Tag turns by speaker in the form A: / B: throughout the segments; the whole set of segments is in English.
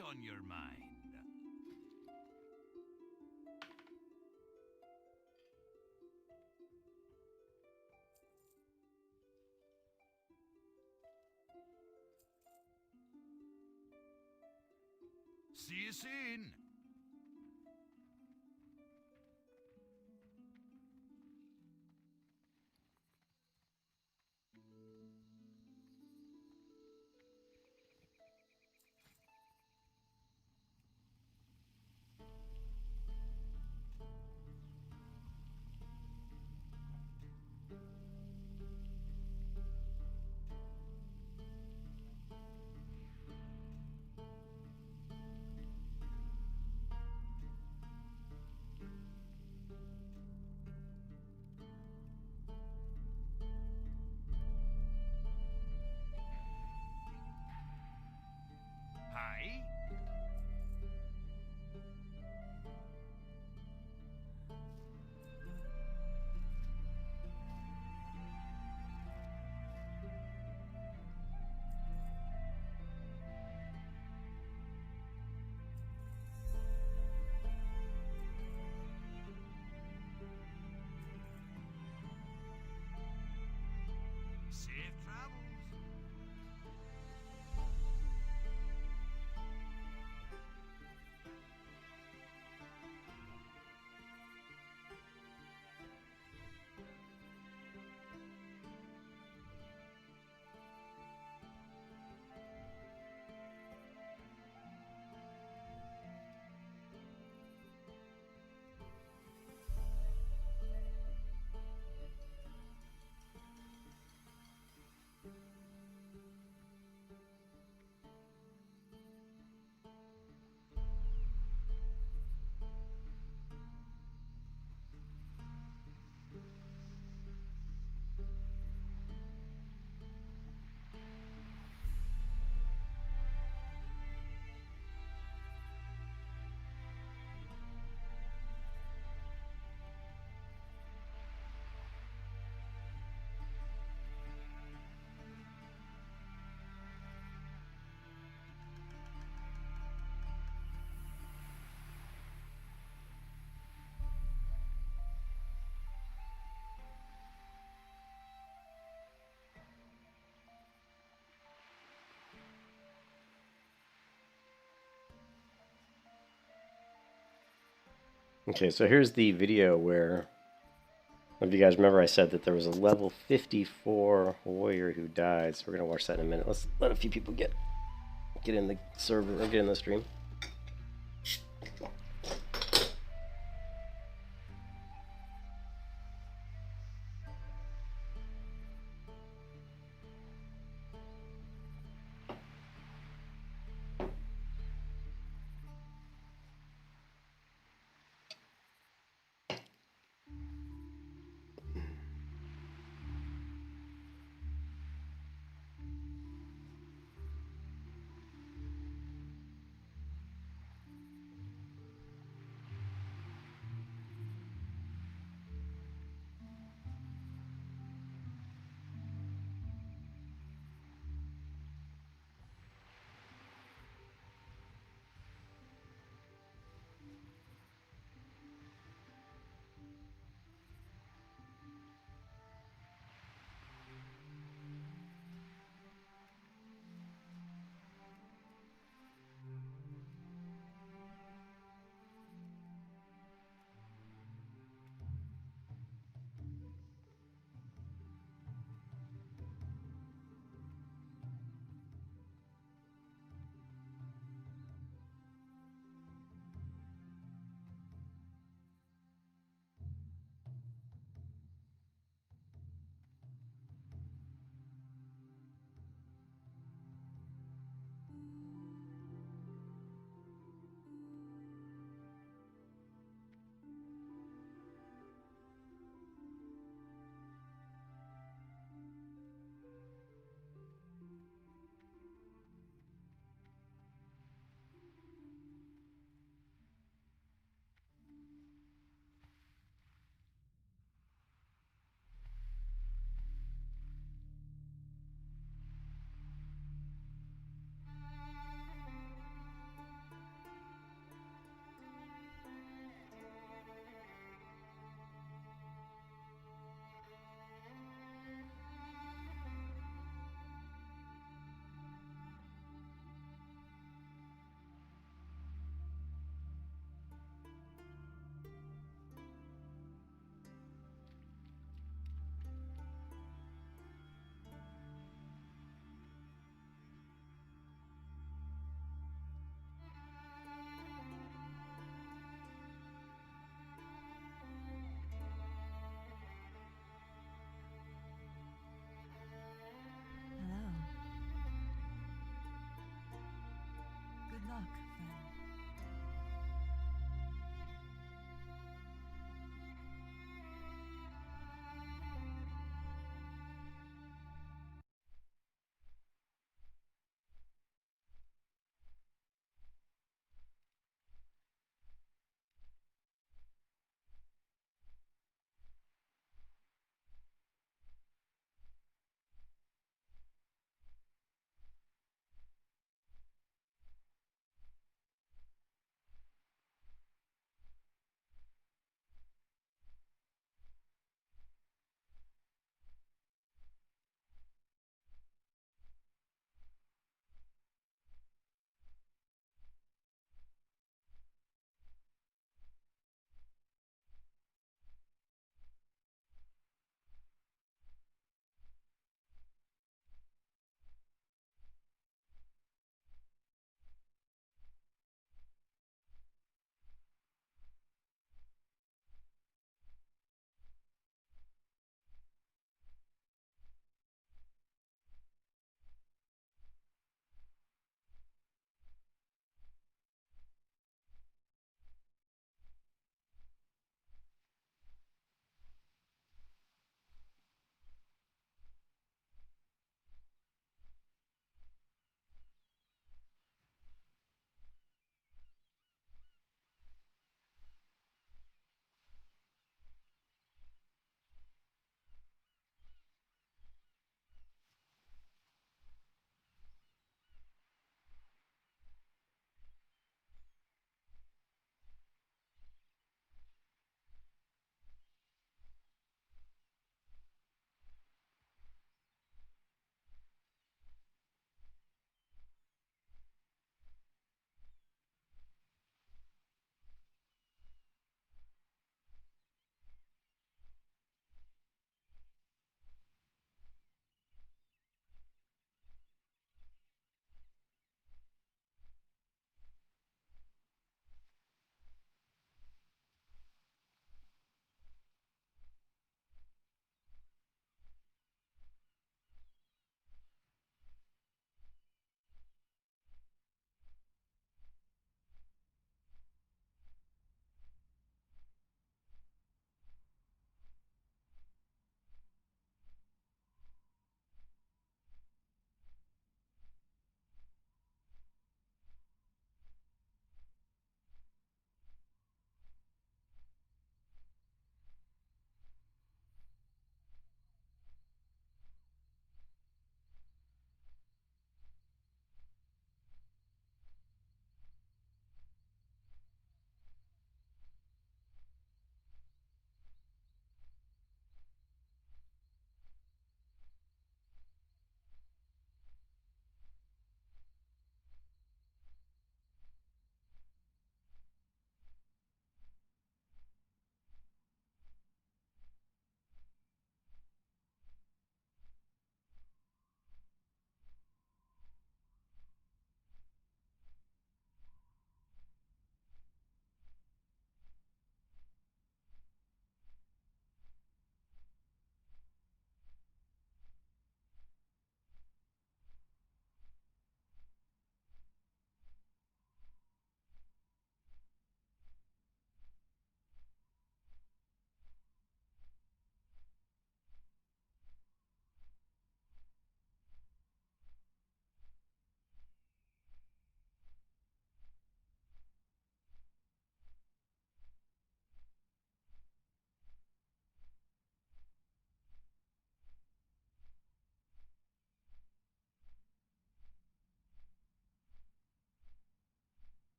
A: What's on your mind? See you soon. Hi. Safe travels.
B: Okay, so here's the video where, if you guys remember, I said that there was a level 54 warrior who died. So we're gonna watch that in a minute. Let's let a few people get in the server or get in the stream.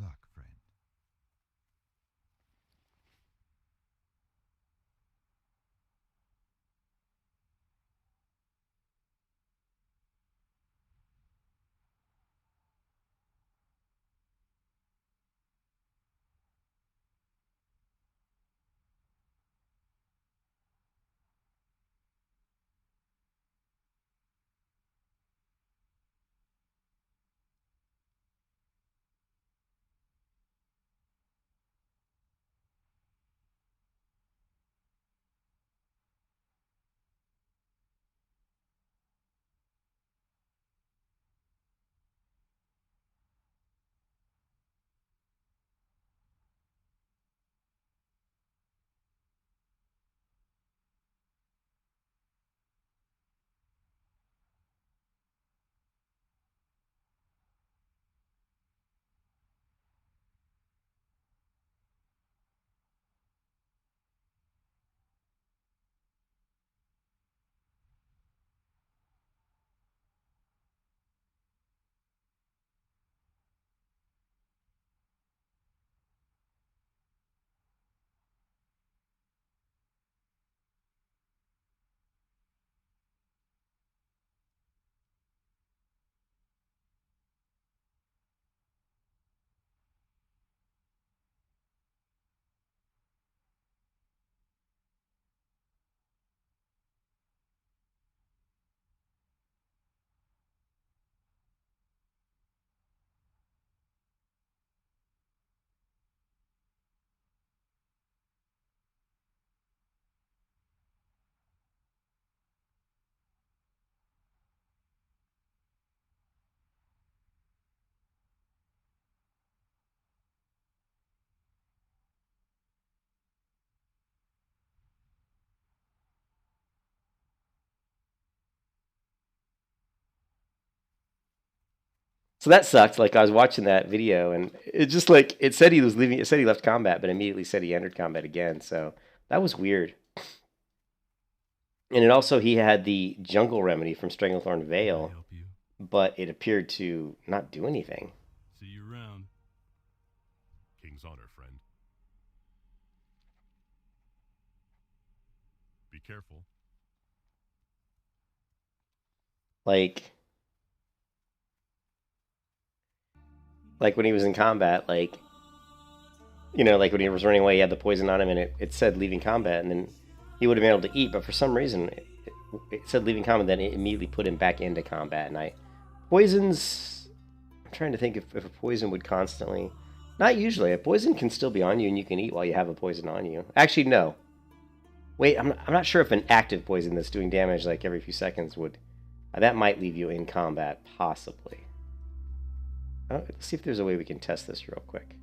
A: luck, friend.
B: So that sucked. Like I was watching that video, and it just like it said he was leaving. It said he left combat, but immediately said he entered combat again. So that was weird. And it also he had the jungle remedy from Stranglethorn
A: Can I
B: Vale,
A: help you?
B: but it appeared to not do anything.
A: See you around. King's order, friend. Be careful.
B: Like when he was in combat, like like when he was running away, he had the poison on him, and it said leaving combat, and then he would have been able to eat, but for some reason it said leaving combat, then it immediately put him back into combat. And poisons, I'm trying to think if a poison would constantly, not usually. A poison can still be on you, and you can eat while you have a poison on you. Actually, no. Wait, I'm not sure if an active poison that's doing damage like every few seconds would, that might leave you in combat, possibly. Let's see if there's a way we can test this real quick.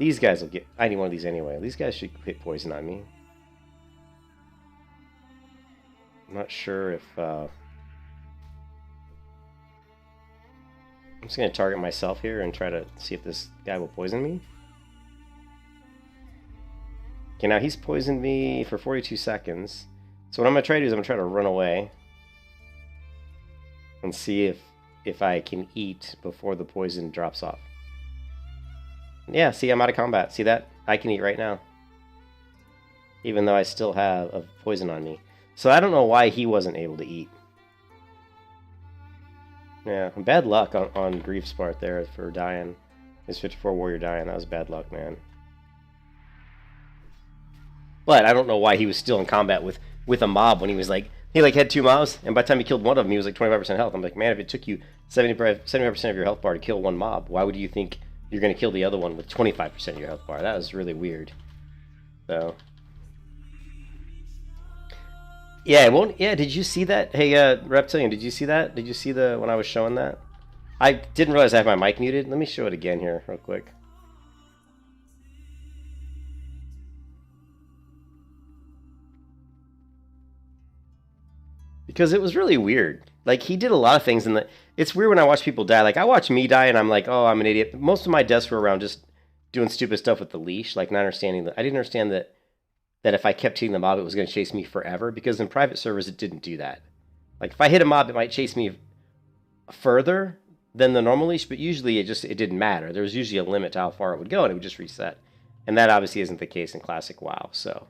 B: These guys will get, I need one of these anyway. These guys should hit poison on me. I'm not sure if, I'm just going to target myself here and try to see if this guy will poison me. Okay, now he's poisoned me for 42 seconds. So what I'm going to try to do is I'm going to try to run away and see if I can eat before the poison drops off. Yeah, see, I'm out of combat. See that? I can eat right now, even though I still have a poison on me. So I don't know why he wasn't able to eat. Yeah, bad luck on Grief's part there for dying. His 54 warrior dying. That was bad luck, man. But I don't know why he was still in combat with a mob when he was like, he like had 2 mobs, and by the time he killed one of them, he was like 25% health. I'm like, man, if it took you 75% of your health bar to kill one mob, why would you think you're going to kill the other one with 25% of your health bar? That was really weird. So, yeah, it won't. Yeah, did you see that? Hey, Reptilian, did you see that? Did you see when I was showing that? I didn't realize I have my mic muted. Let me show it again here real quick. Because it was really weird. Like, he did a lot of things, and it's weird when I watch people die. Like, I watch me die, and I'm like, oh, I'm an idiot. Most of my deaths were around just doing stupid stuff with the leash, like not understanding that. I didn't understand that if I kept hitting the mob, it was going to chase me forever, because in private servers, it didn't do that. Like, if I hit a mob, it might chase me further, than the normal leash, but usually it didn't matter. There was usually a limit to how far it would go, and it would just reset. And that obviously isn't the case in Classic WoW. So,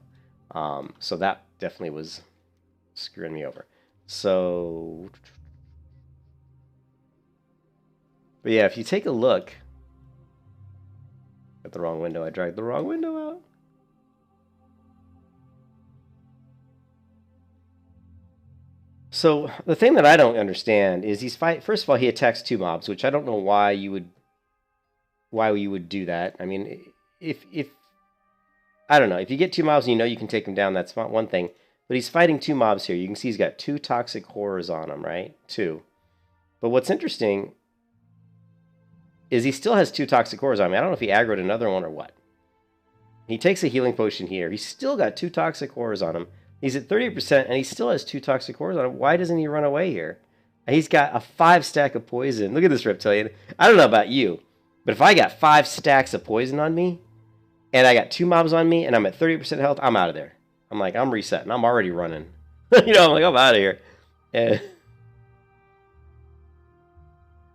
B: so that definitely was screwing me over. So, but yeah, if you take a look at the wrong window, I dragged the wrong window out. So the thing that I don't understand is first of all, he attacks 2 mobs, which I don't know why you would do that. I mean, if I don't know, if you get 2 mobs and you know you can take them down, that's one thing. But he's fighting 2 mobs here. You can see he's got 2 toxic horrors on him, right? 2. But what's interesting is he still has 2 toxic horrors on him. I don't know if he aggroed another one or what. He takes a healing potion here. He's still got 2 toxic horrors on him. He's at 30%, and he still has 2 toxic horrors on him. Why doesn't he run away here? He's got a 5 stack of poison. Look at this reptilian. I don't know about you, but if I got 5 stacks of poison on me, and I got 2 mobs on me, and I'm at 30% health, I'm out of there. I'm like, I'm resetting. I'm already running. You know, I'm like, I'm out of here.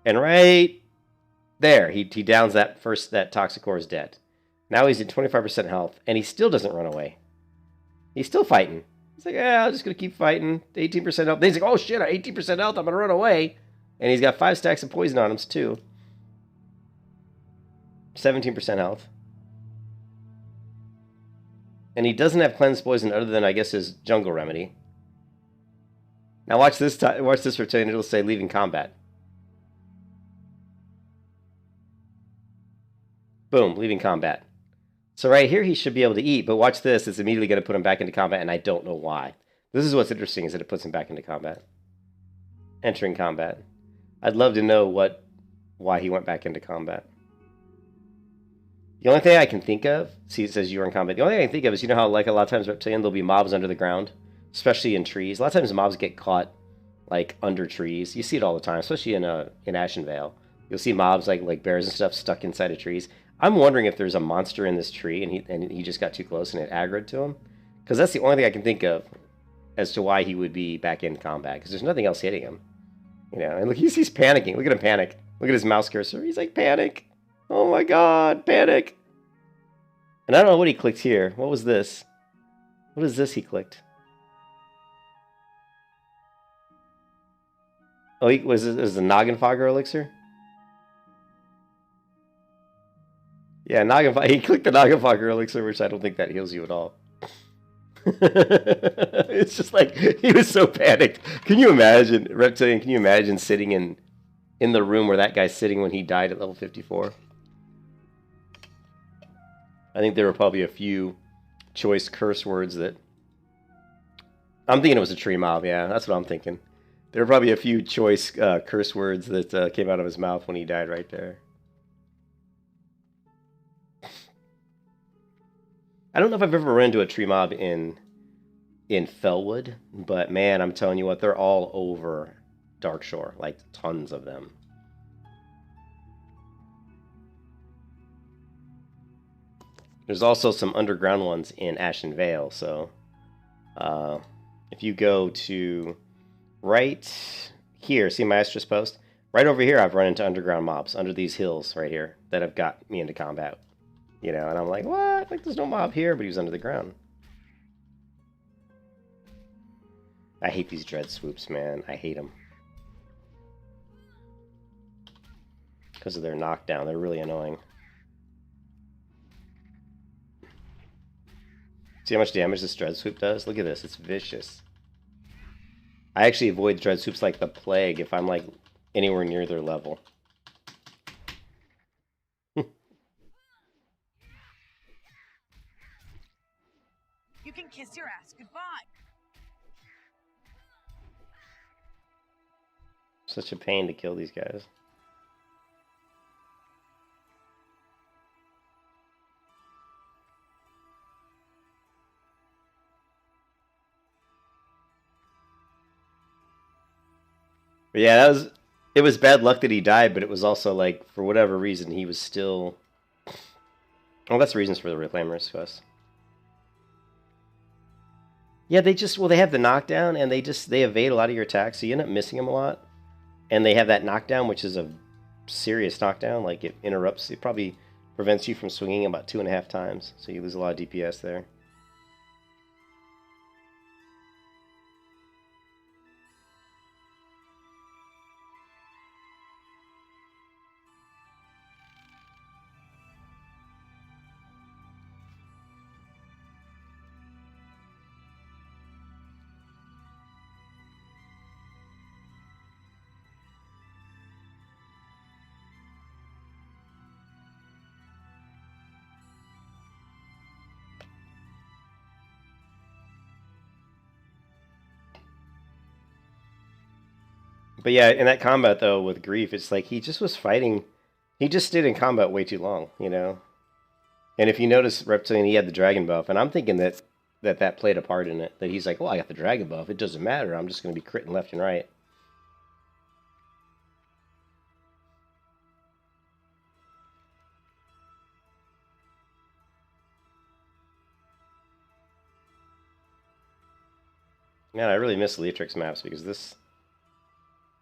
B: And right there, he downs that toxic horror is dead. Now he's at 25% health, and he still doesn't run away. He's still fighting. He's like, yeah, I'm just going to keep fighting. 18% health. Then he's like, oh shit, I'm 18% health. I'm going to run away. And he's got 5 stacks of poison on him too. 17% health. And he doesn't have cleanse poison other than, I guess, his jungle remedy. Now watch this reptilian. It'll say leaving combat. Boom, leaving combat. So right here he should be able to eat, but watch this. It's immediately going to put him back into combat, and I don't know why. This is what's interesting, is that it puts him back into combat. Entering combat. I'd love to know why he went back into combat. The only thing I can think of, see it says you're in combat. The only thing I can think of is, you know how like a lot of times reptilian, there'll be mobs under the ground, especially in trees. A lot of times mobs get caught like under trees. You see it all the time, especially in Ashen Vale. You'll see mobs like bears and stuff stuck inside of trees. I'm wondering if there's a monster in this tree and he just got too close and it aggroed to him. Because that's the only thing I can think of as to why he would be back in combat. Because there's nothing else hitting him. You know, and look, he's panicking. Look at him panic. Look at his mouse cursor. He's like, panic. Oh my god, panic. And I don't know what he clicked here. What was this? What is this he clicked? Oh, was the Noggin Fogger elixir? Yeah, he clicked the Noggin Fogger elixir, which I don't think that heals you at all. It's just like, he was so panicked. Can you imagine, Reptilian, can you imagine sitting in the room where that guy's sitting when he died at level 54? I think there were probably a few choice curse words that... I'm thinking it was a tree mob, yeah, that's what I'm thinking. There were probably a few choice curse words that came out of his mouth when he died right there. I don't know if I've ever run into a tree mob in Fellwood, but man, I'm telling you what, they're all over Darkshore, like tons of them. There's also some underground ones in Ashen Vale, so if you go to right here, see my Estrus post? Right over here, I've run into underground mobs under these hills right here that have got me into combat. You know, and I'm like, what? Like, there's no mob here, but he was under the ground. I hate these dread swoops, man. I hate them. Because of their knockdown. They're really annoying. See how much damage this dread swoop does? Look at this. It's vicious. I actually avoid dread swoops like the plague if I'm, like, anywhere near their level.
C: You can kiss your ass goodbye.
B: Such a pain to kill these guys. But yeah, it was bad luck that he died, but it was also like, for whatever reason, he was still... Well, that's the reasons for the Reclaimers quest. Yeah, they have the knockdown, and they evade a lot of your attacks, so you end up missing them a lot. And they have that knockdown, which is a serious knockdown. Like it interrupts, it probably prevents you from swinging about 2.5 times, so you lose a lot of DPS there. But yeah, in that combat though with Grief, it's like he just was fighting. He just stayed in combat way too long, you know. And if you notice, Reptilian, he had the dragon buff, and I'm thinking that played a part in it. That he's like, well, I got the dragon buff. It doesn't matter. I'm just going to be critting left and right. Man, I really miss Leatrix maps because this.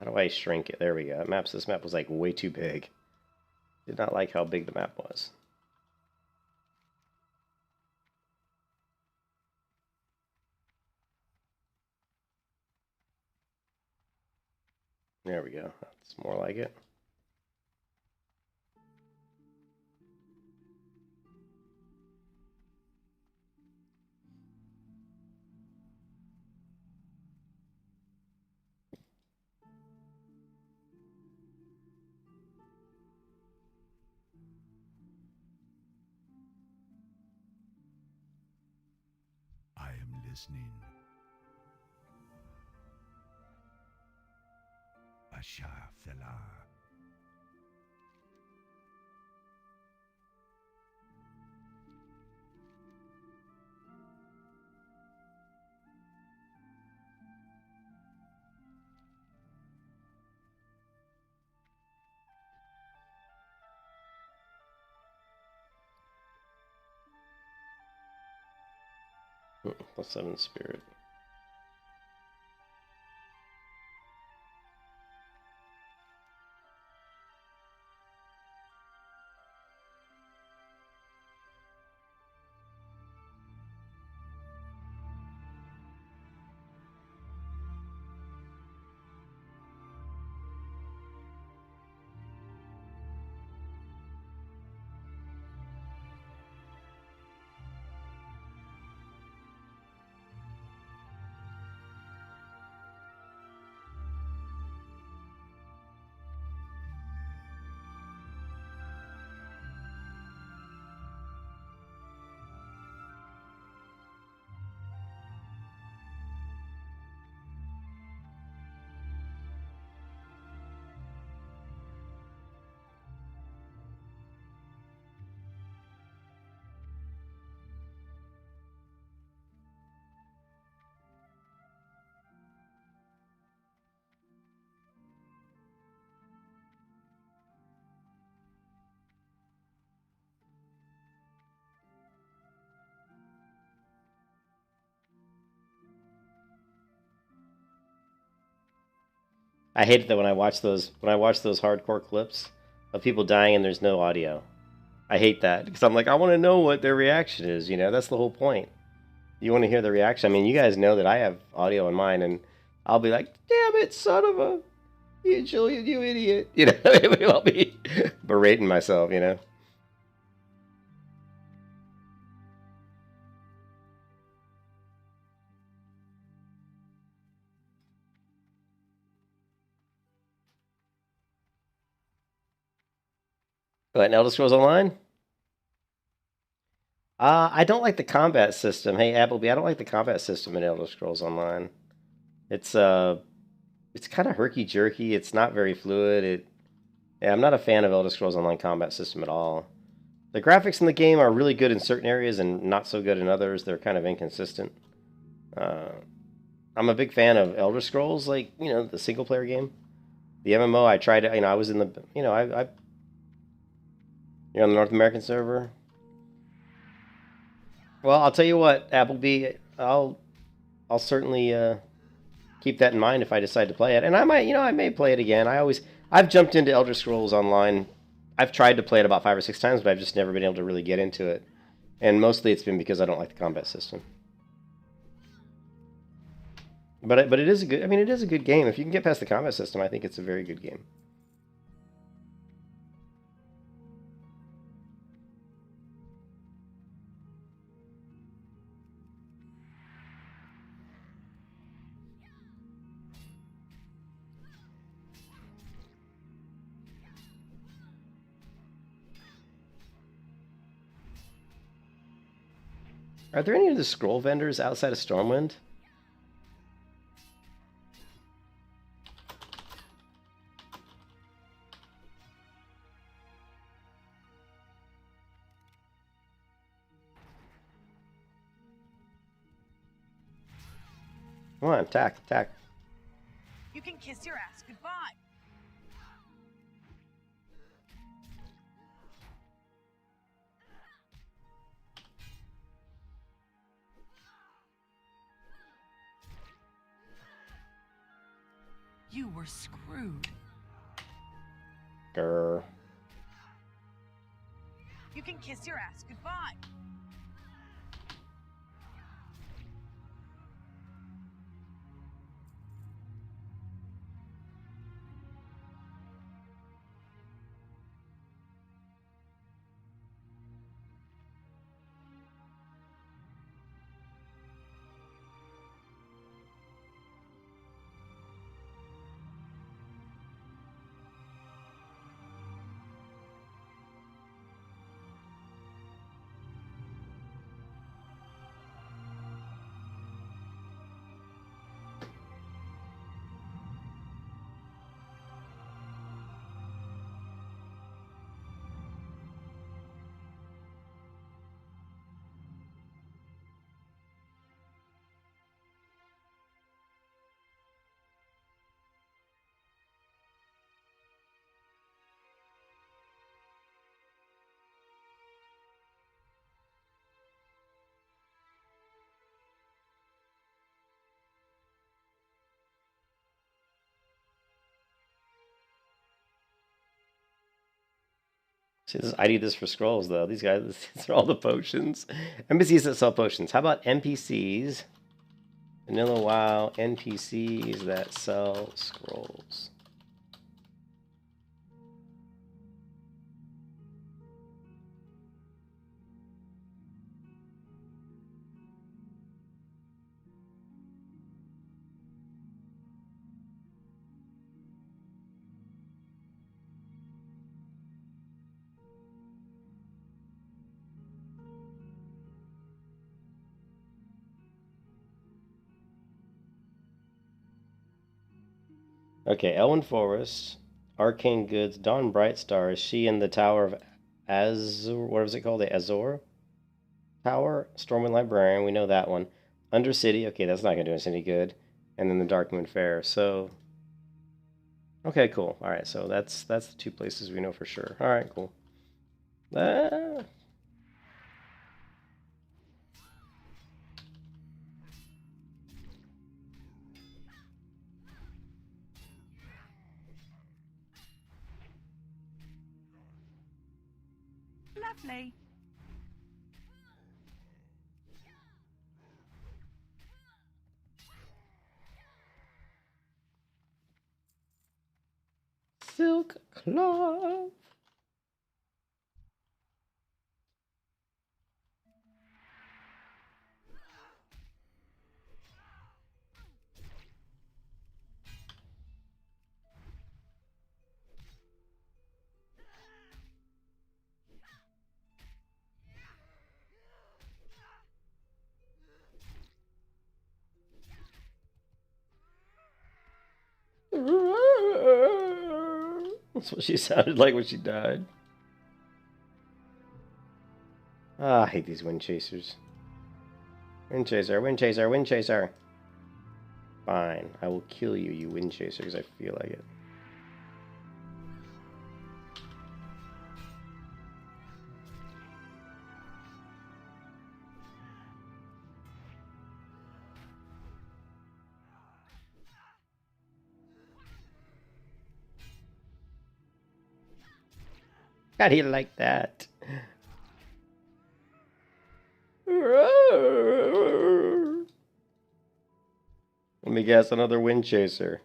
B: How do I shrink it? There we go. This map was like way too big. Did not like how big the map was. There we go. That's more like it.
A: I am listening. Asha Fela.
B: +7 spirit. I hate it that when I watch those hardcore clips of people dying and there's no audio. I hate that because I'm like, I want to know what their reaction is. You know, that's the whole point. You want to hear the reaction. I mean, you guys know that I have audio in mine, and I'll be like, "Damn it, son of a, you Julian, you idiot!" You know, I'll be berating myself. You know. But in Elder Scrolls Online, I don't like the combat system. Hey, Appleby, I don't like the combat system in Elder Scrolls Online. It's kind of herky jerky. It's not very fluid. Yeah, I'm not a fan of Elder Scrolls Online combat system at all. The graphics in the game are really good in certain areas and not so good in others. They're kind of inconsistent. I'm a big fan of Elder Scrolls, like, you know, the single player game. The MMO, I tried it, you know, I was in the, you know, you're on the North American server. Well, I'll tell you what, Appleby, I'll certainly keep that in mind if I decide to play it. And I might, you know, I may play it again. I I've jumped into Elder Scrolls Online. I've tried to play it about 5 or 6 times, but I've just never been able to really get into it. And mostly it's been because I don't like the combat system. But it is a good. I mean, it is a good game. If you can get past the combat system, I think it's a very good game. Are there any of the scroll vendors outside of Stormwind? Come on, attack, attack.
C: You can kiss your ass goodbye. You were screwed.
B: Grr.
C: You can kiss your ass goodbye.
B: See, I need this for scrolls, though. These guys, these are all the potions. NPCs that sell potions. How about NPCs? Vanilla WoW NPCs that sell scrolls. Okay, Elwyn Forest, Arcane Goods, Dawn Brightstar. Is she in the Tower of Azure? What was it called? The Azure Tower? Stormwind Librarian, we know that one. Undercity, okay, that's not going to do us any good. And then the Darkmoon Fair. So, okay, cool. All right, so that's the 2 places we know for sure. All right, cool.
C: Lovely.
B: Silk Cloth. That's what she sounded like when she died. Ah, I hate these wind chasers. Wind chaser, wind chaser, wind chaser. Fine, I will kill you, you wind chaser, because I feel like it. How do you like that? Let me guess, another wind chaser.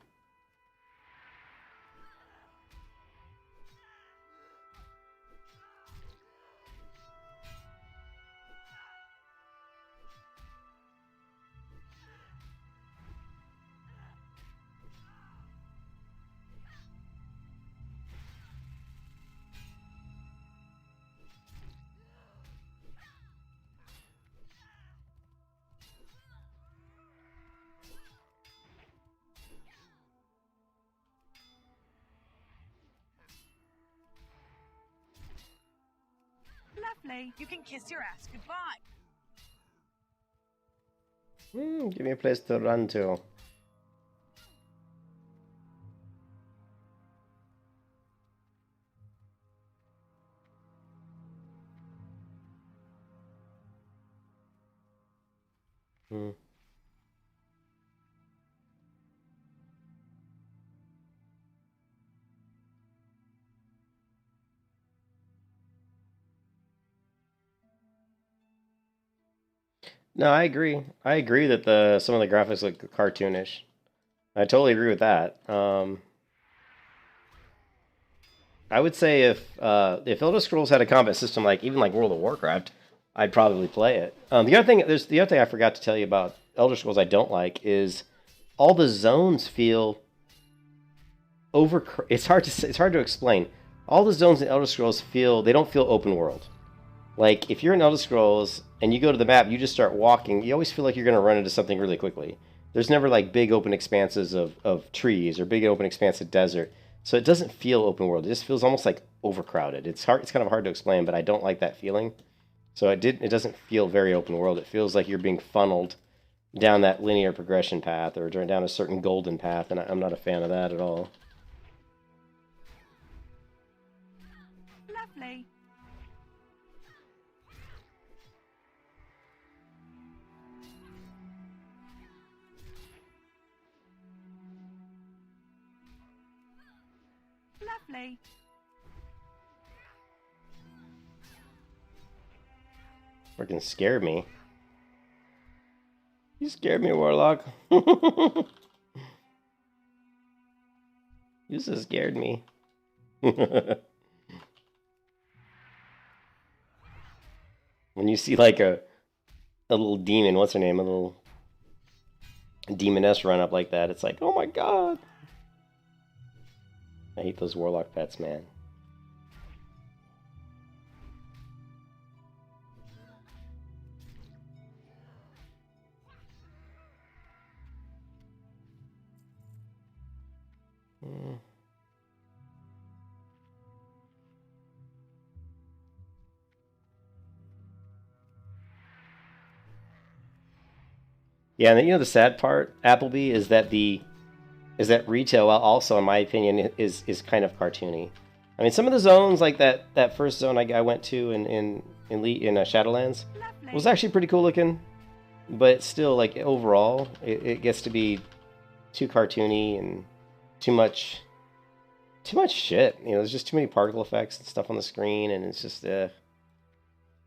C: Lovely. You can kiss your ass goodbye.
B: Give me a place to run to. No, I agree. I agree that some of the graphics look cartoonish. I totally agree with that. I would say if Elder Scrolls had a combat system like even like World of Warcraft, I'd probably play it. The other thing I forgot to tell you about Elder Scrolls I don't like is all the zones feel over. It's hard to it's hard to explain. All the zones in Elder Scrolls they don't feel open world. Like if you're in Elder Scrolls and you go to the map, you just start walking. You always feel like you're going to run into something really quickly. There's never like big open expanses of trees or big open expanse of desert. So it doesn't feel open world. It just feels almost like overcrowded. It's hard. It's kind of hard to explain, but I don't like that feeling. So it doesn't feel very open world. It feels like you're being funneled down that linear progression path or down a certain golden path, and I'm not a fan of that at all.
C: Lovely. Lovely.
B: Freaking scared me. You scared me, Warlock. You just scared me. When you see like a little demon, what's her name? A little demoness run up like that, it's like, oh my god. I hate those Warlock pets, man. Yeah, and you know the sad part, Appleby, is that retail also, in my opinion, is kind of cartoony. I mean, some of the zones, like that first zone I went to in Shadowlands, was actually pretty cool looking, but still, like overall, it gets to be too cartoony and too much shit. You know, there's just too many particle effects and stuff on the screen, and it's just And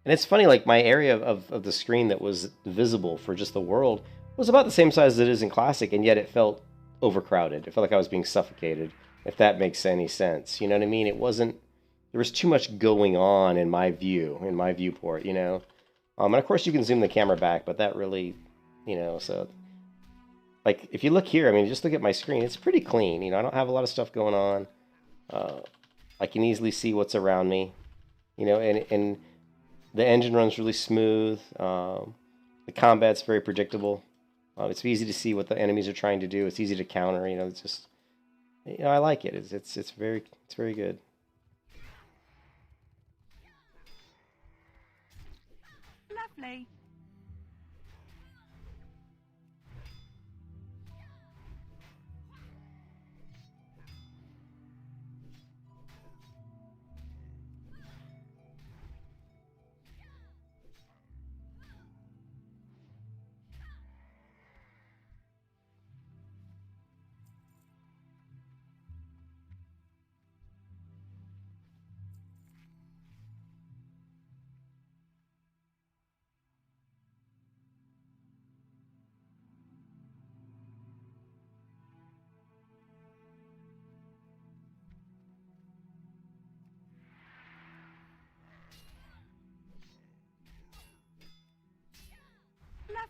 B: it's funny, like my area of the screen that was visible for just the world was about the same size as it is in Classic, and yet it felt overcrowded. It felt like I was being suffocated, if that makes any sense. You know what I mean? It wasn't, there was too much going on in my viewport, you know? And of course you can zoom the camera back, but that really, you know, so... Like, if you look here, I mean, just look at my screen, it's pretty clean, you know? I don't have a lot of stuff going on. I can easily see what's around me, you know, and the engine runs really smooth. The combat's very predictable. It's easy to see what the enemies are trying to do. It's easy to counter. You know, it's just, you know, I like it. It's very good.
C: Lovely.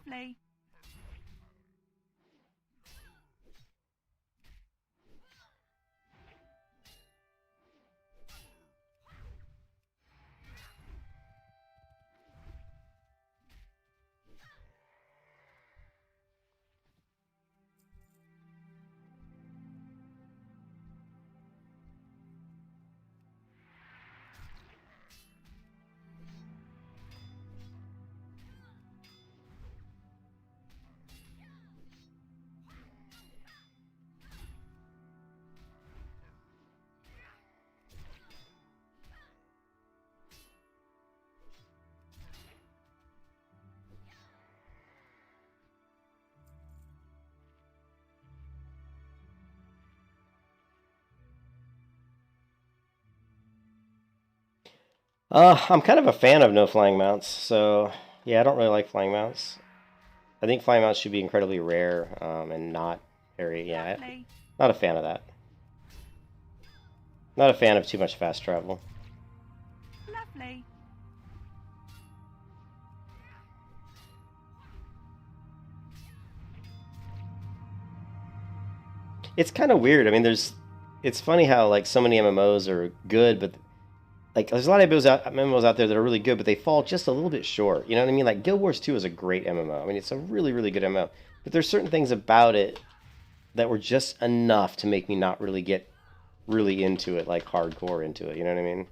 C: Lovely.
B: I'm kind of a fan of no flying mounts, so yeah, I don't really like flying mounts. I think flying mounts should be incredibly rare and not very, yeah,
C: Lovely.
B: not a fan of that. Not a fan of too much fast travel.
C: Lovely.
B: It's kind of weird. I mean, it's funny how like so many MMOs are good, but like there's a lot of MMOs out there that are really good, but they fall just a little bit short. You know what I mean? Like Guild Wars 2 is a great MMO. I mean, it's a really, really good MMO, but there's certain things about it that were just enough to make me not really get really into it, like hardcore into it. You know what I mean?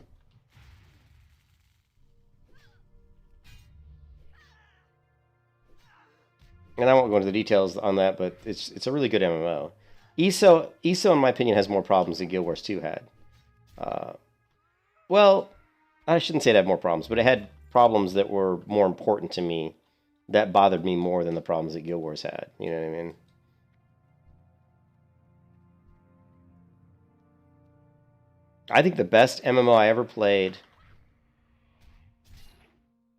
B: And I won't go into the details on that, but it's a really good MMO. ESO, in my opinion, has more problems than Guild Wars 2 had. Uh, well, I shouldn't say it had more problems, but it had problems that were more important to me that bothered me more than the problems that Guild Wars had. You know what I mean? I think the best MMO I ever played.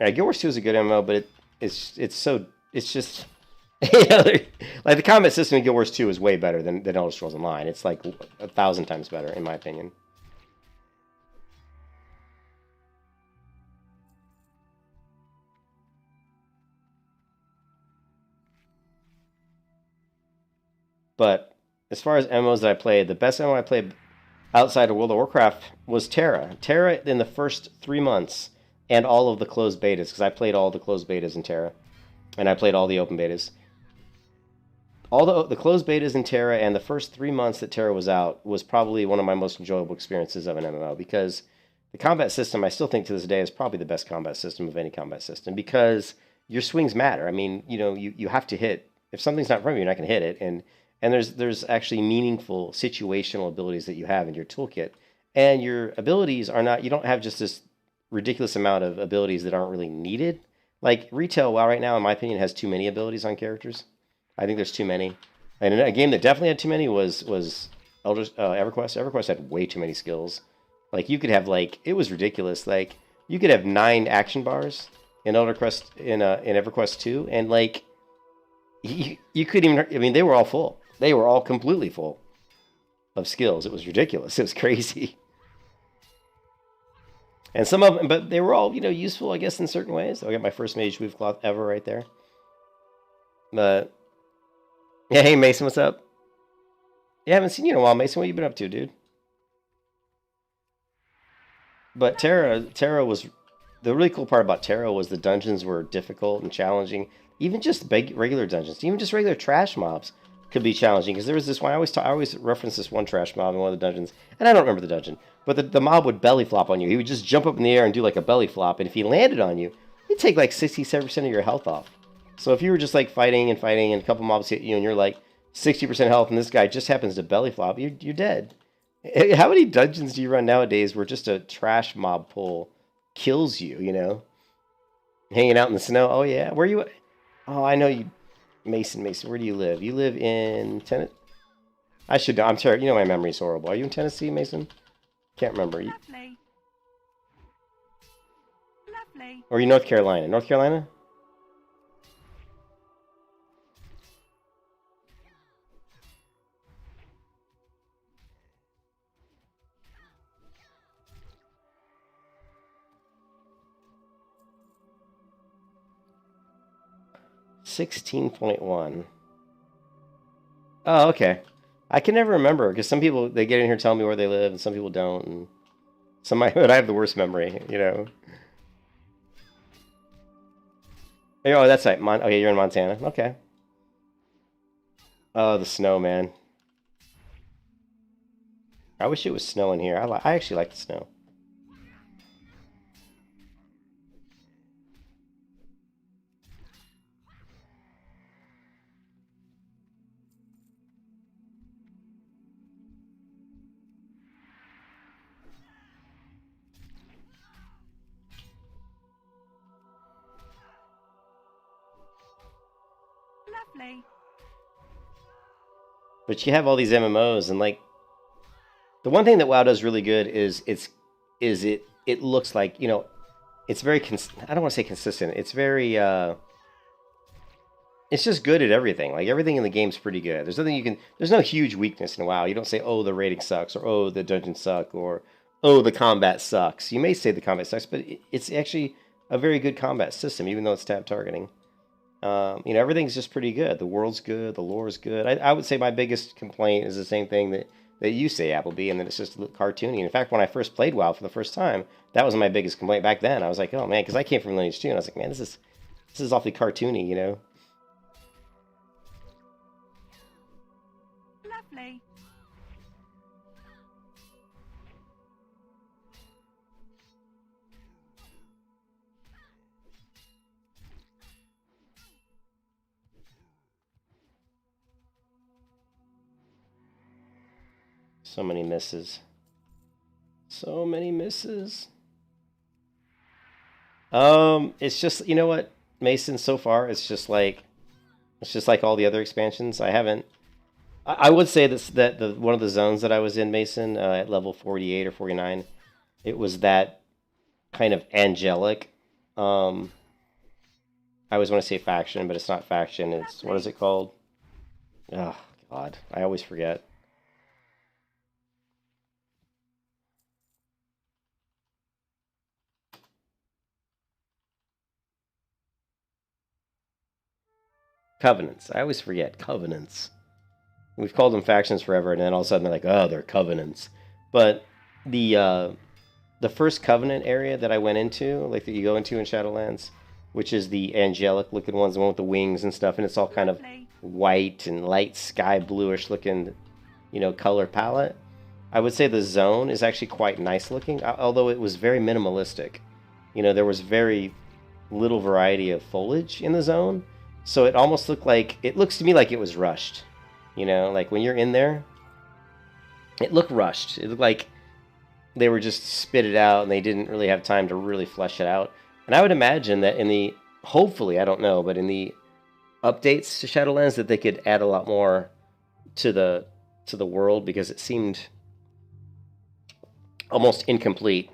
B: Yeah, Guild Wars 2 is a good MMO, but it's just like the combat system in Guild Wars 2 is way better than Elder Scrolls Online. It's like 1,000 times better, in my opinion. But as far as MMOs that I played, the best MMO I played outside of World of Warcraft was Terra. Terra in the first 3 months and all of the closed betas, because I played all the closed betas in Terra, and I played all the open betas. All the closed betas in Terra and the first 3 months that Terra was out was probably one of my most enjoyable experiences of an MMO, because the combat system, I still think to this day, is probably the best combat system of any combat system, because your swings matter. I mean, you have to hit. If something's not in front of you, you're not going to hit it. And there's actually meaningful situational abilities that you have in your toolkit. And your abilities are not, you don't have just this ridiculous amount of abilities that aren't really needed. Like Retail WoW right now, in my opinion, has too many abilities on characters. I think there's too many. And a game that definitely had too many was EverQuest. EverQuest had way too many skills. Like you could have it was ridiculous. Like you could have 9 action bars in EverQuest in EverQuest 2, and you couldn't even. I mean, they were all full. They were all completely full of skills. It was ridiculous. It was crazy. And some of them, but they were all useful, I guess, in certain ways. I got my first Mage Weave Cloth ever right there. But yeah, hey Mason, what's up? Yeah, I haven't seen you in a while, Mason. What you been up to, dude? But Terra was the really cool part about Terra was the dungeons were difficult and challenging. Even just regular dungeons, even just regular trash mobs could be challenging, because there was this one I always reference this one trash mob in one of the dungeons, and I don't remember the dungeon, but the mob would belly flop on you. He would just jump up in the air and do like a belly flop, and if he landed on you, he'd take like 67% of your health off. So if you were just like fighting and a couple mobs hit you and you're like 60% health, and this guy just happens to belly flop, you're dead. How many dungeons do you run nowadays where just a trash mob pull kills you? Hanging out in the snow. Oh yeah, where you? Oh, I know you. Mason, where do you live? You live in Tennessee? I should know. I'm terrible. My memory's horrible. Are you in Tennessee, Mason? Can't remember.
C: Lovely. Lovely.
B: Or are you North Carolina? North Carolina? 16.1. Oh, okay. I can never remember because some people they get in here telling me where they live and some people don't, and but I have the worst memory, you know. Oh, that's right. Okay, you're in Montana. Okay. Oh, the snow, man. I wish it was snowing here. I actually like the snow.
C: Lovely.
B: But you have all these MMOs, and like the one thing that WoW does really good is it looks like, you know, it's very I don't want to say consistent. It's very it's just good at everything. Like everything in the game's pretty good. There's no huge weakness in WoW. You don't say, "Oh, the rating sucks," or "Oh, the dungeons suck," or "Oh, the combat sucks." You may say the combat sucks, but it's actually a very good combat system, even though it's tab targeting. You know, everything's just pretty good. The world's good. The lore's good. I would say my biggest complaint is the same thing that you say, Appleby, and that it's just cartoony. In fact, when I first played WoW for the first time, that was my biggest complaint back then. I was like, oh man, because I came from Lineage 2, and I was like, man, this is awfully cartoony, you know.
C: Lovely.
B: So many misses. So many misses. It's just, you know what, Mason, so far it's just like all the other expansions. I would say that the one of the zones that I was in, Mason, at level 48 or 49, it was that kind of angelic. I always want to say faction, but it's not faction. It's, what is it called? Oh God, I always forget. Covenants. I always forget. Covenants. We've called them factions forever, and then all of a sudden they're like, oh, they're covenants. But the first covenant area that I went into, like that you go into in Shadowlands, which is the angelic looking ones, the one with the wings and stuff, and it's all kind of white and light sky bluish looking, you know, color palette. I would say the zone is actually quite nice looking, although it was very minimalistic. You know, there was very little variety of foliage in the zone. So it almost looked like, it looks to me like it was rushed. You know, like when you're in there, it looked rushed. It looked like they were just spit it out and they didn't really have time to really flesh it out. And I would imagine that hopefully, I don't know, but in the updates to Shadowlands that they could add a lot more to the world, because it seemed almost incomplete.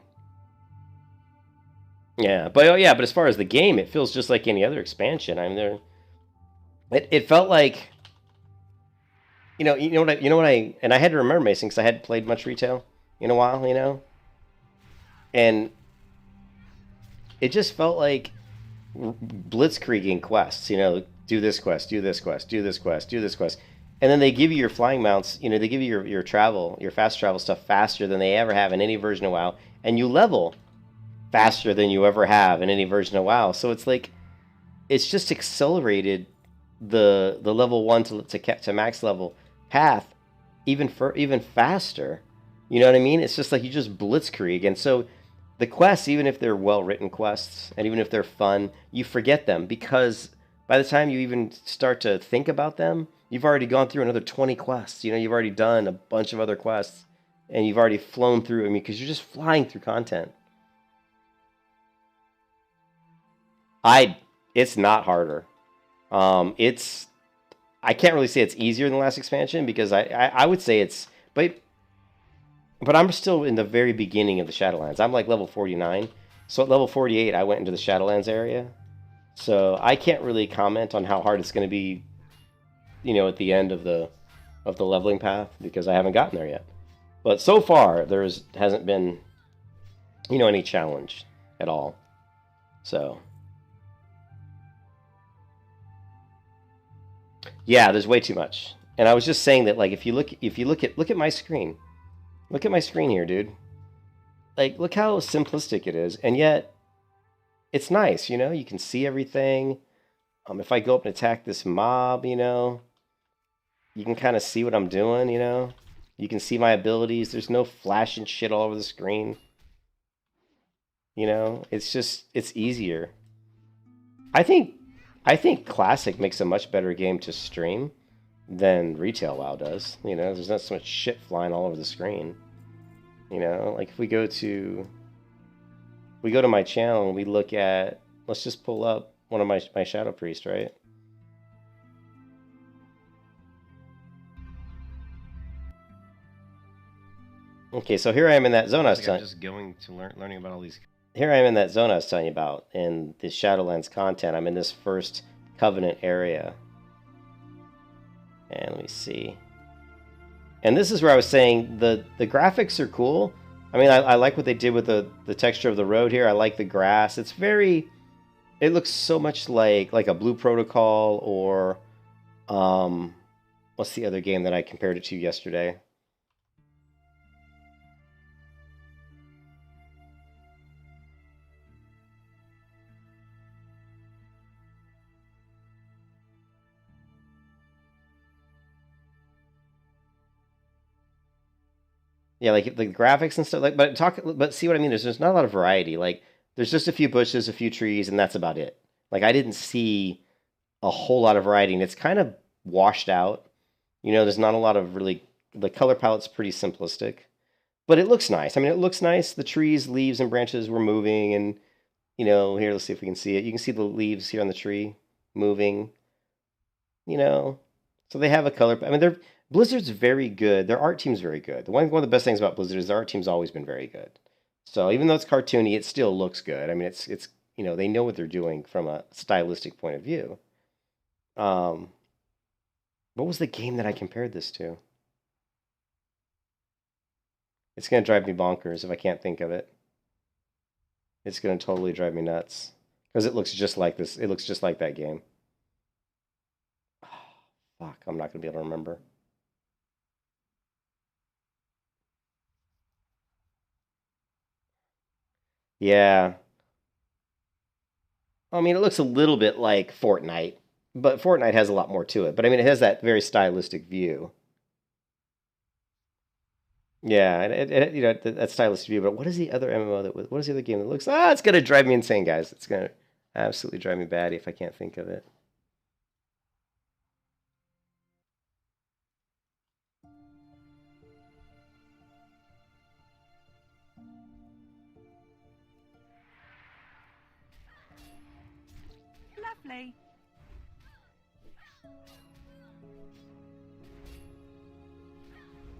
B: Yeah, but as far as the game, it feels just like any other expansion. I mean, it felt like, you know what I and I had to remember, Mason, because I hadn't played much retail in a while, you know, and it just felt like blitzkrieging quests. You know, do this quest, do this quest, do this quest, do this quest, and then they give you your flying mounts. You know, they give you your travel, your fast travel stuff faster than they ever have in any version of WoW, and you level faster than you ever have in any version of WoW. So it's like, it's just accelerated the level 1 to max level path even faster. You know what I mean? It's just like you just blitzkrieg. And so the quests, even if they're well-written quests and even if they're fun, you forget them, because by the time you even start to think about them, you've already gone through another 20 quests. You know, you've already done a bunch of other quests and you've already flown through. I mean, because you're just flying through content. It's not harder. I can't really say it's easier than the last expansion, because I would say it's, but I'm still in the very beginning of the Shadowlands. I'm like level 49. So at level 48, I went into the Shadowlands area. So I can't really comment on how hard it's going to be, you know, at the end of the leveling path, because I haven't gotten there yet. But so far, hasn't been, you know, any challenge at all. So Yeah, there's way too much. And I was just saying that, like, if you look at my screen, look at my screen here, dude. Like, look how simplistic it is, and yet it's nice. You know, you can see everything. If I go up and attack this mob, you know, you can kind of see what I'm doing. You know, you can see my abilities. There's no flashing shit all over the screen. You know, it's easier. I think Classic makes a much better game to stream than Retail WoW does. You know, there's not so much shit flying all over the screen. You know, like if we go to my channel and we look at, let's just pull up one of my Shadow Priest, right? Okay, so here I am in that zone I was telling you. I'm just going to learning about all these. Here I am in that zone I was telling you about, in the Shadowlands content. I'm in this first Covenant area. And let me see. And this is where I was saying the graphics are cool. I mean, I like what they did with the texture of the road here. I like the grass. It's very... It looks so much like a Blue Protocol or... what's the other game that I compared it to yesterday? Yeah, like the graphics and stuff. Like, but see what I mean? There's not a lot of variety. Like, there's just a few bushes, a few trees, and that's about it. Like, I didn't see a whole lot of variety, and it's kind of washed out. You know, there's not a lot of really... The color palette's pretty simplistic, but it looks nice. I mean, it looks nice. The trees, leaves, and branches were moving, and, you know, here, let's see if we can see it. You can see the leaves here on the tree moving, you know. So they have a color... I mean, Blizzard's very good. Their art team's very good. One of the best things about Blizzard is their art team's always been very good. So even though it's cartoony, it still looks good. I mean, it's you know, they know what they're doing from a stylistic point of view. What was the game that I compared this to? It's going to drive me bonkers if I can't think of it. It's going to totally drive me nuts. Because it looks just like this. It looks just like that game. Oh, fuck, I'm not going to be able to remember. Yeah. I mean, it looks a little bit like Fortnite, but Fortnite has a lot more to it. But I mean, it has that very stylistic view. Yeah, you know, that stylistic view. But what is the other MMO what is the other game that looks? Ah, it's gonna drive me insane, guys. It's gonna absolutely drive me batty if I can't think of it.
C: Lovely.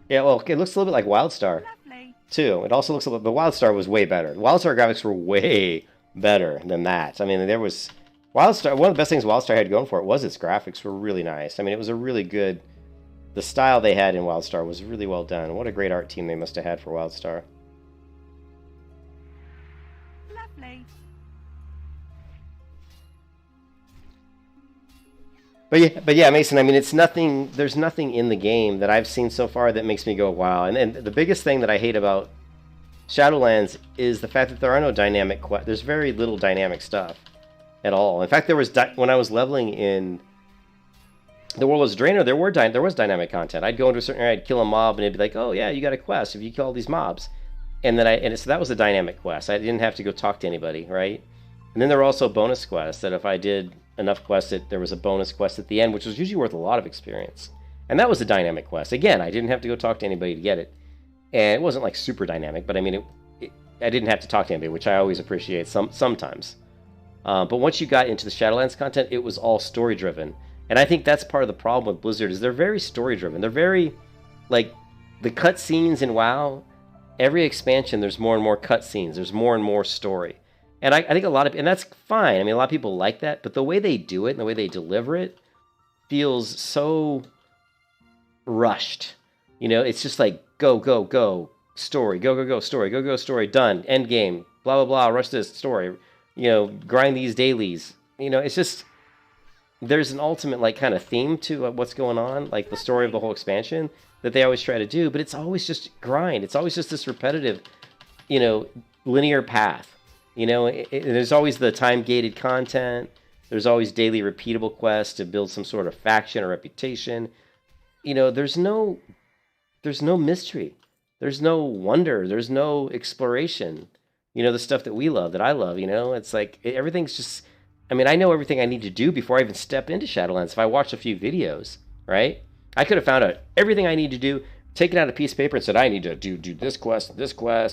B: Yeah, well, it looks a little bit like WildStar,
C: Lovely.
B: too. It also looks a little, but WildStar was way better. WildStar graphics were way better than that. I mean, there was WildStar. One of the best things WildStar had going for it was its graphics were really nice. I mean, it was a really good. The style they had in WildStar was really well done. What a great art team they must have had for WildStar.
C: Lovely.
B: But yeah, Mason. I mean, it's nothing. There's nothing in the game that I've seen so far that makes me go wow. And the biggest thing that I hate about Shadowlands is the fact that there are no dynamic. There's very little dynamic stuff at all. In fact, there was when I was leveling in the Warlord's Draenor, there was dynamic content. I'd go into a certain area, I'd kill a mob, and it'd be like, oh yeah, you got a quest if you kill all these mobs. And then so that was a dynamic quest. I didn't have to go talk to anybody, right? And then there were also bonus quests that if I did enough quests, there was a bonus quest at the end, which was usually worth a lot of experience. And that was a dynamic quest. Again, I didn't have to go talk to anybody to get it. And it wasn't like super dynamic, but I mean, I didn't have to talk to anybody, which I always appreciate sometimes. But once you got into the Shadowlands content, it was all story-driven. And I think that's part of the problem with Blizzard, is they're very story-driven. They're very, like, the cutscenes in WoW, every expansion, there's more and more cutscenes. There's more and more story. And I think and that's fine. I mean, a lot of people like that, but the way they do it and the way they deliver it feels so rushed. You know, it's just like, go, go, go, story, go, go, go, story, go, go, story, done, end game, blah, blah, blah, rush this story, you know, grind these dailies. You know, it's just, there's an ultimate like kind of theme to what's going on, like the story of the whole expansion that they always try to do, but it's always just grind. It's always just this repetitive, you know, linear path. You know, there's always the time-gated content. There's always daily repeatable quests to build some sort of faction or reputation. You know, there's no mystery. There's no wonder. There's no exploration. You know, the stuff that we love, that I love, you know, it's like everything's just, I mean, I know everything I need to do before I even step into Shadowlands. If I watch a few videos, right? I could have found out everything I need to do, taken out a piece of paper and said, I need to do this quest,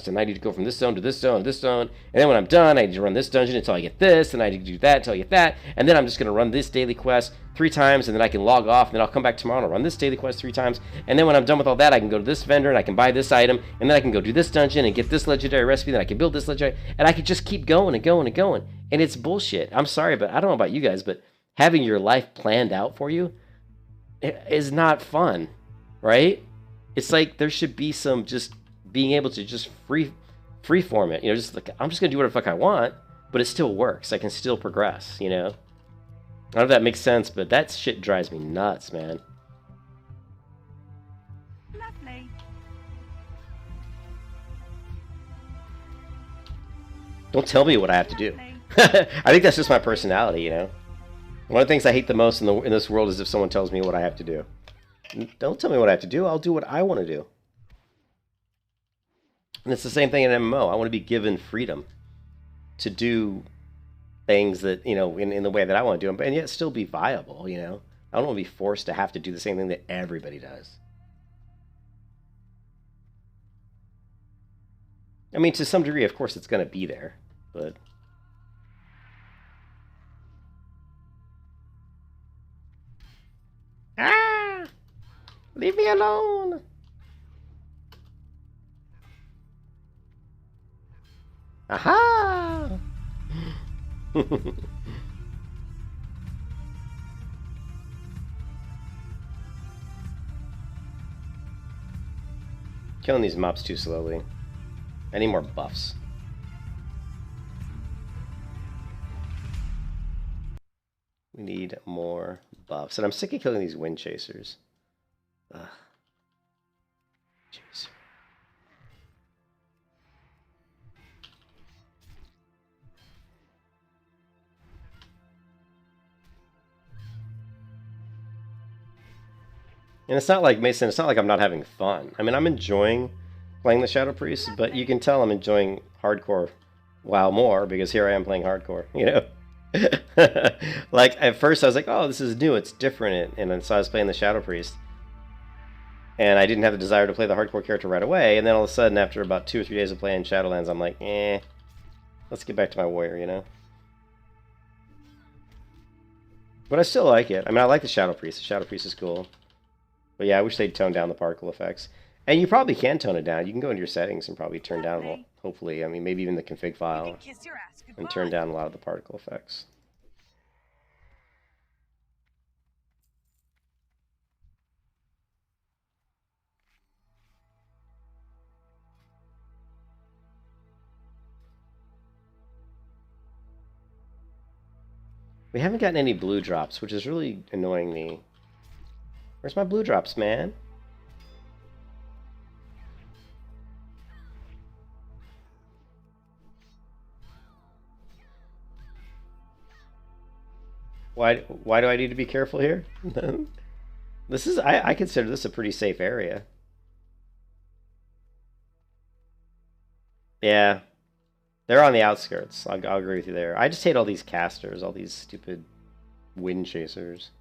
B: and I need to go from this zone to this zone, to this zone. And then when I'm done, I need to run this dungeon until I get this, and I need to do that until I get that. And then I'm just going to run this daily quest 3 times, and then I can log off, and then I'll come back tomorrow and run this daily quest 3 times. And then when I'm done with all that, I can go to this vendor, and I can buy this item, and then I can go do this dungeon and get this legendary recipe, then I can build this legendary, and I could just keep going and going and going. And it's bullshit. I'm sorry, but I don't know about you guys, but having your life planned out for you is not fun, right? It's like there should be some just being able to just free form it, you know, just like I'm just gonna do whatever the fuck I want, but it still works. I can still progress, you know. I don't know if that makes sense, but that shit drives me nuts, man.
C: Lovely.
B: Don't tell me what I have to do. I think that's just my personality, you know. One of the things I hate the most in this world is if someone tells me what I have to do. Don't tell me what I have to do. I'll do what I want to do. And it's the same thing in MMO. I want to be given freedom to do things that, you know, in the way that I want to do them, and yet still be viable, you know. I don't want to be forced to have to do the same thing that everybody does. I mean, to some degree, of course, it's going to be there, but... Ah! Leave me alone! Aha! Killing these mobs too slowly. I need more buffs. We need more buffs. And I'm sick of killing these wind chasers. Ugh. Jeez. And it's not like, Mason, it's not like I'm not having fun. I mean, I'm enjoying playing the Shadow Priest, but you can tell I'm enjoying hardcore WoW more because here I am playing hardcore, you know? Like, at first I was like, oh, this is new, it's different, and so I was playing the Shadow Priest. And I didn't have the desire to play the hardcore character right away, and then all of a sudden, after about 2 or 3 days of playing Shadowlands, I'm like, let's get back to my warrior, you know? But I still like it. I mean, I like the Shadow Priest. The Shadow Priest is cool. But yeah, I wish they'd tone down the particle effects. And you probably can tone it down. You can go into your settings and probably turn down, well, hopefully, I mean, maybe even the config file, and turn down a lot of the particle effects. We haven't gotten any blue drops, which is really annoying me. Where's my blue drops, man? Why do I need to be careful here? This is, I consider this a pretty safe area. Yeah. They're on the outskirts. I'll agree with you there. I just hate all these casters, all these stupid wind chasers.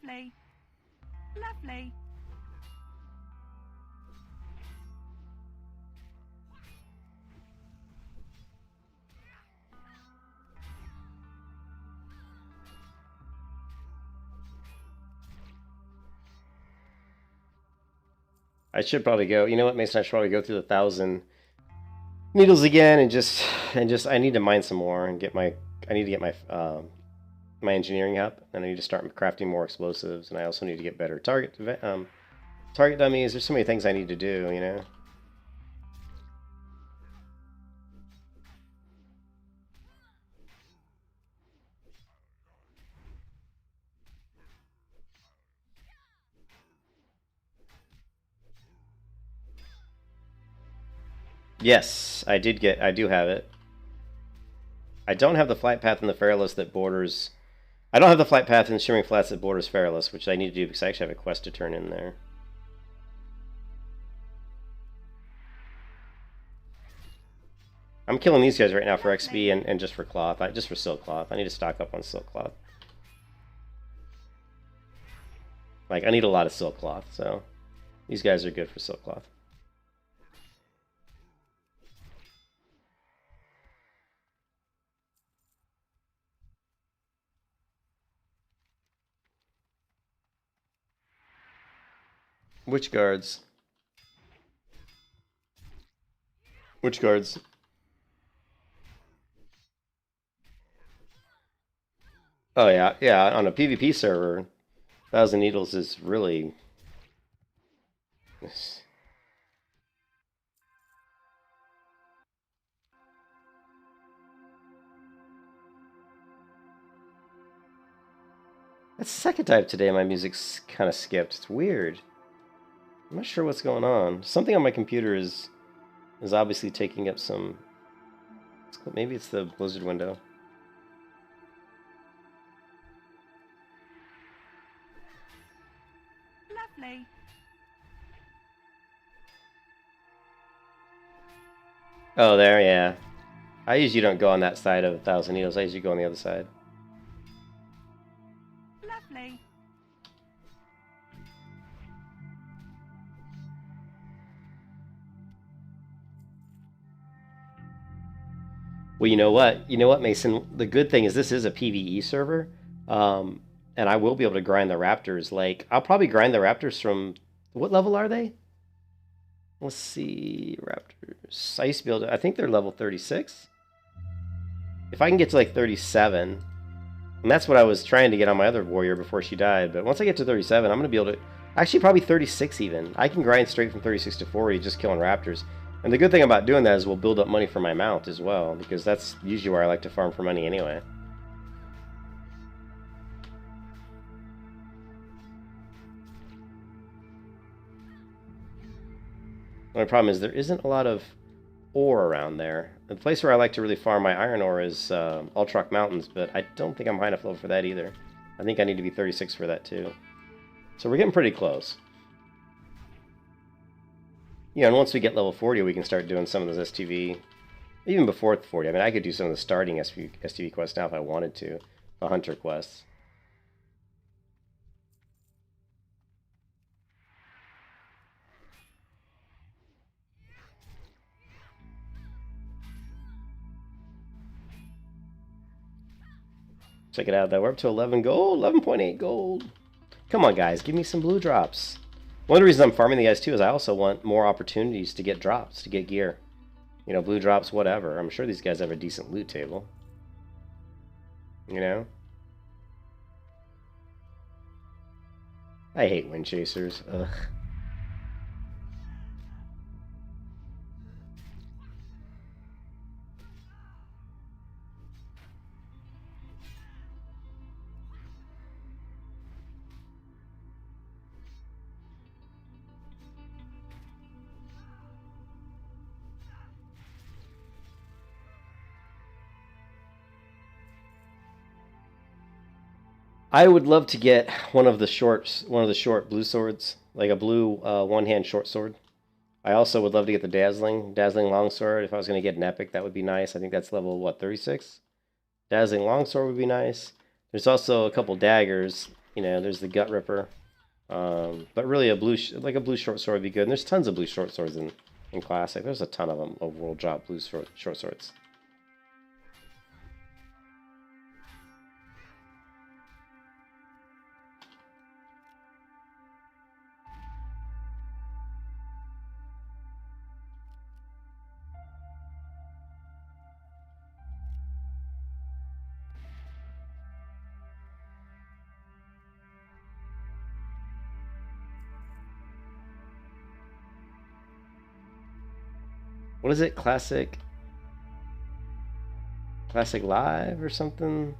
C: Lovely. Lovely.
B: I should probably go. You know what, Mason? I should probably go through the 1,000 needles again and just I need to mine some more and get my. I need to get my my engineering up, and I need to start crafting more explosives, and I also need to get better target dummies. There's so many things I need to do, you know. Yes, I do have it. I don't have the flight path in the Feralus that borders... I don't have the flight path in Shimmering Flats that borders Feralus, which I need to do because I actually have a quest to turn in there. I'm killing these guys right now for XP and just for cloth. Just for silk cloth. I need to stock up on silk cloth. Like, I need a lot of silk cloth, so... These guys are good for silk cloth. Which guards? Which guards? Oh yeah, yeah. On a PvP server, 1,000 needles is really. It's the second time today my music's kind of skipped. It's weird. I'm not sure what's going on. Something on my computer is obviously taking up some... Maybe it's the Blizzard window.
C: Lovely.
B: Oh, there, yeah. I usually don't go on that side of 1,000 needles. I usually go on the other side.
C: Lovely.
B: Well, you know what? You know what, Mason? The good thing is this is a PvE server, and I will be able to grind the raptors. Like, I'll probably grind the raptors from... What level are they? Let's see, raptors. I used to be able to... I think they're level 36. If I can get to, like, 37... And that's what I was trying to get on my other warrior before she died. But once I get to 37, I'm going to be able to... Actually, probably 36 even. I can grind straight from 36 to 40 just killing raptors. And the good thing about doing that is we'll build up money for my mount as well, because that's usually where I like to farm for money anyway. The only problem is there isn't a lot of ore around there. The place where I like to really farm my iron ore is Ultrock Mountains, but I don't think I'm high enough level for that either. I think I need to be 36 for that too. So we're getting pretty close. Yeah, and once we get level 40, we can start doing some of those STV. Even before 40. I mean, I could do some of the starting STV quests now if I wanted to. The hunter quests. Check it out, though. We're up to 11 gold. 11.8 gold. Come on, guys. Give me some blue drops. One of the reasons I'm farming the guys, too, is I also want more opportunities to get drops, to get gear. You know, blue drops, whatever. I'm sure these guys have a decent loot table. You know? I hate wind chasers. Ugh. I would love to get one of the short blue swords, like a blue one-hand short sword. I also would love to get the dazzling longsword. If I was going to get an epic, that would be nice. I think that's level what, 36? Dazzling longsword would be nice. There's also a couple daggers. You know, there's the gut ripper, but really a blue short sword would be good. And there's tons of blue short swords in classic. There's a ton of them overworld drop blue short swords. What is it? Classic Live or something?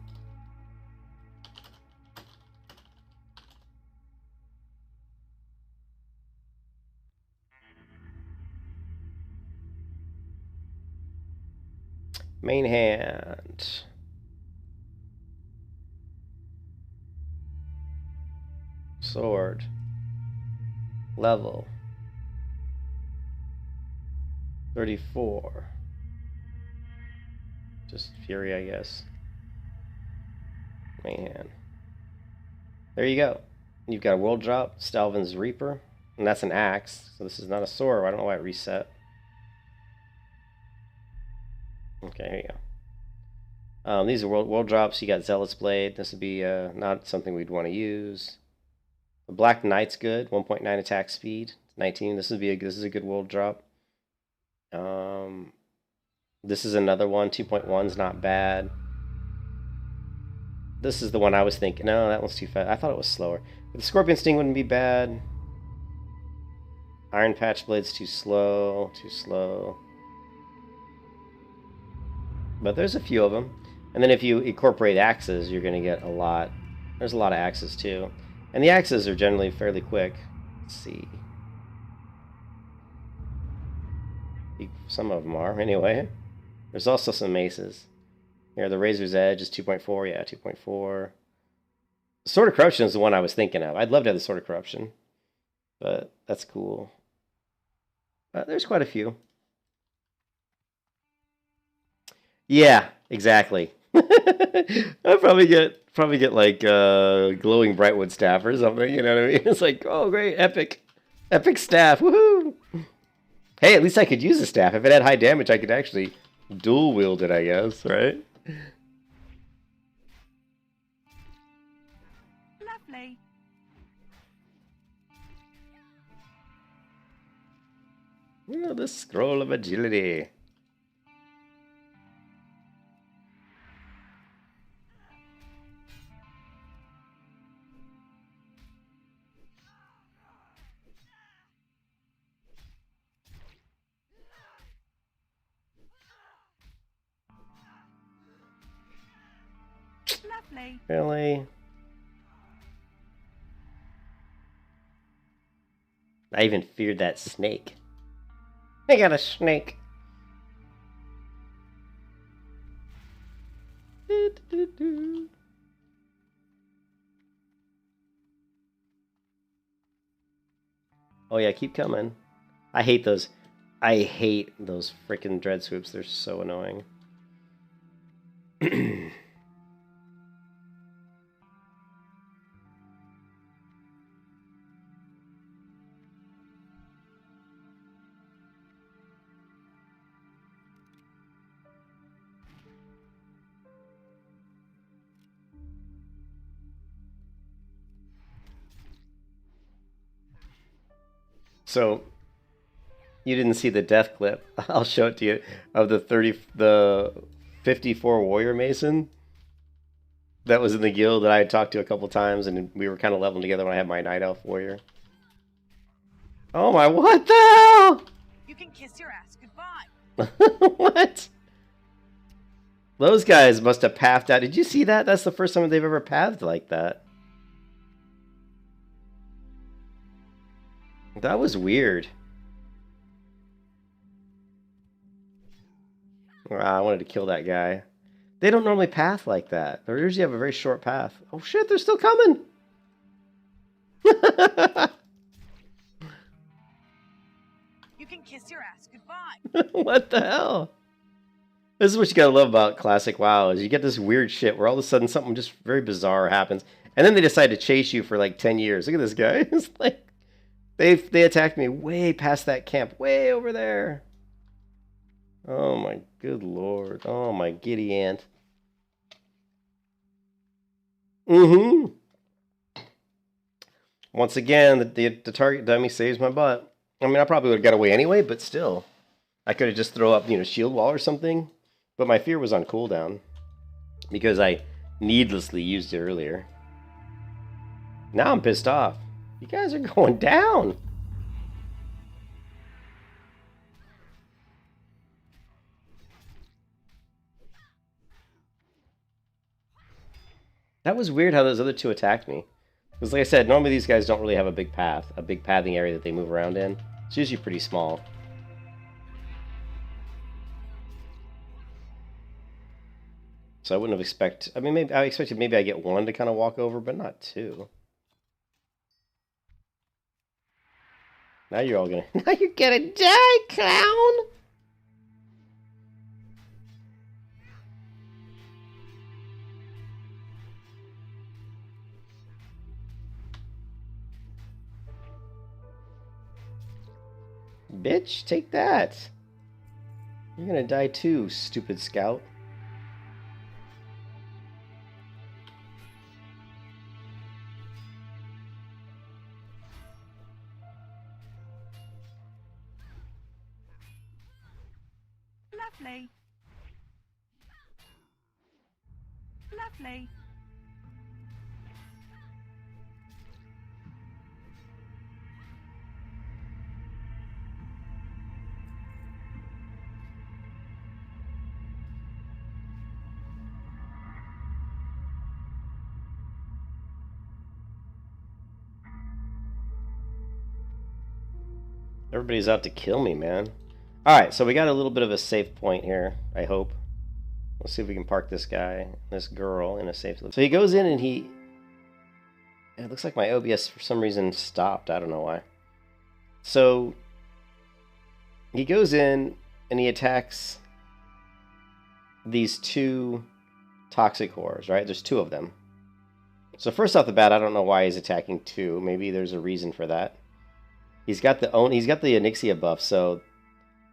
B: Main hand. Sword. Level. 34. Just Fury, I guess. Main hand. There you go. You've got a world drop, Stalvin's Reaper, and that's an axe. So this is not a sword. I don't know why it reset. Okay, here you go. These are world drops. You got Zealot's Blade. This would be not something we'd want to use. The Black Knight's good. 1.9 attack speed. 19. This is a good world drop. This is another one. 2.1's not bad. This is the one I was thinking. No, that one's too fast. I thought it was slower. But the Scorpion Sting wouldn't be bad. Iron Patch Blade's too slow. Too slow. But there's a few of them. And then if you incorporate axes, you're going to get a lot. There's a lot of axes too. And the axes are generally fairly quick. Let's see. Some of them are, anyway. There's also some maces. Here, the Razor's Edge is 2.4. Yeah, 2.4. The Sword of Corruption is the one I was thinking of. I'd love to have the Sword of Corruption. But that's cool. There's quite a few. Yeah, exactly. I'd probably get like glowing Brightwood staff or something. You know what I mean? It's like, oh great, epic staff, woohoo! Hey, at least I could use the staff. If it had high damage, I could actually dual wield it, I guess, right?
C: Lovely.
B: Oh, the Scroll of Agility.
C: Lovely.
B: Really? I even feared that snake. I got a snake. Oh yeah, keep coming. I hate those. I hate those freaking dread swoops. They're so annoying. So, you didn't see the death clip. I'll show it to you of the 54 Warrior Mason that was in the guild that I had talked to a couple times, and we were kind of leveling together when I had my Night Elf Warrior. Oh my, what the hell?
C: You can kiss your ass goodbye.
B: What? Those guys must have pathed out. Did you see that? That's the first time they've ever pathed like that. That was weird. I wanted to kill that guy. They don't normally path like that. They usually have a very short path. Oh shit, they're still coming!
C: You can kiss your ass goodbye.
B: What the hell? This is what you gotta love about classic WoW, is you get this weird shit where all of a sudden something just very bizarre happens, and then they decide to chase you for like 10 years. Look at this guy. It's like they attacked me way past that camp, way over there. Oh my good lord. Oh my giddy aunt. Once again, the target dummy saves my butt. I mean, I probably would have got away anyway, but still. I could have just throw up, shield wall or something. But my fear was on cooldown. Because I needlessly used it earlier. Now I'm pissed off. You guys are going down. That was weird how those other two attacked me. Because like I said, normally these guys don't really have a big path, a big pathing area that they move around in. It's usually pretty small. So I wouldn't have expected... I mean, maybe I expected maybe I get one to kind of walk over, but not two. Now you're all gonna... Now you're gonna die, clown! Bitch, take that. You're gonna die too, stupid scout.
C: Lovely. Lovely.
B: Everybody's out to kill me, man. Alright, so we got a little bit of a safe point here, I hope. Let's see if we can park this guy, this girl, in a safe... So he goes in and he... It looks like my OBS for some reason stopped. I don't know why. So he goes in and he attacks these two toxic horrors, right? There's two of them. So first off the bat, I don't know why he's attacking two. Maybe there's a reason for that. He's got the Onyxia buff, so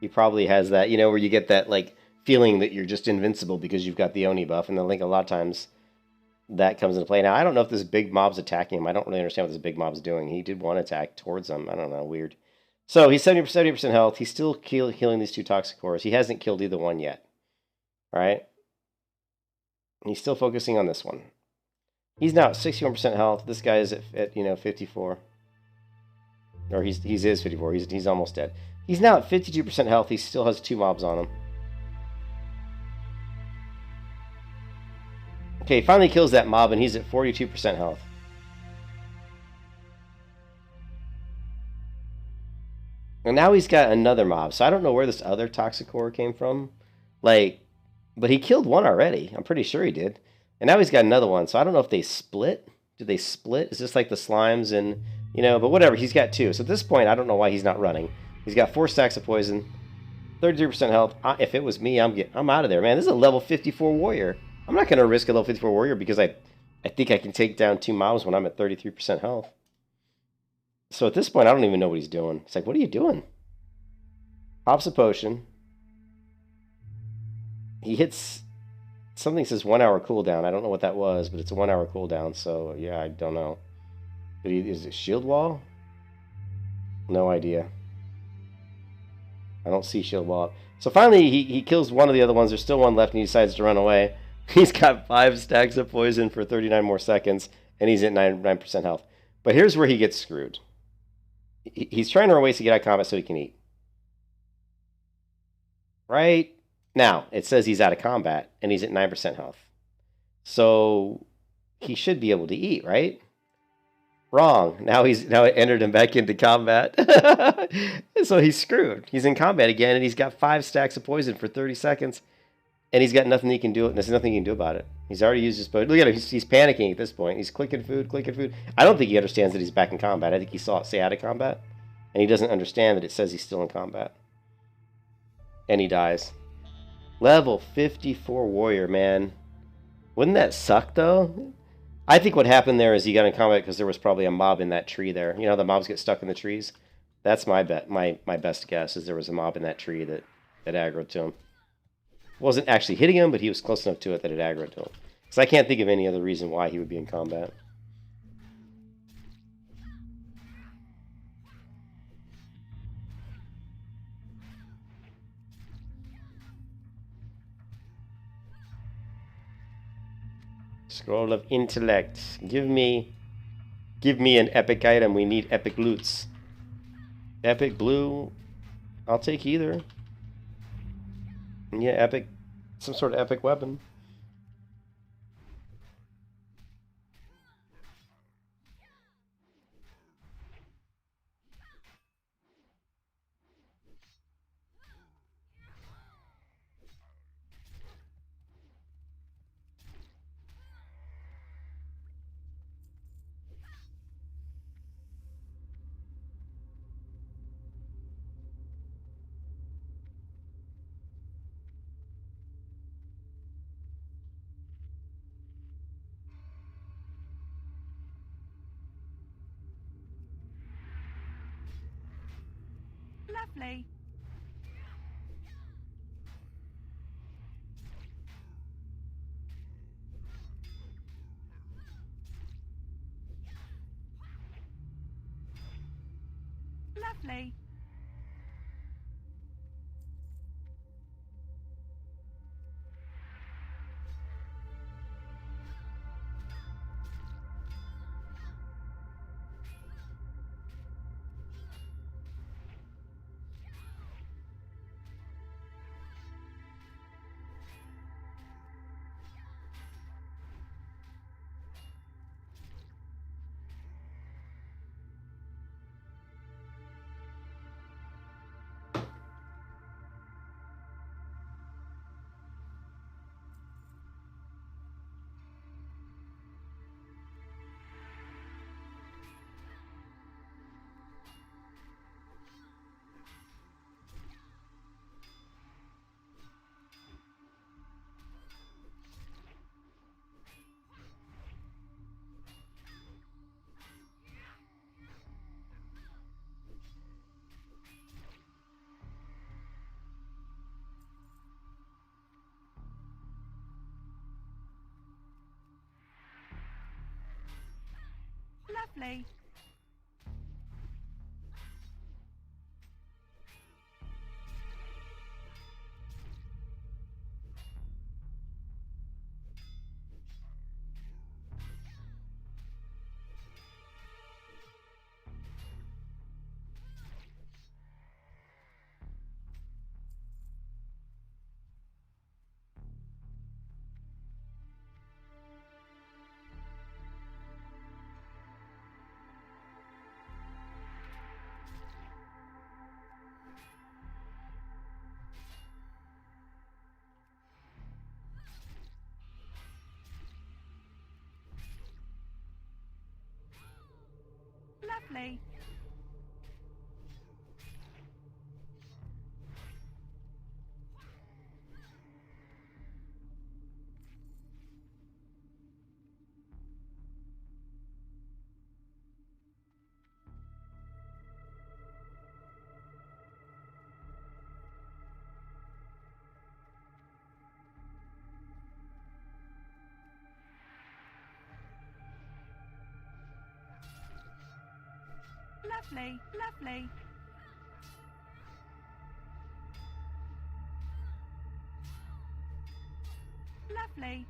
B: he probably has that, you know, where you get that like feeling that you're just invincible because you've got the Oni buff, and I think a lot of times that comes into play. Now, I don't know if this big mob's attacking him. I don't really understand what this big mob's doing. He did one attack towards him. I don't know, weird. So he's 70% health. He's still killing these two toxic horrors. He hasn't killed either one yet. All right? He's still focusing on this one. He's now at 61% health. This guy is at 54. Or he is 54. He's almost dead. He's now at 52% health. He still has two mobs on him. Okay, he finally kills that mob, and he's at 42% health. And now he's got another mob. So I don't know where this other toxic horror came from. Like, but he killed one already. I'm pretty sure he did. And now he's got another one. So I don't know if they split. Did they split? Is this like the slimes and... You know, but whatever, he's got two. So at this point, I don't know why he's not running. He's got 4 stacks of poison, 33% health. If it was me, I'm out of there, man. This is a level 54 warrior. I'm not going to risk a level 54 warrior because I think I can take down 2 mobs when I'm at 33% health. So at this point, I don't even know what he's doing. It's like, what are you doing? Pops a potion. He hits... Something says 1 hour cooldown. I don't know what that was, but it's a 1 hour cooldown. So, yeah, I don't know. But is it shield wall? No idea. I don't see shield wall. So finally, he kills one of the other ones. There's still one left, and he decides to run away. He's got 5 stacks of poison for 39 more seconds, and he's at 9% health. But here's where he gets screwed. He's trying to run ways to get out of combat so he can eat. Right? Now, it says he's out of combat, and he's at 9% health. So he should be able to eat, right? Wrong. Now it entered him back into combat. So he's screwed. He's in combat again, and he's got 5 stacks of poison for 30 seconds, and he's got nothing he can do. There's nothing he can do about it. He's already used his potion. Look at him. He's panicking at this point. He's clicking food, clicking food. I don't think he understands that he's back in combat. I think he saw it say out of combat, and he doesn't understand that it says he's still in combat. And he dies. Level 54 warrior, man. Wouldn't that suck, though? I think what happened there is he got in combat because there was probably a mob in that tree there. You know how the mobs get stuck in the trees? That's my bet. My best guess is there was a mob in that tree that aggroed to him. Wasn't actually hitting him, but he was close enough to it that it aggroed to him. Because I can't think of any other reason why he would be in combat. Scroll of intellect. Give me an epic item. We need epic loots. Epic blue. I'll take either. Yeah, epic. Some sort of epic weapon.
C: Lovely. Lovely. Lovely. Lovely. Lovely. Lovely. Lovely.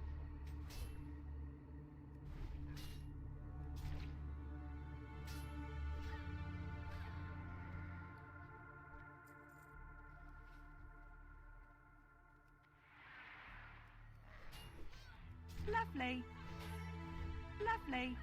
C: Lovely. Lovely.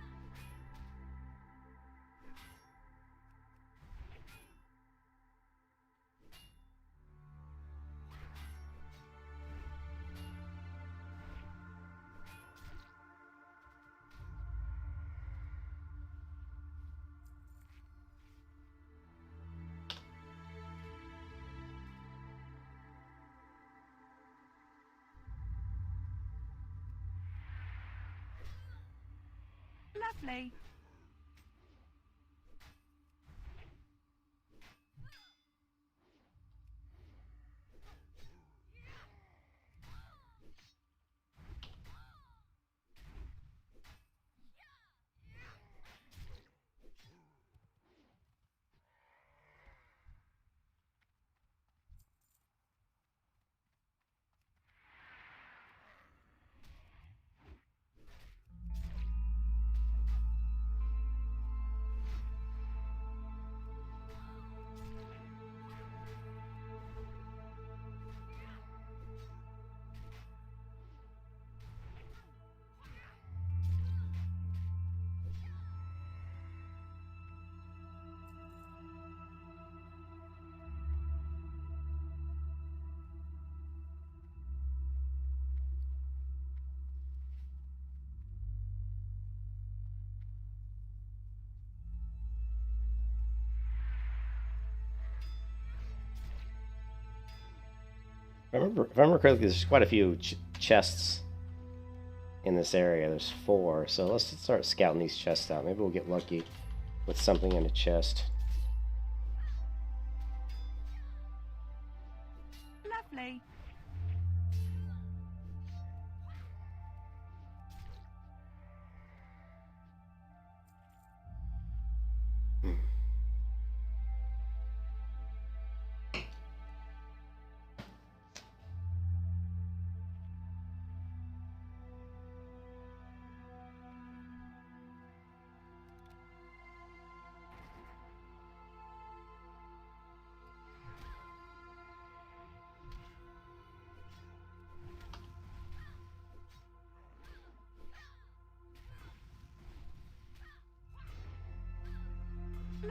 C: Lovely.
B: If I remember correctly, there's quite a few chests in this area. There's 4, so let's start scouting these chests out. Maybe we'll get lucky with something in a chest.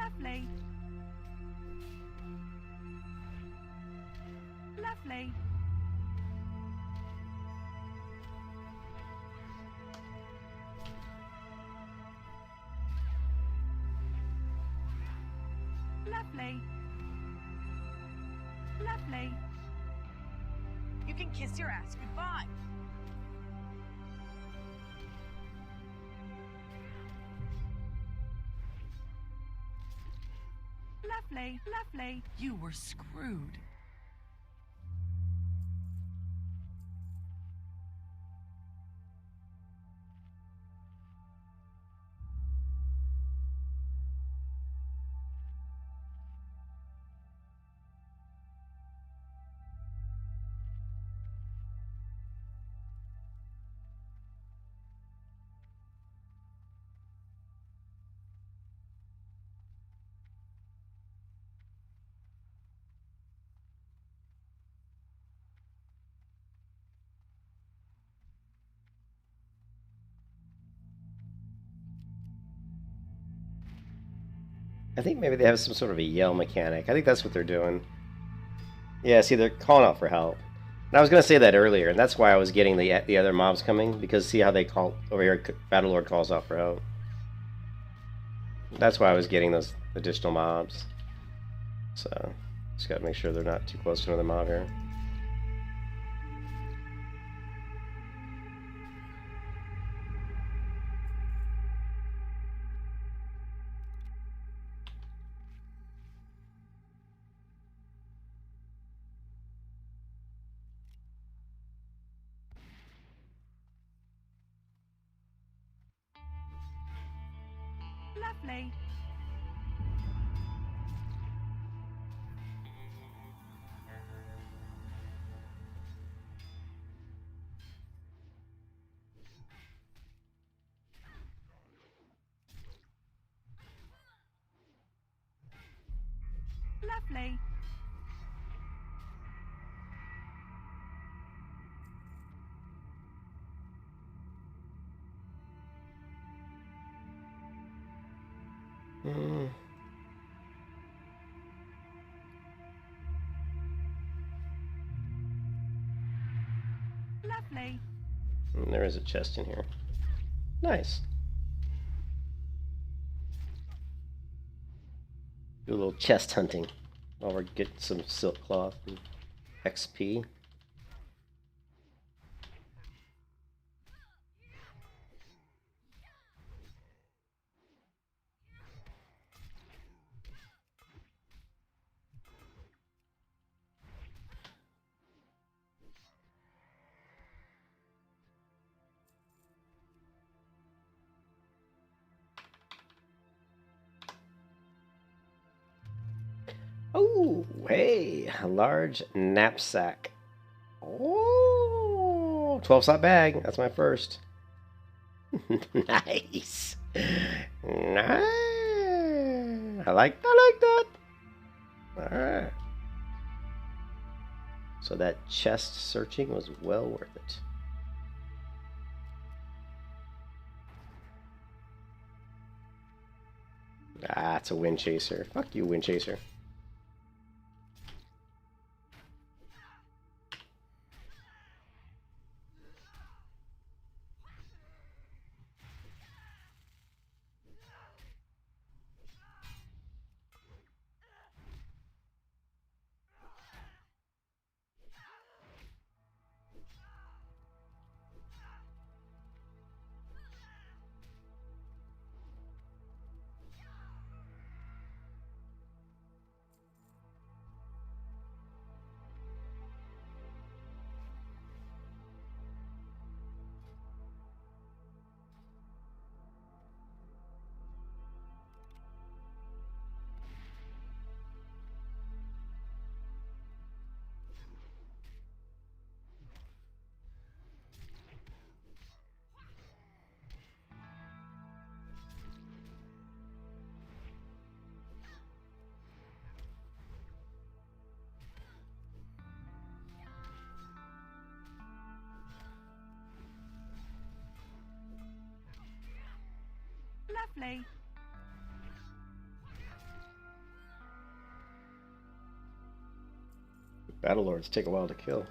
C: Lovely. Lovely. Lovely. Lovely. You can kiss your ass goodbye. Lovely. Lovely. You were screwed.
B: I think maybe they have some sort of a yell mechanic. I think that's what they're doing. Yeah, see, they're calling out for help. And I was going to say that earlier, and that's why I was getting the other mobs coming, because see how they call over here, Battlelord calls out for help. That's why I was getting those additional mobs. So, just got to make sure they're not too close to another mob here.
C: Lovely. Lovely.
B: Mm.
C: Lovely.
B: And there is a chest in here. Nice. Do a little chest hunting while we're getting some silk cloth and XP. Oh, hey, a large knapsack. Oh, 12-slot bag. That's my first. Nice. Nice. I like that. All right. So that chest searching was well worth it. Ah, it's a wind chaser. Fuck you, wind chaser.
C: Lovely.
B: Battle Lords take a while to kill.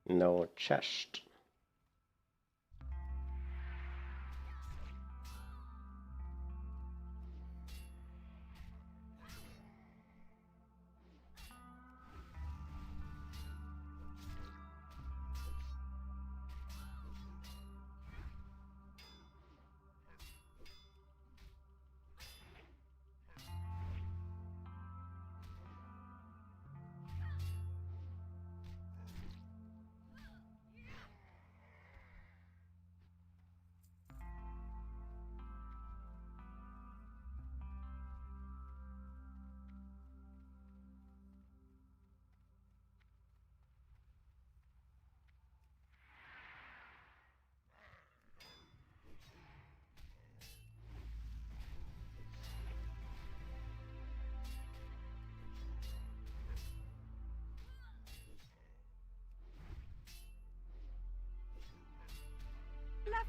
B: No chest.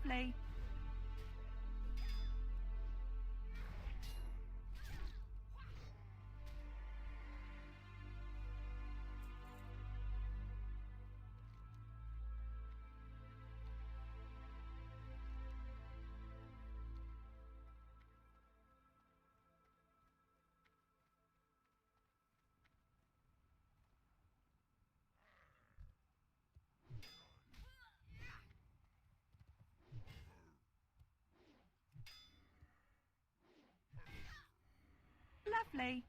C: Lovely. Lovely.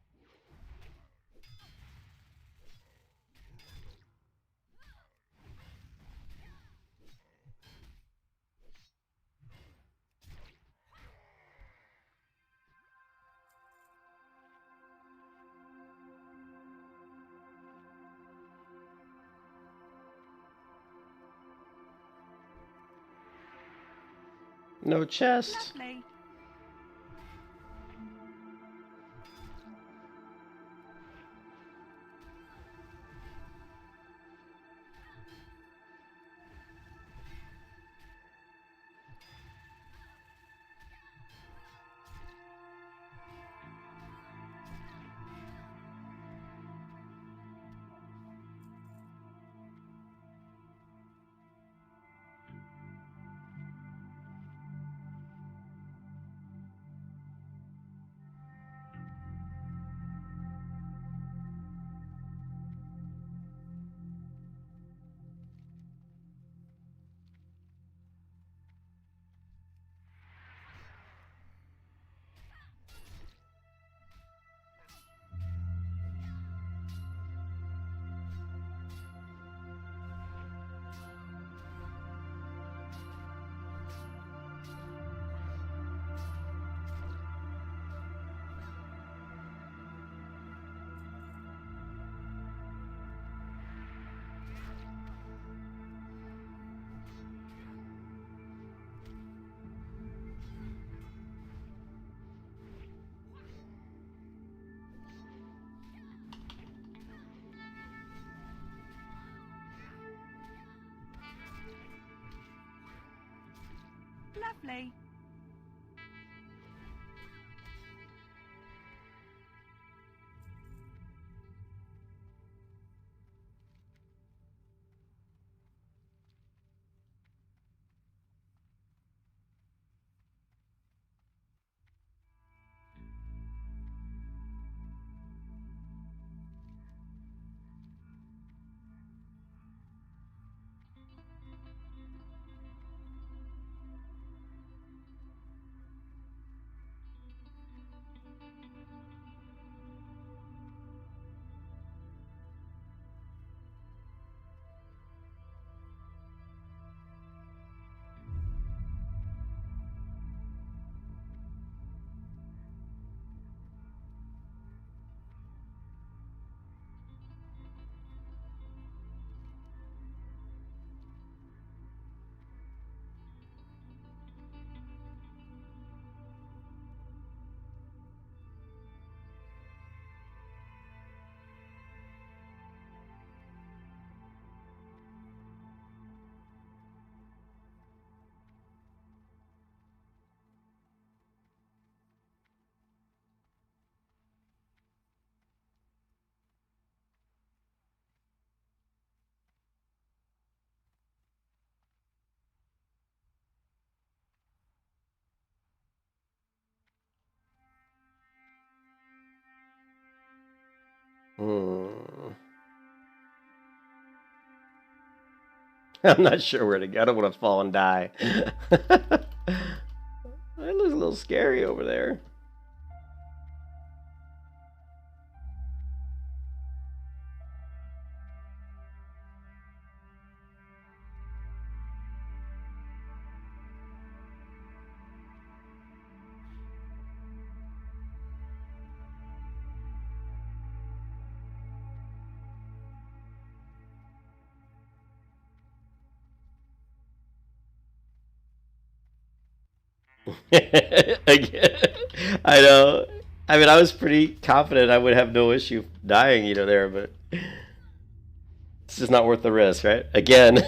B: No chest.
C: Lovely. Lovely.
B: Hmm. I'm not sure where to go. I don't want to fall and die. That looks a little scary over there. Again, I know. I mean, I was pretty confident I would have no issue dying, there, but it's just not worth the risk, right? Again.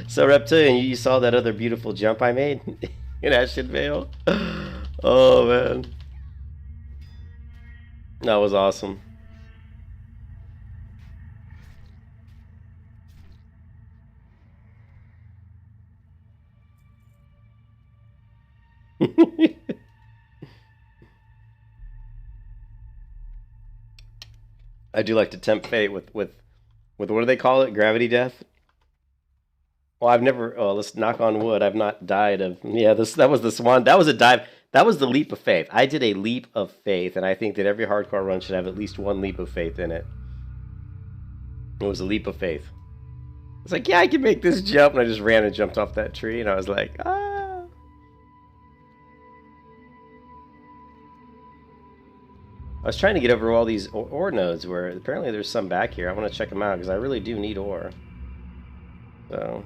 B: So, Reptilian, you saw that other beautiful jump I made in Ashen Vale? Oh, man. That was awesome. I do like to tempt fate with what do they call it? Gravity death? Well, I've never. Oh, let's knock on wood. I've not died of. Yeah, that was the swan. That was a dive. That was the leap of faith. I did a leap of faith, and I think that every hardcore run should have at least one leap of faith in it. It was a leap of faith. It's like, yeah, I can make this jump, and I just ran and jumped off that tree, and I was like, ah. I was trying to get over all these ore nodes where apparently there's some back here. I want to check them out because I really do need ore. So.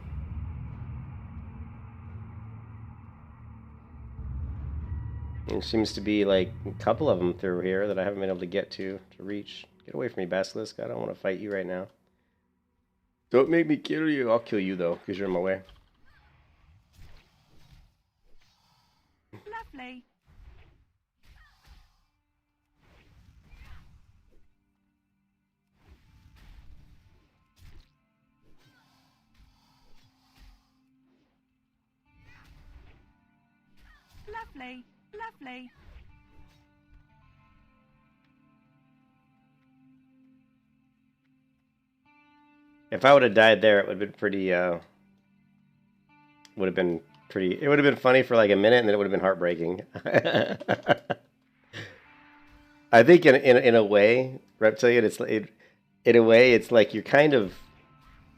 B: There seems to be like a couple of them through here that I haven't been able to get to reach. Get away from me, Basilisk. I don't want to fight you right now. Don't make me kill you. I'll kill you though, because you're in my way.
C: Lovely. Lovely. Lovely.
B: If I would have died there, it would have been pretty, it would have been funny for like a minute, and then it would have been heartbreaking. I think in a way, Reptilian, in a way, it's like you're kind of,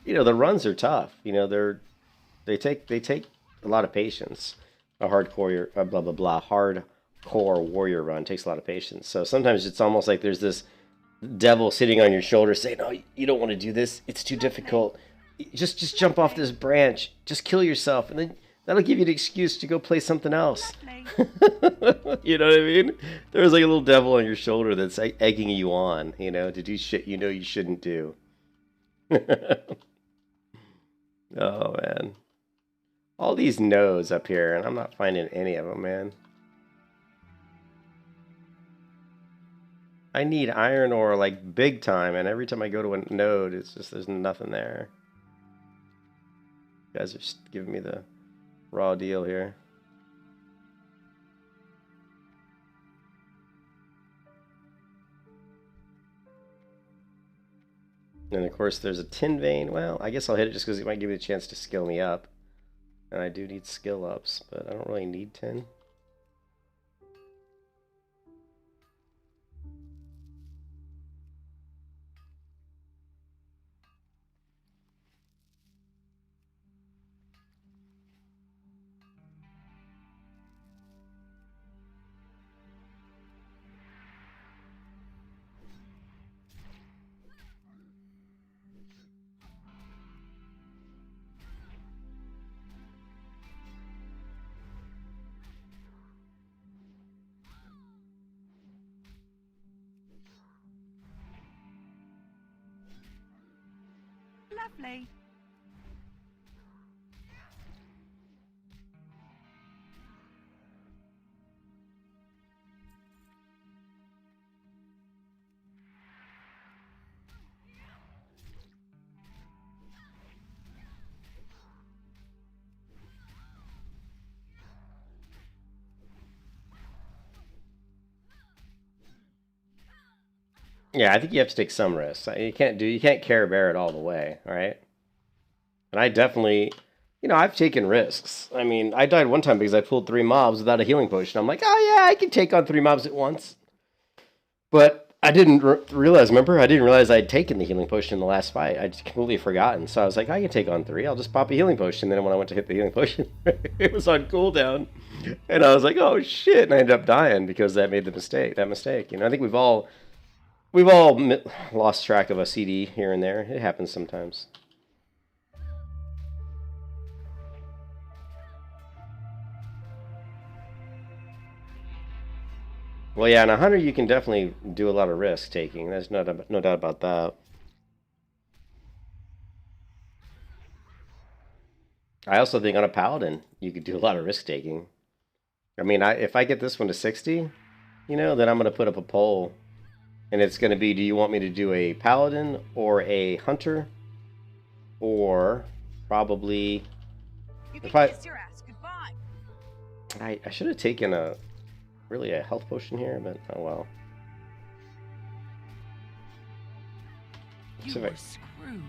B: the runs are tough. They take a lot of patience. A hardcore, blah blah blah, hardcore warrior run takes a lot of patience. So sometimes it's almost like there's this devil sitting on your shoulder saying, "Oh, you don't want to do this. It's too difficult. Just jump off this branch. Just kill yourself, and then that'll give you an excuse to go play something else." You know what I mean? There's like a little devil on your shoulder that's egging you on, to do shit you shouldn't do. Oh man, all these nodes up here, and I'm not finding any of them, man. I need iron ore like big time, and every time I go to a node, it's just there's nothing there. You guys are just giving me the raw deal here. And of course there's a tin vein. Well, I guess I'll hit it just because it might give me a chance to skill me up. And I do need skill ups, but I don't really need tin.
C: Lovely.
B: Yeah, I think you have to take some risks. You can't Care Bear it all the way, all right? And I definitely, I've taken risks. I mean, I died one time because I pulled 3 mobs without a healing potion. I'm like, oh yeah, I can take on 3 mobs at once. But I didn't realize, remember? I didn't realize I'd taken the healing potion in the last fight. I'd completely forgotten. So I was like, I can take on 3. I'll just pop a healing potion. Then when I went to hit the healing potion, it was on cooldown. And I was like, oh shit. And I ended up dying because that mistake. I think we've all lost track of a CD here and there. It happens sometimes. Well, yeah, in a hunter you can definitely do a lot of risk taking. There's no doubt about that. I also think on a paladin you could do a lot of risk taking. I mean, if I get this one to 60, then I'm going to put up a poll, and it's going to be: do you want me to do a paladin or a hunter, or probably?
C: You can kiss your ass goodbye.
B: I should have taken a health potion here, but oh well.
C: You are screwed.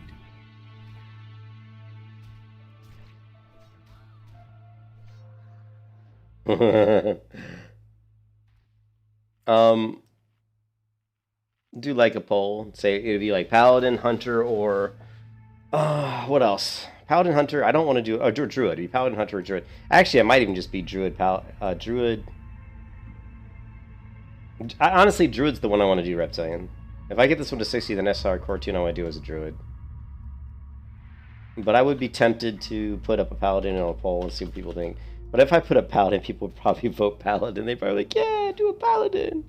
B: Do like a poll. Say it'd be like paladin, hunter, or what else? Paladin, hunter. I don't want to do druid. It'd be paladin, hunter, or druid. Actually, I might even just be druid. Druid. Honestly, druid's the one I want to do, Reptilian. If I get this one to 60, the next hardcore tune I want to do is a druid. But I would be tempted to put up a paladin on a poll and see what people think. But if I put up paladin, people would probably vote paladin. They'd probably like, yeah, do a paladin.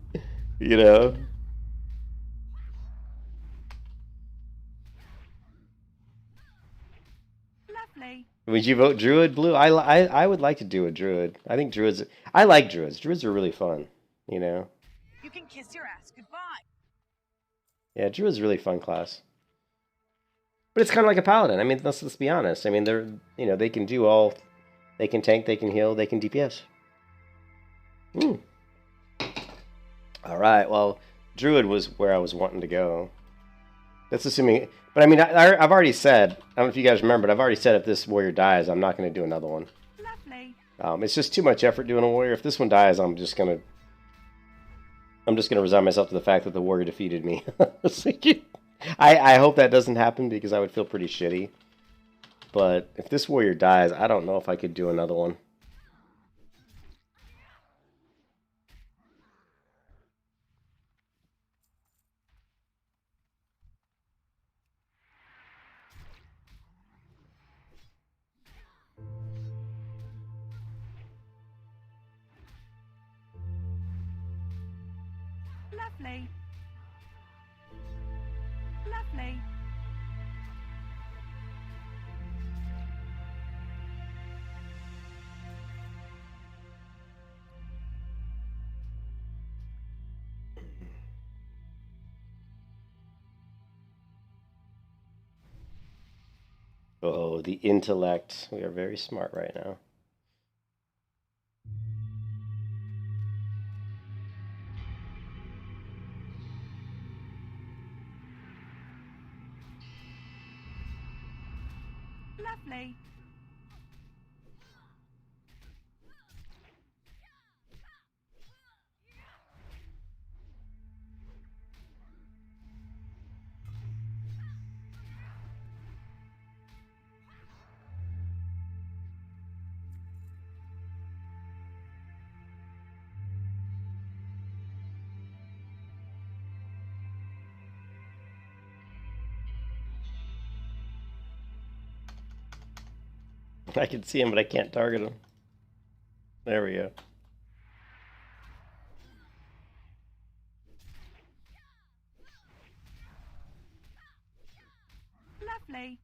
C: Lovely.
B: Would you vote druid, Blue? I would like to do a druid. I think druids. I like druids. Druids are really fun.
C: You can kiss your ass goodbye.
B: Yeah, druid's a really fun class. But it's kind of like a paladin. I mean, let's be honest. I mean, they're they can do all. They can tank, they can heal, they can DPS. All right, well, druid was where I was wanting to go. That's assuming, but I mean, I've already said. I don't know if you guys remember, but I've already said if this warrior dies, I'm not going to do another one.
C: Lovely.
B: It's just too much effort doing a warrior. If this one dies, I'm just gonna resign myself to the fact that the warrior defeated me. I hope that doesn't happen because I would feel pretty shitty. But if this warrior dies, I don't know if I could do another one.
C: Lovely. Lovely.
B: Oh, the intellect. We are very smart right now.
C: Lovely.
B: I can see him, but I can't target him. There we go.
C: Lovely.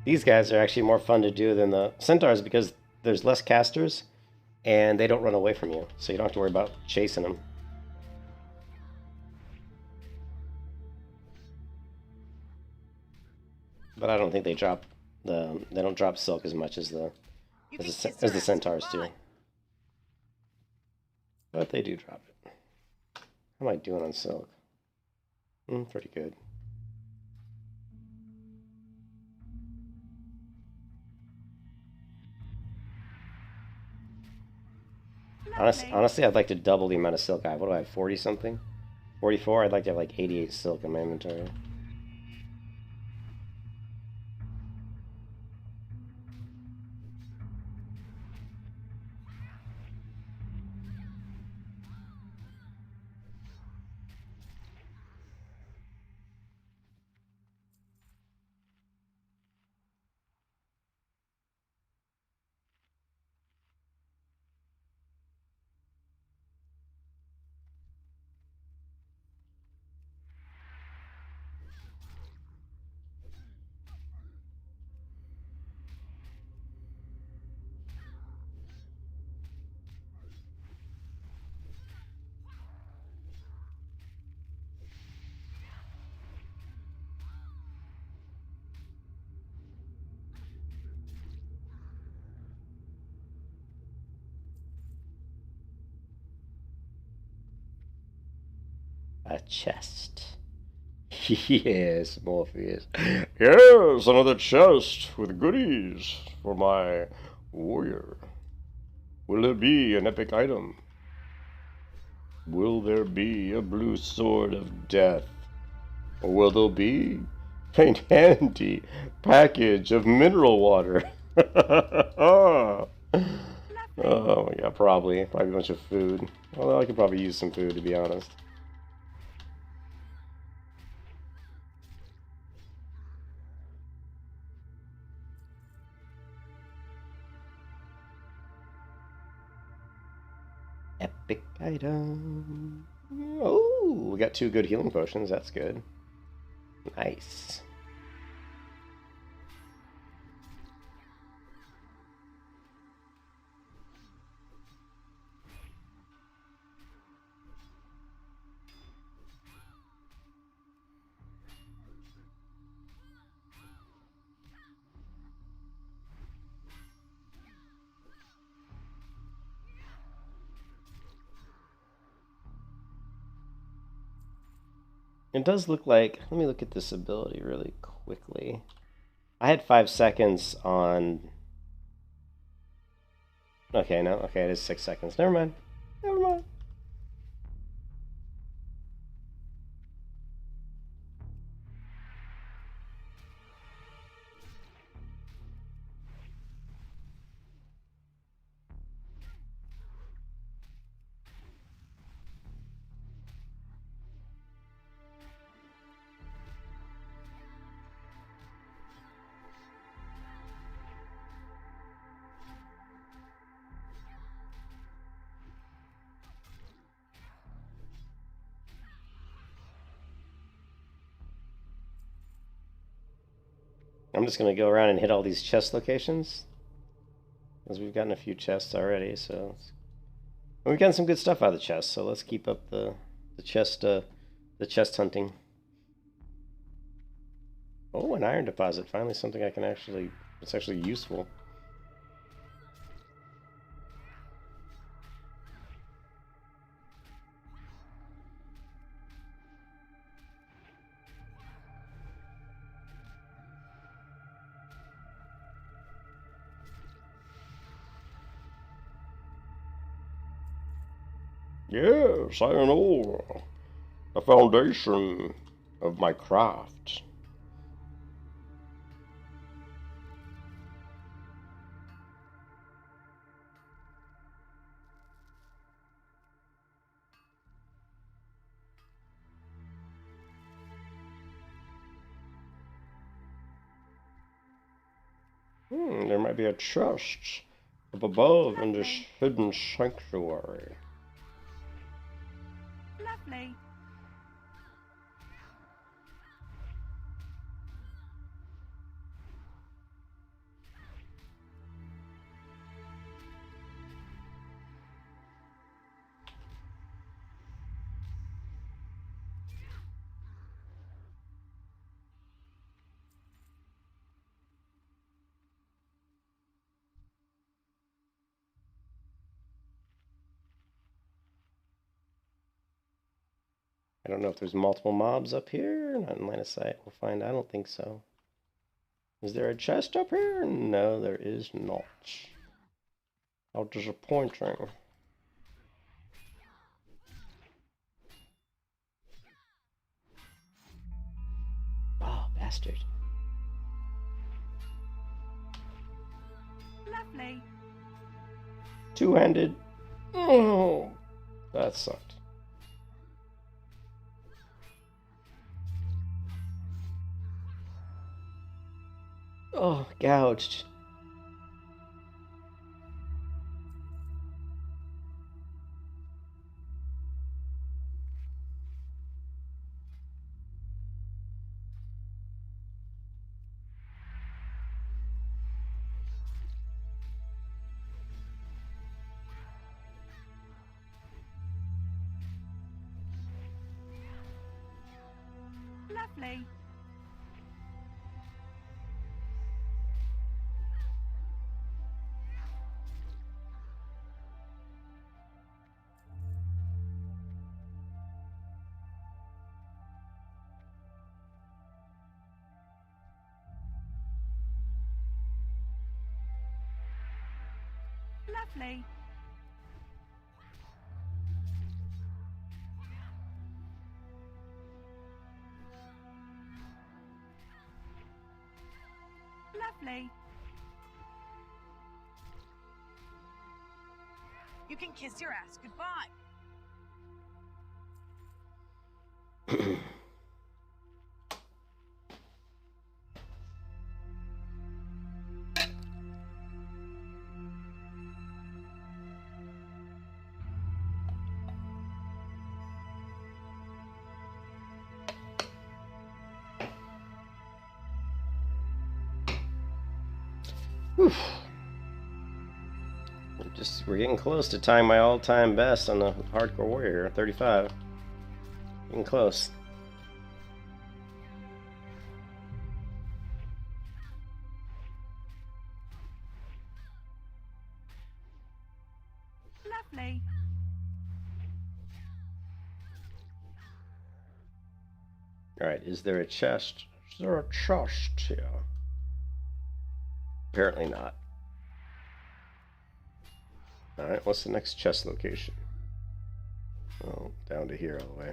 B: These guys are actually more fun to do than the centaurs because there's less casters. and they don't run away from you, so you don't have to worry about chasing them. But I don't think they don't drop silk as much as the centaurs do. But they do drop it. How am I doing on silk? Pretty good. Honestly, I'd like to double the amount of silk I have. What do I have, 40 something? 44? I'd like to have like 88 silk in my inventory. A chest. Yes, Morpheus. Yes, another chest with goodies for my warrior. Will there be an epic item? Will there be a blue sword of death? Or will there be a handy package of mineral water? Oh yeah, probably a bunch of food. Although I could probably use some food, to be honest. Epic item. Oh, we got 2 good healing potions. That's good. Nice. It does look like, let me look at this ability really quickly. I had 5 seconds on, okay, no, okay, it is 6 seconds. Never mind. Never mind. I'm just going to go around and hit all these chest locations, because we've gotten a few chests already, so we've gotten some good stuff out of the chest, so let's keep up the chest hunting. Oh, an iron deposit. Finally something I can actually, it's actually useful. Yes, iron ore, the foundation of my craft. There might be a chest up above in this hidden sanctuary.
C: Lovely.
B: I don't know if there's multiple mobs up here. Not in line of sight. We'll find. I don't think so. Is there a chest up here? No, there is not. How disappointing. Oh, bastard.
C: Lovely.
B: Two-handed. Oh, that sucked. Oh, gouged.
C: Lovely. Lovely. Lovely. You can kiss your ass goodbye.
B: Whew. We're getting close to tying my all-time best on the Hardcore Warrior, 35. Getting close.
C: Lovely.
B: Alright, is there a chest? Is there a chest here? Apparently not. Alright, what's the next chest location? Oh, down to here all the way.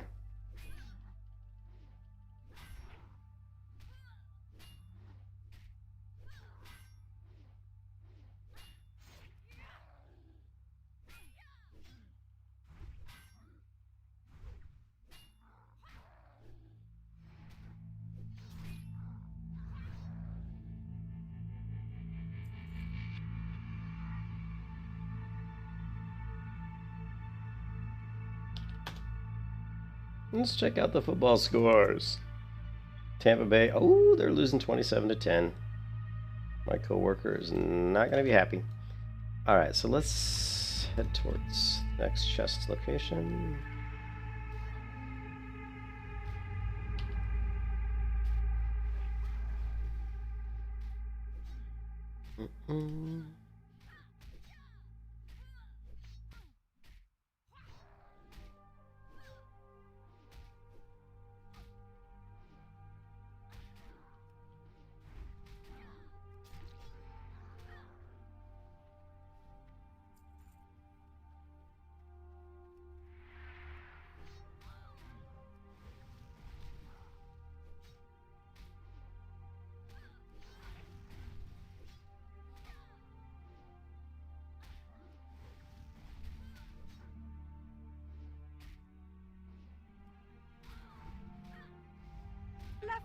B: Let's check out the football scores. Tampa Bay, oh, they're losing 27-10. My coworker is not going to be happy. All right, so let's head towards next chest location.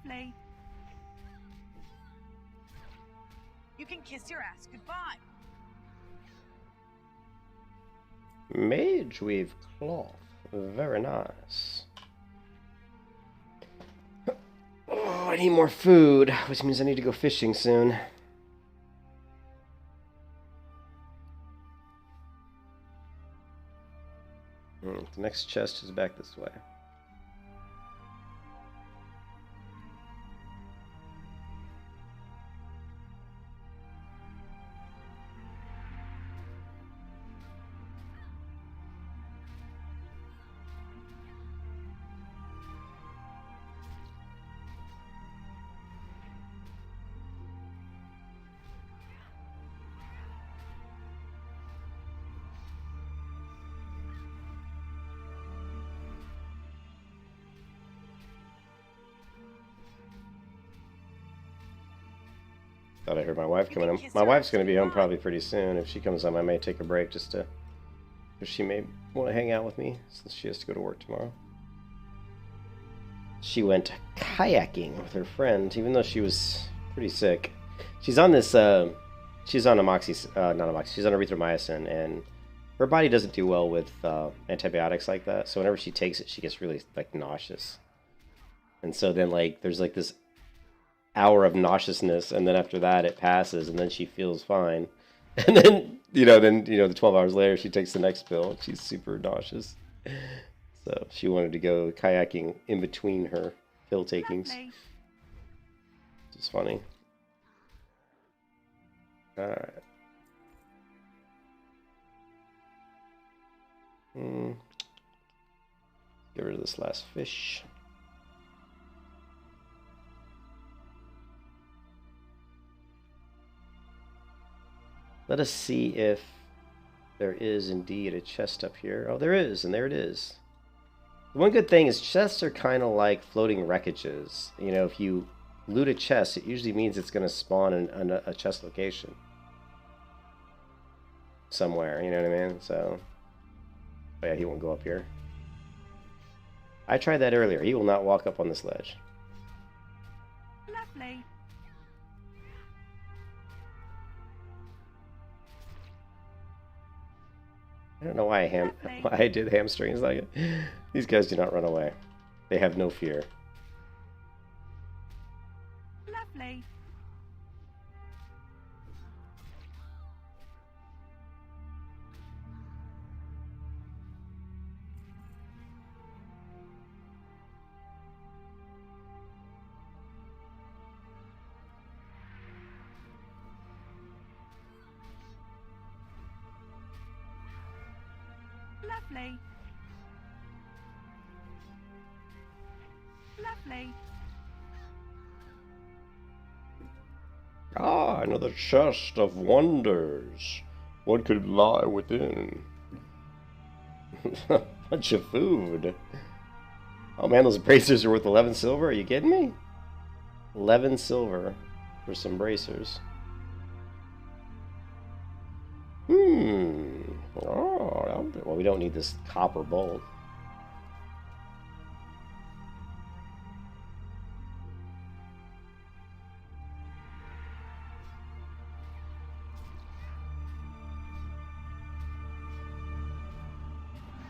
C: Lovely. You can kiss your ass goodbye.
B: Mage weave cloth. Very nice. Oh, I need more food, which means I need to go fishing soon. The next chest is back this way. Thought I heard my wife coming home. My wife's going to be home probably pretty soon. If she comes home, I may take a break just to... Because she may want to hang out with me since she has to go to work tomorrow. She went kayaking with her friend, even though she was pretty sick. She's on this... she's on she's on erythromycin, and her body doesn't do well with antibiotics like that. So whenever she takes it, she gets really, like, nauseous. And so then, like, there's, like, this hour of nauseousness, and then after that it passes, and then she feels fine, and then the 12 hours later she takes the next pill and she's super nauseous. So she wanted to go kayaking in between her pill takings. It's funny. All right. Get rid of this last fish. Let us see if there is indeed a chest up here. Oh, there is, and there it is. The one good thing is chests are kind of like floating wreckages. You know, if you loot a chest, it usually means it's going to spawn in a chest location somewhere, you know what I mean? So, oh yeah, he won't go up here. I tried that earlier. He will not walk up on this ledge.
C: Lovely.
B: I don't know why I did hamstrings like it. These guys do not run away. They have no fear.
C: Lovely. Lovely. Lovely.
B: Ah, another chest of wonders. What could lie within? A bunch of food. Oh man, those bracers are worth 11 silver? Are you kidding me? 11 silver for some bracers. Oh, well, we don't need this copper bolt.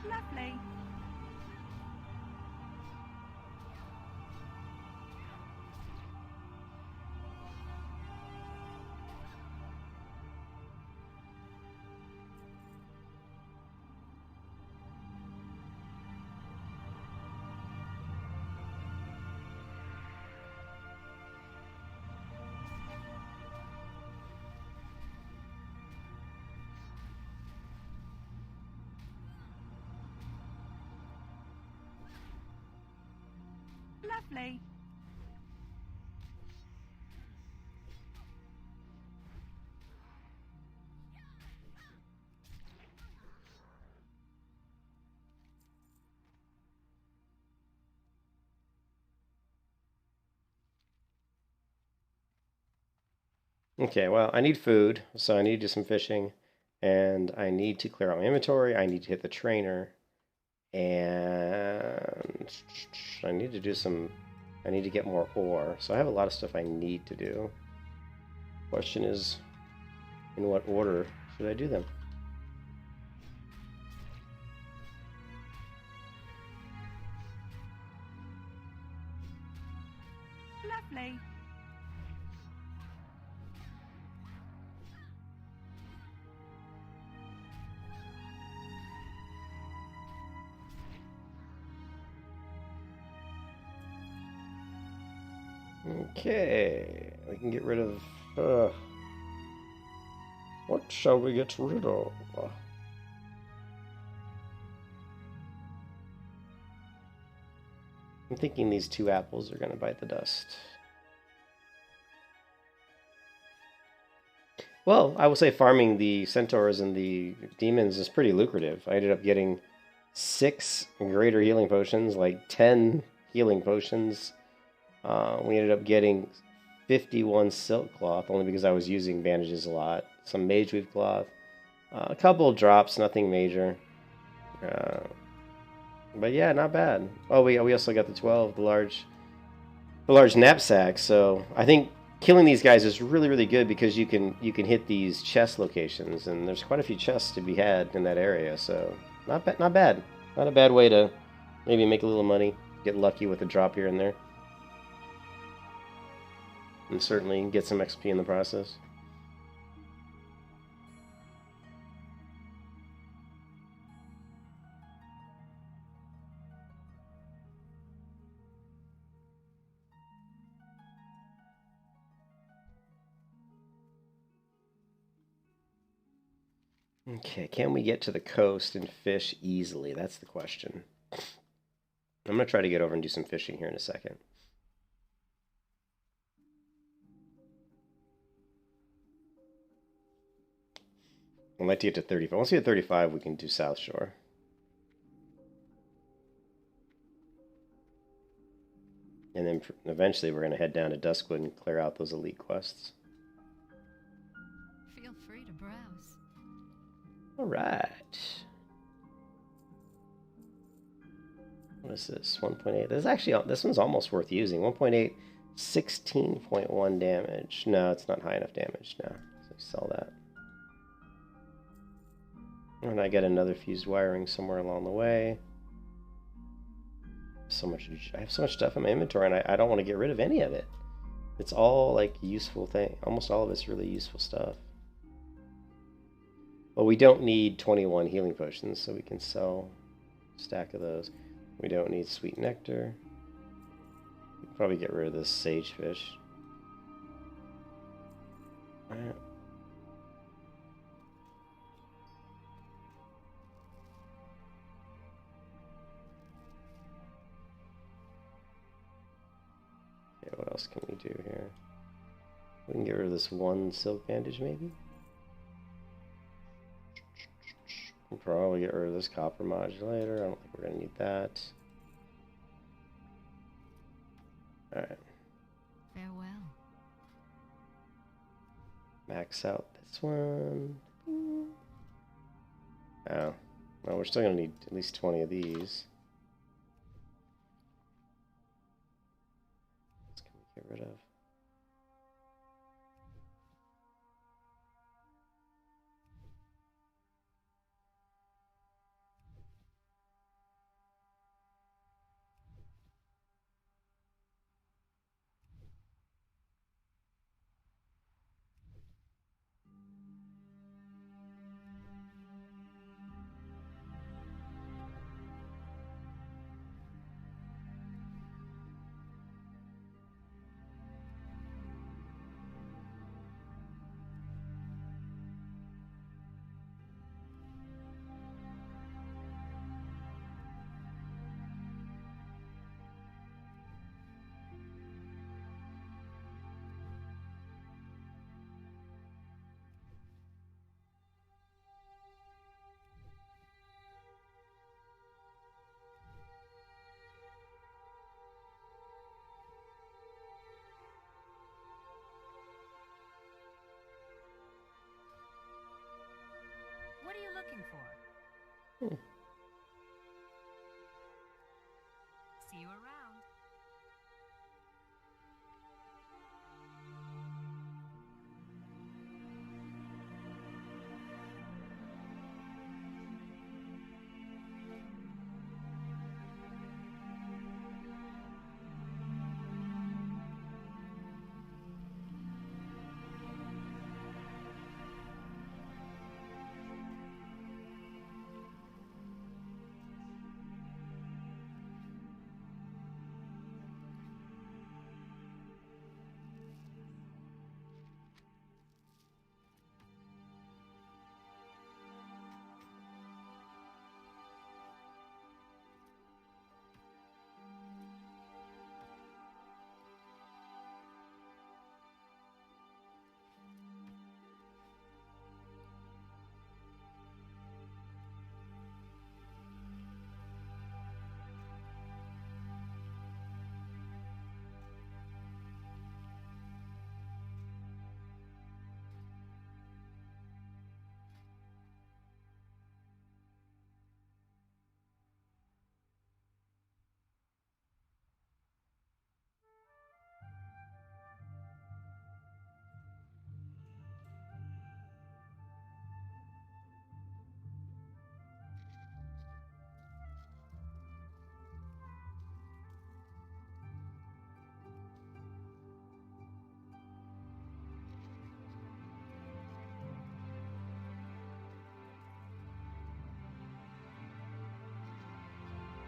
C: Lovely. Lovely.
B: Okay, well, I need food, so I need to do some fishing, and I need to clear out my inventory. I need to hit the trainer, and I need to do some... I need to get more ore, so I have a lot of stuff I need to do. Question is, in what order should I do them?
C: Lovely.
B: Okay, we can get rid of... what shall we get rid of? I'm thinking these 2 apples are going to bite the dust. Well, I will say farming the centaurs and the demons is pretty lucrative. I ended up getting 6 greater healing potions, like 10 healing potions. We ended up getting 51 silk cloth, only because I was using bandages a lot. Some mage weave cloth. A couple of drops, nothing major. But yeah, not bad. Oh, we also got the 12, the large knapsack. So I think killing these guys is really good because you can hit these chest locations, and there's quite a few chests to be had in that area. So not bad, not a bad way to maybe make a little money, get lucky with a drop here and there, and certainly get some XP in the process. Okay, can we get to the coast and fish easily? That's the question. I'm going to try to get over and do some fishing here in a second. I'd like to get to 35. Once we get 35, we can do South Shore. And then eventually we're going to head down to Duskwood and clear out those elite quests.
D: Feel free to browse.
B: All right. What is this? 1.8. This one's almost worth using. 1.8, 16.1 damage. No, it's not high enough damage. No, so sell that. And I get another fused wiring somewhere along the way. I have so much stuff in my inventory, and I don't want to get rid of any of it. It's all like useful thing. Almost all of it's really useful stuff. Well, we don't need 21 healing potions, so we can sell a stack of those. We don't need sweet nectar. We'll probably get rid of this sagefish. Alright. Okay, what else can we do here? We can get rid of this one silk bandage, maybe? We'll probably get rid of this copper modulator. I don't think we're going to need that. Alright.
D: Farewell.
B: Max out this one. Oh. Well, we're still going to need at least 20 of these. What can we get rid of?
D: What are you looking for? See you around.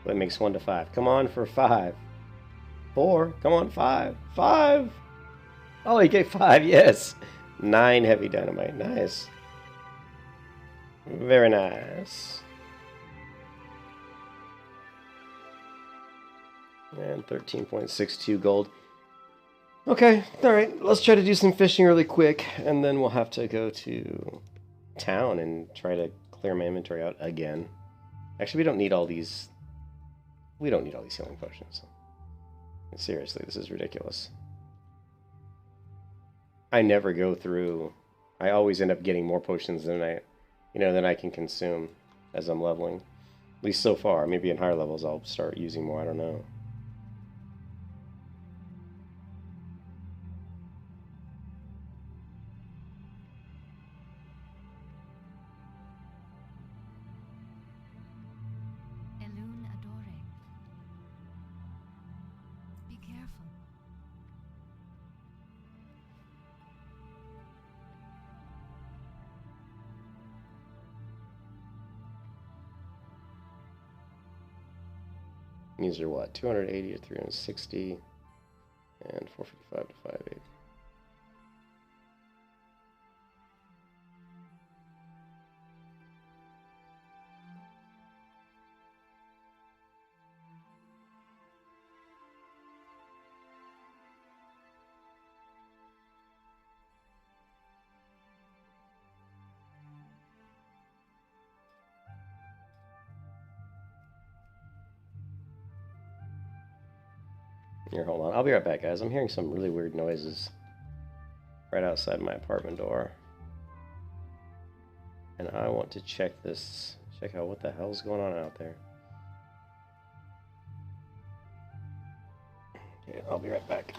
B: That makes 1 to 5. Come on for 5. 4. Come on, 5. 5. Oh, he gave 5. Yes. 9 heavy dynamite. Nice. Very nice. And 13.62 gold. Okay, alright. Let's try to do some fishing really quick, and then we'll have to go to town and try to clear my inventory out again. Actually, we don't need all these... We don't need all these healing potions. Seriously, this is ridiculous. I never go through... I always end up getting more potions than I can consume as I'm leveling. At least so far. Maybe in higher levels I'll start using more, I don't know.
D: Elune Adore. Be careful.
B: These are what? 280 to 360 and 455 to 58. Here, hold on. I'll be right back, guys. I'm hearing some really weird noises right outside my apartment door. And I want to check out what the hell's going on out there. Okay, I'll be right back.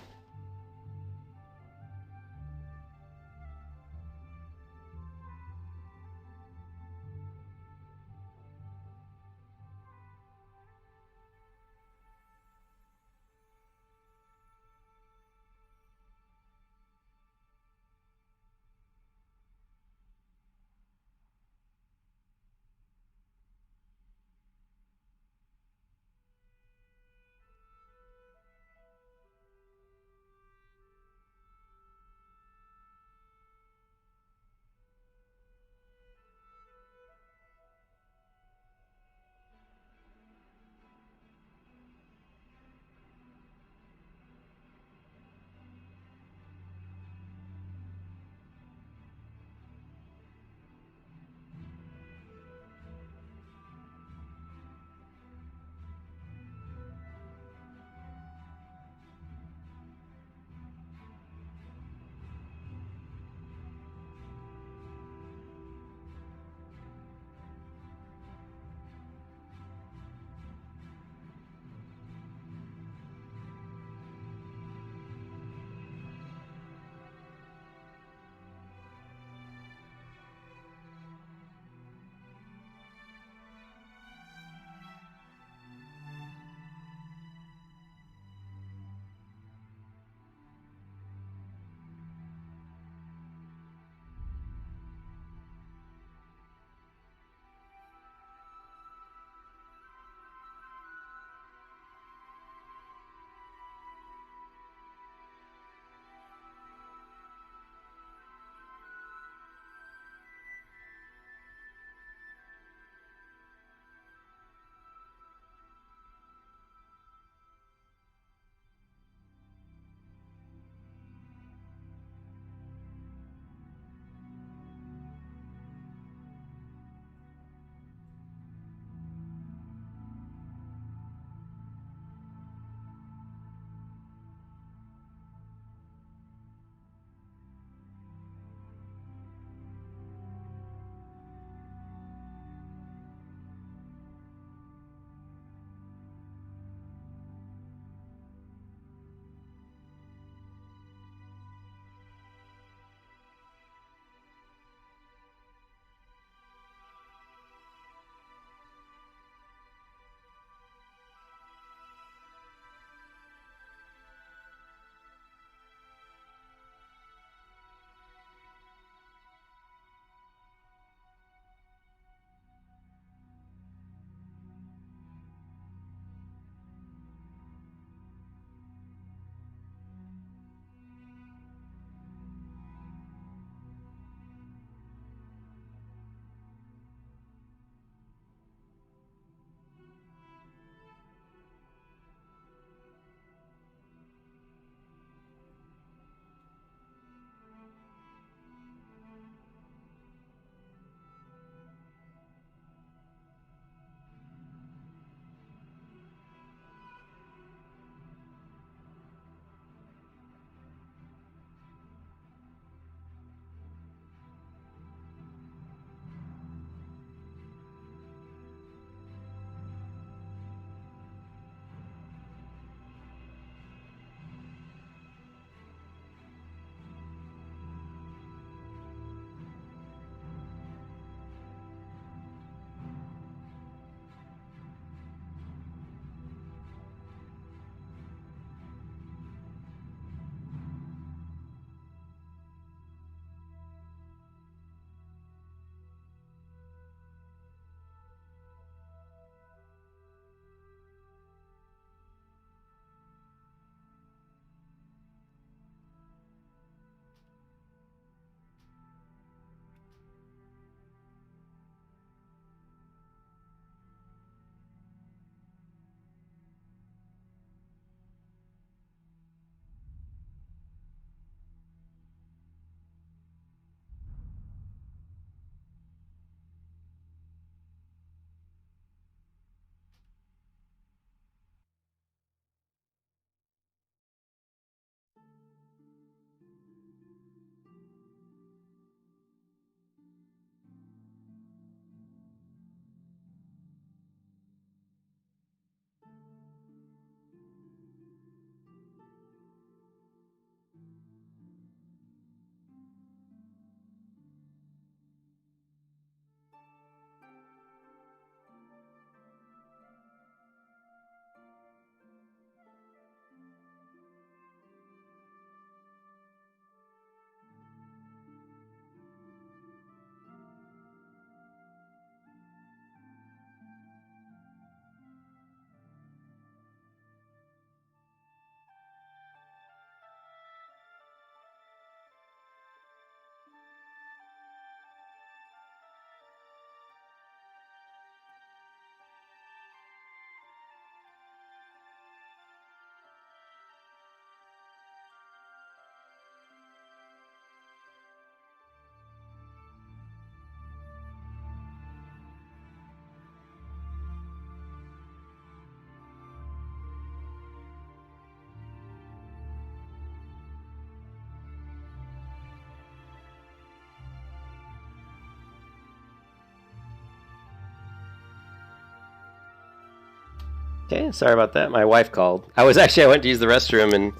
B: Okay, sorry about that. My wife called. I went to use the restroom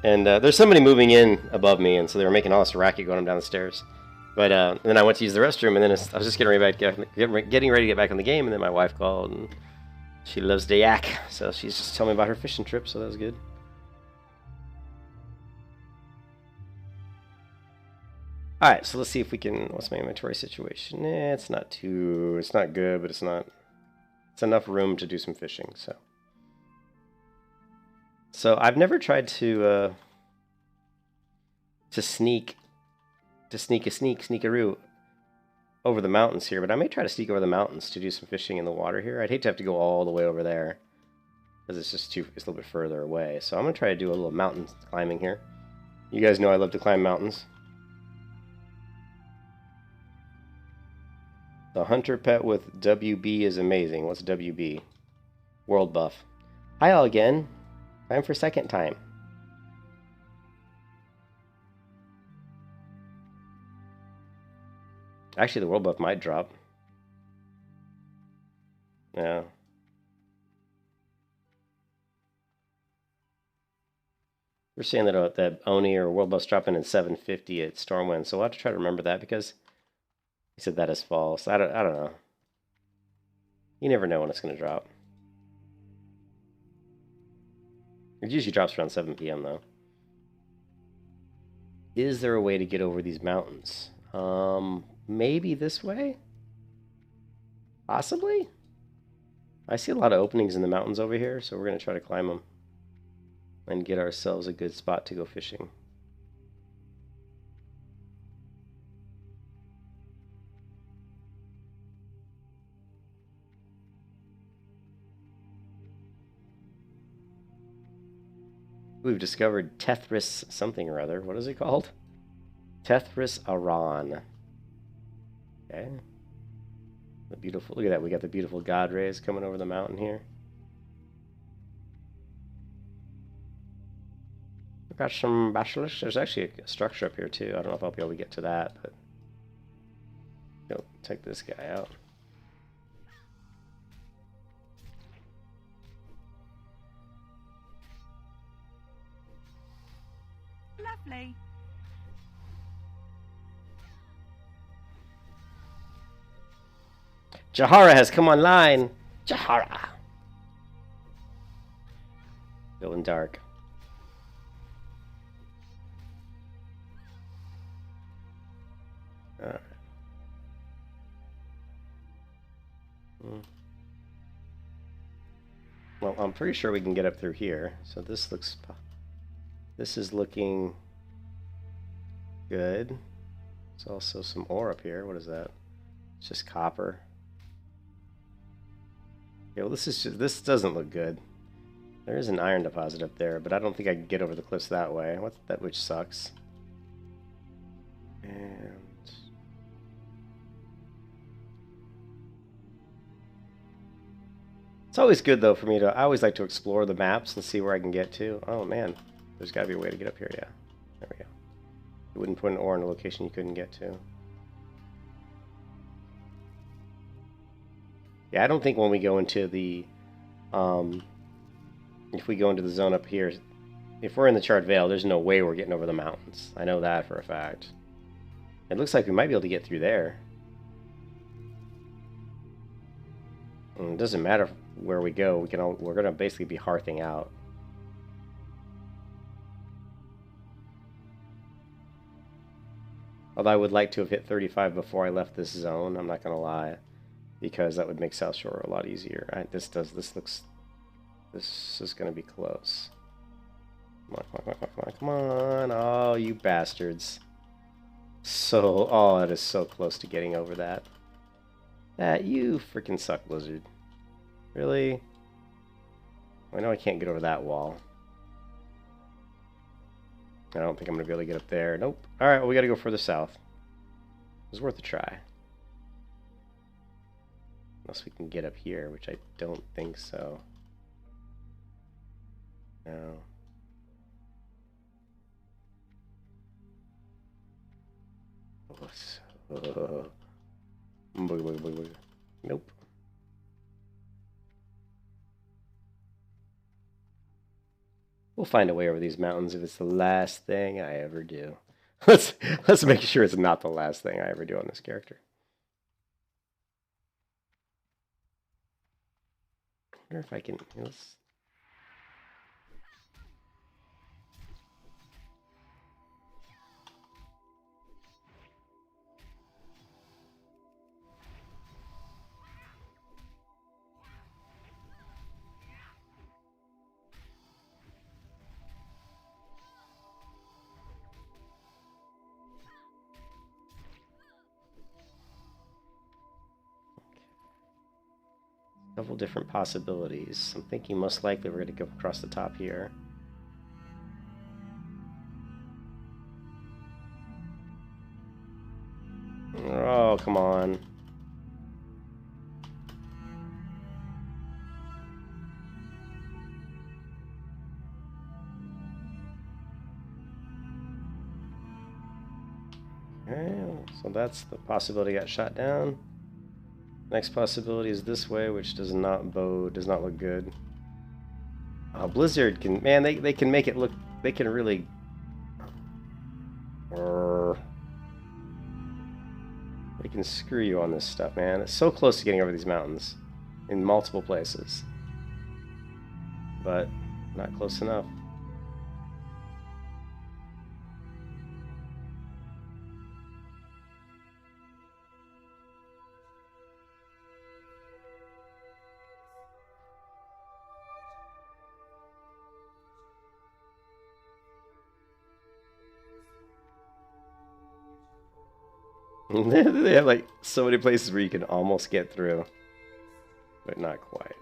B: and there's somebody moving in above me, and so they were making all this racket going down the stairs. But then I went to use the restroom, and then I was just getting ready to get back on the game, and then my wife called, and she loves to yak, so she's just telling me about her fishing trip, so that was good. Alright, so let's see if we can... What's my inventory situation? It's not good, but it's enough room to do some fishing, so... So I've never tried to sneakaroo over the mountains here, but I may try to sneak over the mountains to do some fishing in the water here. I'd hate to have to go all the way over there, because it's a little bit further away. So I'm going to try to do a little mountain climbing here. You guys know I love to climb mountains. The hunter pet with WB is amazing. What's WB? World buff. Hi all again. Time for second time. Actually, the world buff might drop. Yeah. We're saying that that Oni or world buff's dropping in 750 at Stormwind, so we'll have to try to remember that because he said that is false. I don't know. You never know when it's going to drop. It usually drops around 7 p.m. though. Is there a way to get over these mountains? Maybe this way? Possibly? I see a lot of openings in the mountains over here, so we're going to try to climb them and get ourselves a good spot to go fishing. We've discovered Tethris something or other. What is it called? Tethris Aran. Okay. The beautiful, look at that, we got the beautiful god rays coming over the mountain here. We've got some basilisks. There's actually a structure up here too. I don't know if I'll be able to get to that, but go take this guy out.
C: Lovely.
B: Jahara has come online. Jahara. Going dark. Alright. Well, I'm pretty sure we can get up through here. So this is looking good. There's also some ore up here. What is that? It's just copper. Yeah, well, this doesn't look good. There is an iron deposit up there, but I don't think I can get over the cliffs that way. What's that? Which sucks. And it's always good though for me to. I always like to explore the maps and see where I can get to. Oh man, there's got to be a way to get up here. Yeah, there we go. You wouldn't put an ore in a location you couldn't get to. Yeah, I don't think when we go into the, if we go into the zone up here, if we're in the Charred Vale, there's no way we're getting over the mountains. I know that for a fact. It looks like we might be able to get through there. And it doesn't matter where we go. We're gonna basically be hearthing out. Although I would like to have hit 35 before I left this zone. I'm not gonna lie. Because that would make South Shore a lot easier. Right, this is gonna be close. Come on, oh you bastards. Oh, that is so close to getting over that. You freaking suck, Blizzard. Really? I know I can't get over that wall. I don't think I'm gonna be able to get up there. Nope. Alright, well we gotta go further south. It was worth a try. Unless we can get up here, which I don't think so. No. Nope. We'll find a way over these mountains if it's the last thing I ever do. Let's make sure it's not the last thing I ever do on this character. I wonder if I can... Let's... Several different possibilities. I'm thinking most likely we're going to go across the top here. Oh, come on. Okay, so that's the possibility got shot down. Next possibility is this way, which does not look good. Oh, Blizzard can, man, they can make it look, they can really... They can screw you on this stuff, man. It's so close to getting over these mountains in multiple places. But not close enough. They have like so many places where you can almost get through, but not quite.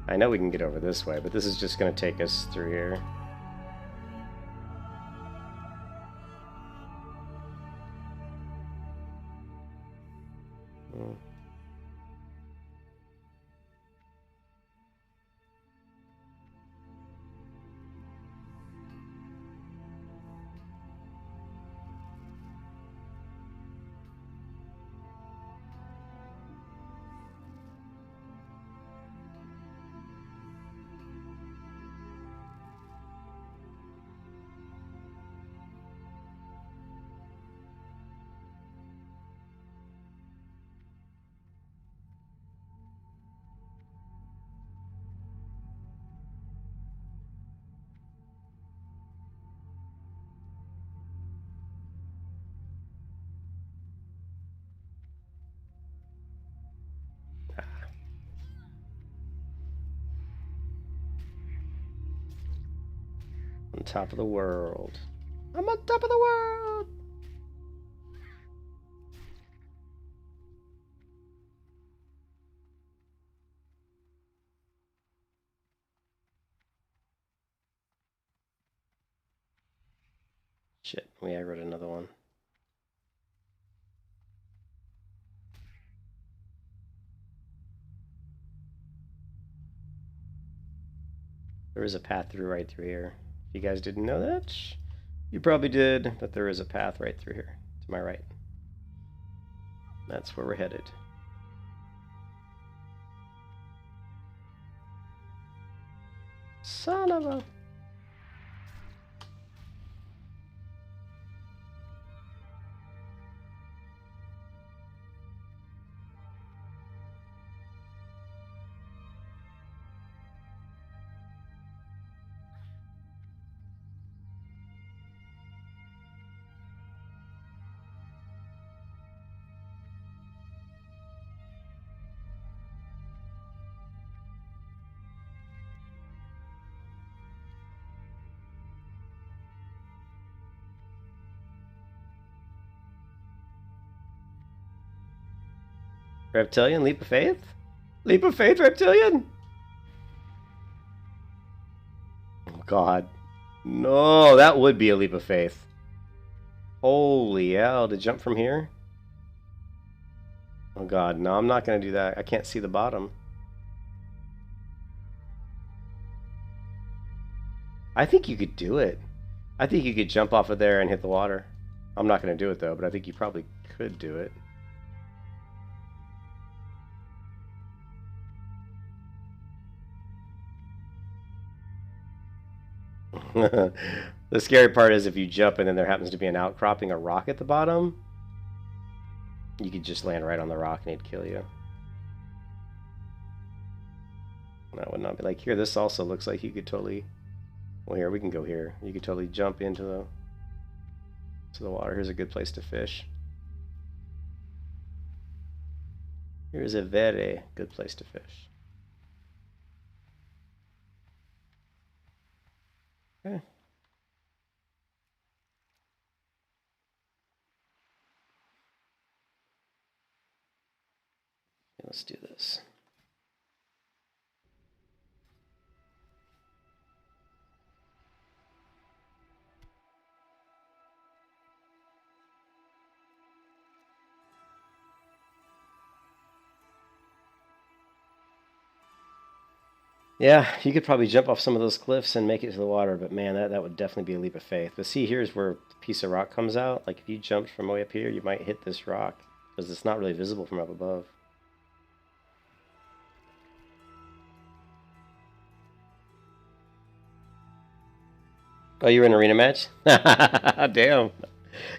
B: I know we can get over this way, but this is just going to take us through here. On top of the world. I'm on top of the world! Shit, I wrote another one. There is a path through right through here. If you guys didn't know that, you probably did, but there is a path right through here, to my right. That's where we're headed. Son of a... Reptilian, leap of faith? Leap of faith, Reptilian? Oh god. No, that would be a leap of faith. Holy hell, to jump from here? Oh god, no, I'm not going to do that. I can't see the bottom. I think you could do it. I think you could jump off of there and hit the water. I'm not going to do it though, but I think you probably could do it. The scary part is if you jump and then there happens to be an outcropping, a rock at the bottom, you could just land right on the rock and it'd kill you. That would not be like here. This also looks like you could totally. Well, here we can go here. You could totally jump into the water. Here's a good place to fish. Here's a very good place to fish. Okay. Let's do this. Yeah, you could probably jump off some of those cliffs and make it to the water, but man, that would definitely be a leap of faith. But see, here's where the piece of rock comes out. Like if you jumped from way up here, you might hit this rock because it's not really visible from up above. Oh, you were in an arena match? Damn.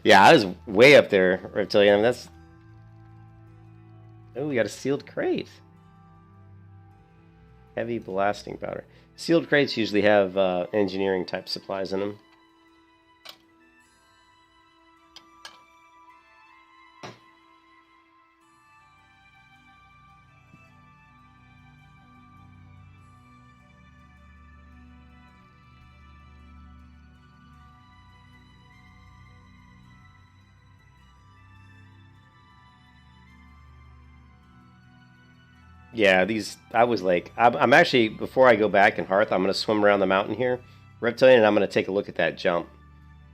B: Yeah, I was way up there, Reptilian. I mean, that's... Oh, we got a sealed crate. Heavy blasting powder. Sealed crates usually have engineering type supplies in them. Yeah, these, I was like, I'm actually, before I go back in Hearth, I'm going to swim around the mountain here, Reptilian, and I'm going to take a look at that jump.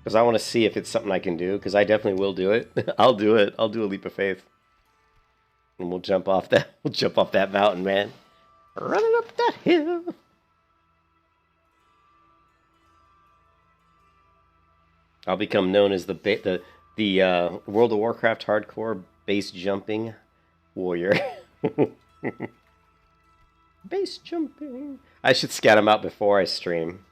B: Because I want to see if it's something I can do, because I definitely will do it. I'll do it. I'll do a leap of faith. And we'll jump off that mountain, man. Running up that hill. I'll become known as the World of Warcraft hardcore base jumping warrior. Base jumping. I should scat him out before I stream.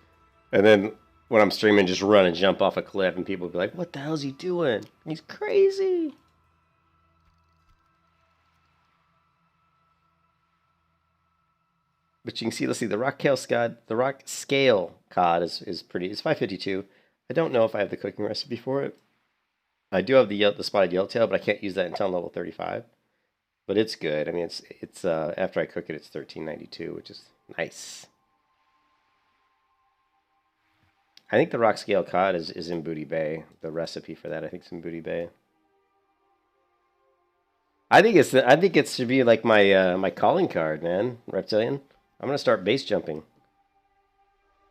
B: And then when I'm streaming, just run and jump off a cliff and people will be like, what the hell's he doing? He's crazy. But you can see, let's see, the rock scale cod is pretty, it's 552. I don't know if I have the cooking recipe for it. I do have the spotted yellowtail, but I can't use that until I'm level 35. But it's good. I mean, it's after I cook it, it's 13.92, which is nice. I think the rock scale cod is in Booty Bay. The recipe for that, I think, is in Booty Bay. I think it should be like my my calling card, man, Reptilian. I'm gonna start base jumping,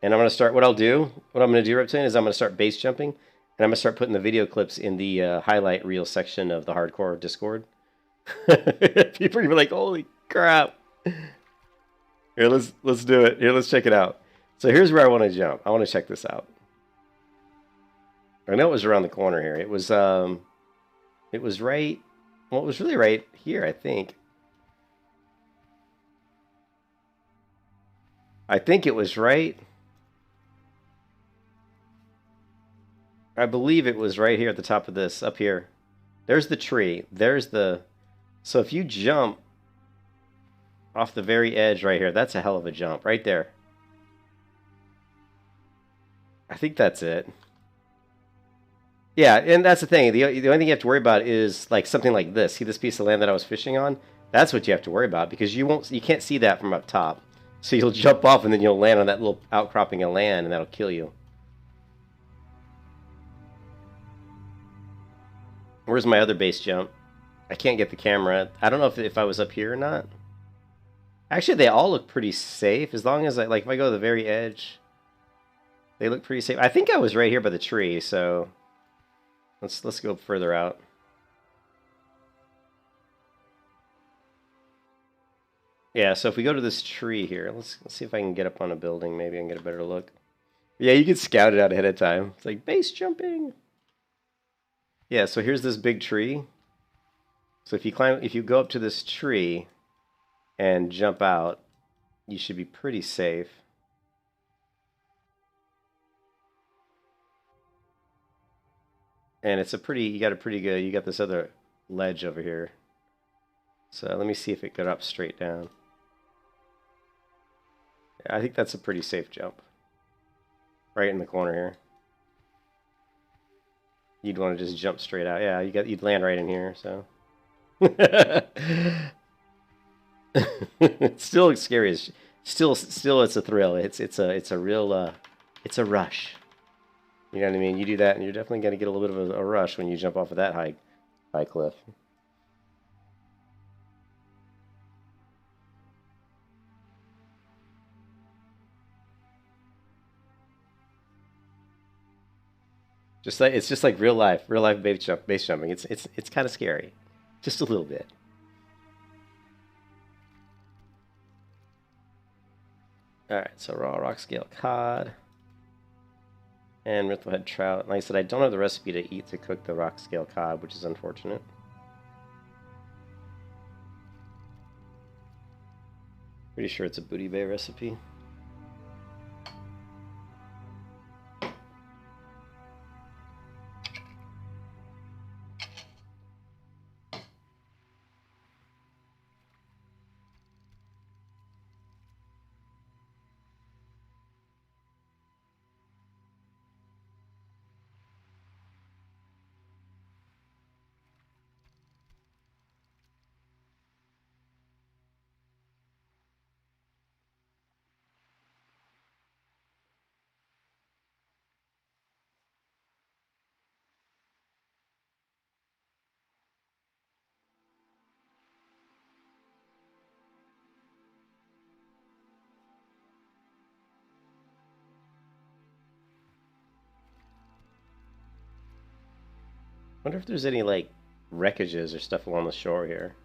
B: and I'm gonna start. What I'm gonna do, Reptilian, is I'm gonna start base jumping, and I'm gonna start putting the video clips in the highlight reel section of the hardcore Discord. People are gonna be like, "Holy crap!" Here, let's do it. Here, let's check it out. So here's where I want to jump. I want to check this out. I know it was around the corner here. It was right. Well, it was really right here, I think. I think it was right. I believe it was right here at the top of this, up here. There's the tree. There's the... So if you jump off the very edge right here, that's a hell of a jump right there. I think that's it. Yeah, and that's the thing. The only thing you have to worry about is like something like this. See this piece of land that I was fishing on? That's what you have to worry about, because you can't see that from up top. So you'll jump off and then you'll land on that little outcropping of land, and that'll kill you. Where's my other base jump? I can't get the camera. I don't know if I was up here or not. Actually, they all look pretty safe, as long as if I go to the very edge, they look pretty safe. I think I was right here by the tree, so let's go further out. Yeah, so if we go to this tree here, let's see if I can get up on a building. Maybe I can get a better look. Yeah, you can scout it out ahead of time. It's like base jumping. Yeah, so here's this big tree. So if you go up to this tree and jump out, you should be pretty safe. And it's you got this other ledge over here. So let me see if it got up straight down. Yeah, I think that's a pretty safe jump. Right in the corner here. You'd want to just jump straight out. Yeah, you'd land right in here, so. It's still scary. Still it's a thrill. It's a real it's a rush. You know what I mean? You do that and you're definitely going to get a little bit of a rush when you jump off of that high cliff. It's just like real life base jumping. It's kind of scary, just a little bit. All right, so raw rock scale cod and Rifflehead trout. Like I said, I don't have the recipe to cook the rock scale cod, which is unfortunate. Pretty sure it's a Booty Bay recipe. Wonder if there's any like wreckages or stuff along the shore here.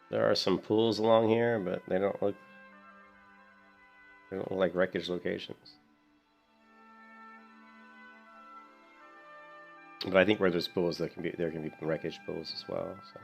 B: There are some pools along here, but they don't look like wreckage locations. But I think where there's pools, there can be wreckage pools as well. So.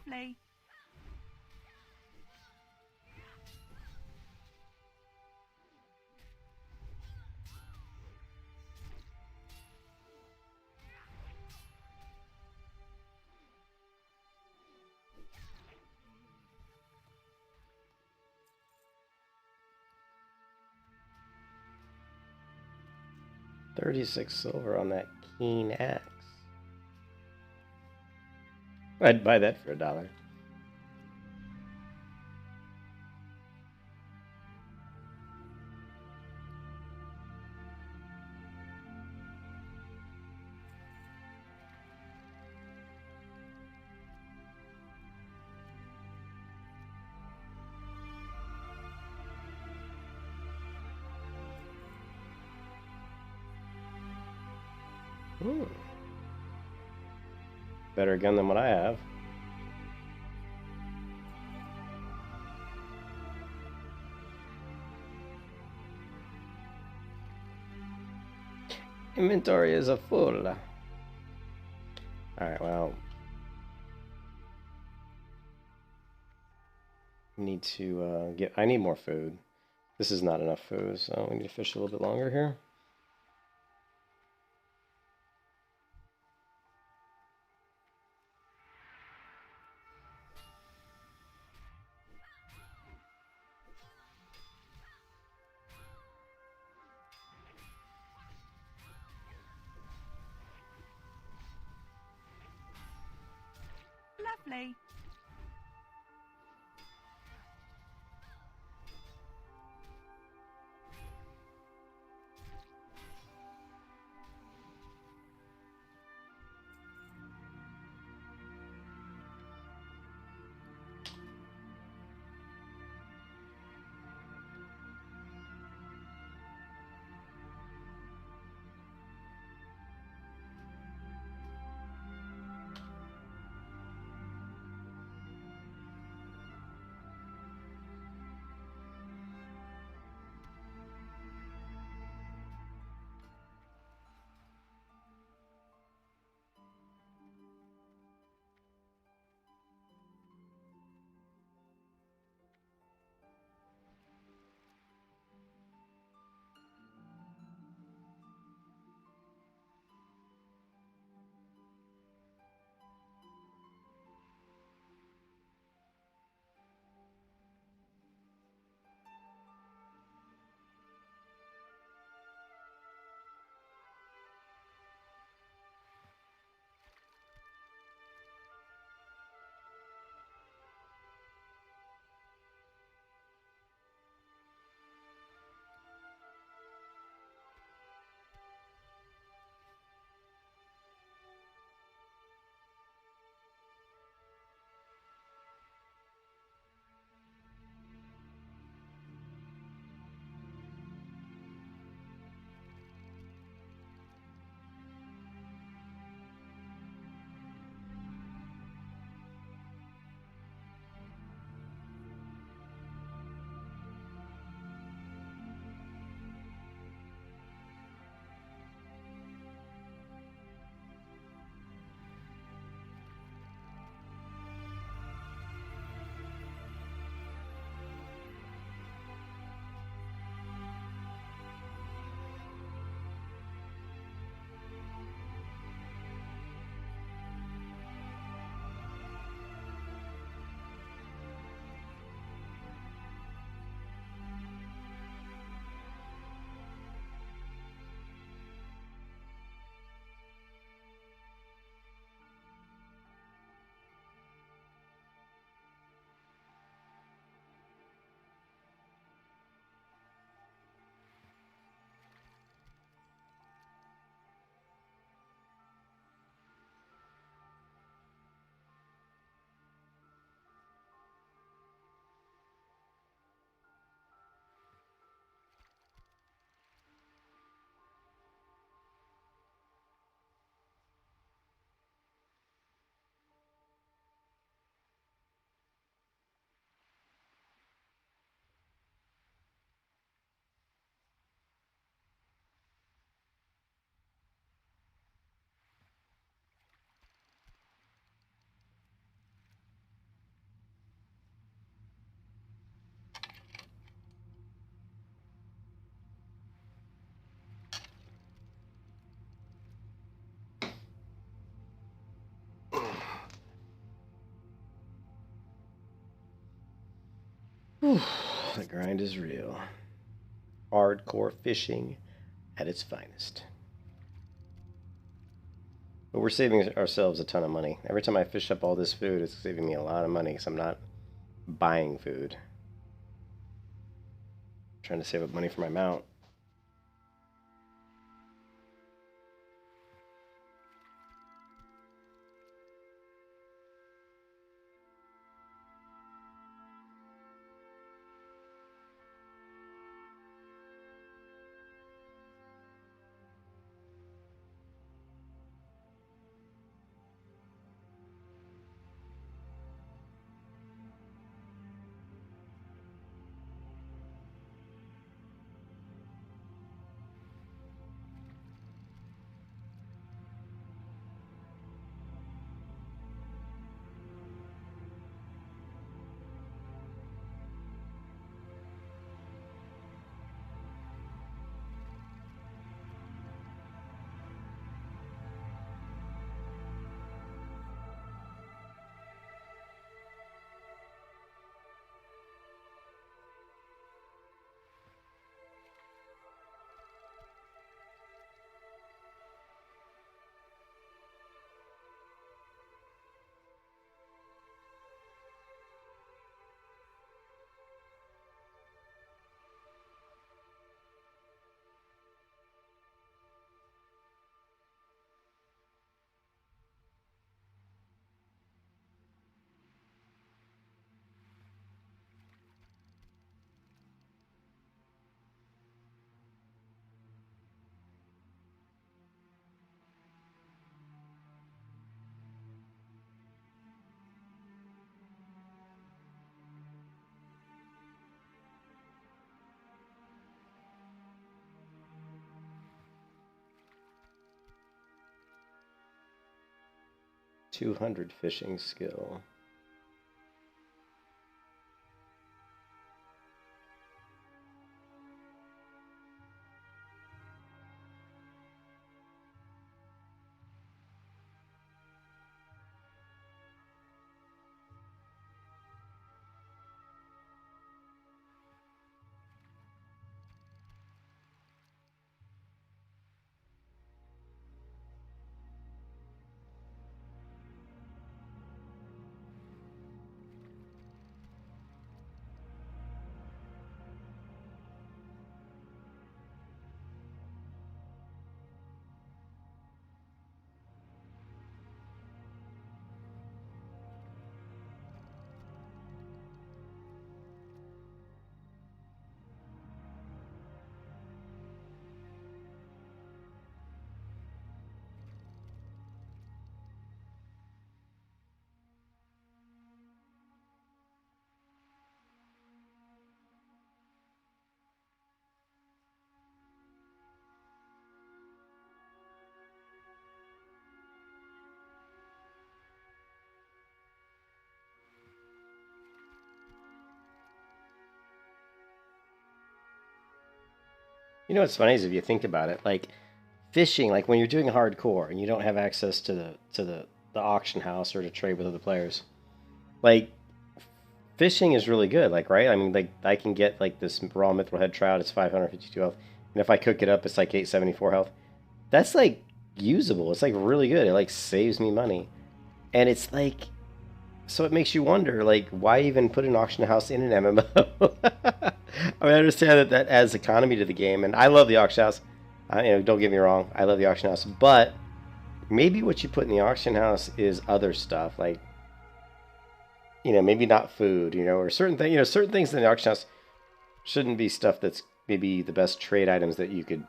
C: Lovely.
B: $36 silver on that keen axe. I'd buy that for $1. Better gun than what I have. Inventory is a full. Alright, well. Need to I need more food. This is not enough food, so we need to fish a little bit longer here.
C: Lovely.
B: The grind is real. Hardcore fishing at its finest. But we're saving ourselves a ton of money. Every time I fish up all this food, it's saving me a lot of money because I'm not buying food. I'm trying to save up money for my mount. $200 fishing skill. You know what's funny is if you think about it, like fishing, like when you're doing hardcore and you don't have access to the auction house or to trade with other players, like fishing is really good. Like, right? I mean, like I can get like this raw mithril head trout. It's 552 health, and if I cook it up, it's like 874 health. That's like usable. It's like really good. It like saves me money, and it's like, so it makes you wonder, like, why even put an auction house in an MMO? I mean, I understand that that adds economy to the game, and I love the auction house. You know, don't get me wrong, I love the auction house, but maybe what you put in the auction house is other stuff, like, you know, maybe not food, you know, or certain things. You know, certain things in the auction house shouldn't be stuff that's maybe the best trade items that you could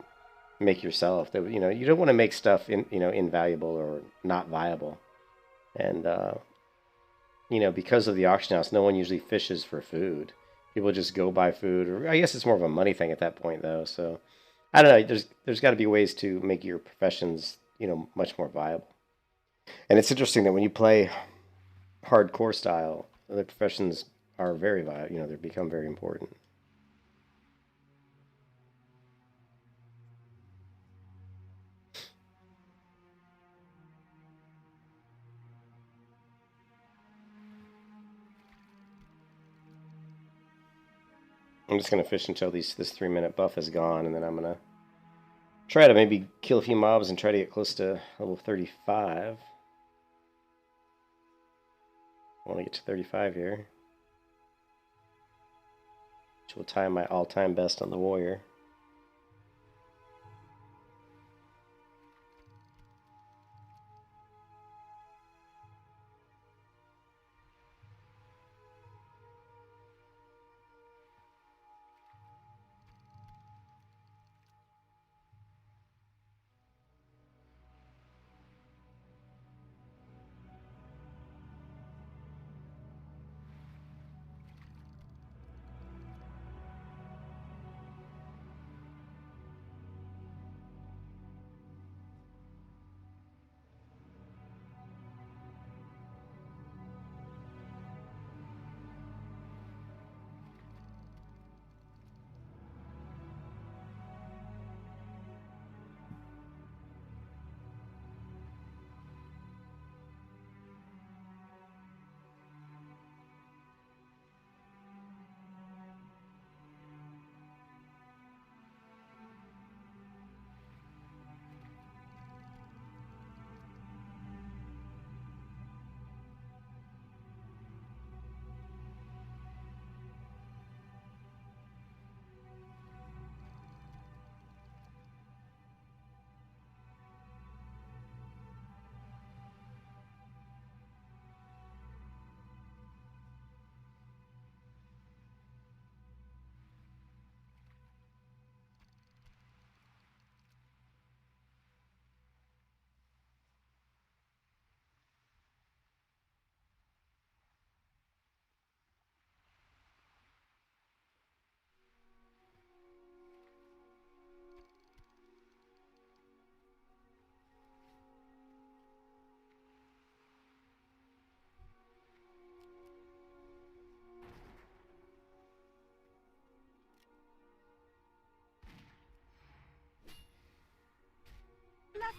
B: make yourself. That, you know, you don't want to make stuff invaluable or not viable, and you know, because of the auction house, no one usually fishes for food. People just go buy food, or I guess it's more of a money thing at that point, though. So I don't know. There's got to be ways to make your professions, you know, much more viable. And it's interesting that when you play hardcore style, the professions are very viable. You know, they become very important. I'm just gonna fish until this 3-minute buff is gone, and then I'm gonna try to maybe kill a few mobs and try to get close to level 35. I want to get to 35 here, which will tie my all-time best on the warrior.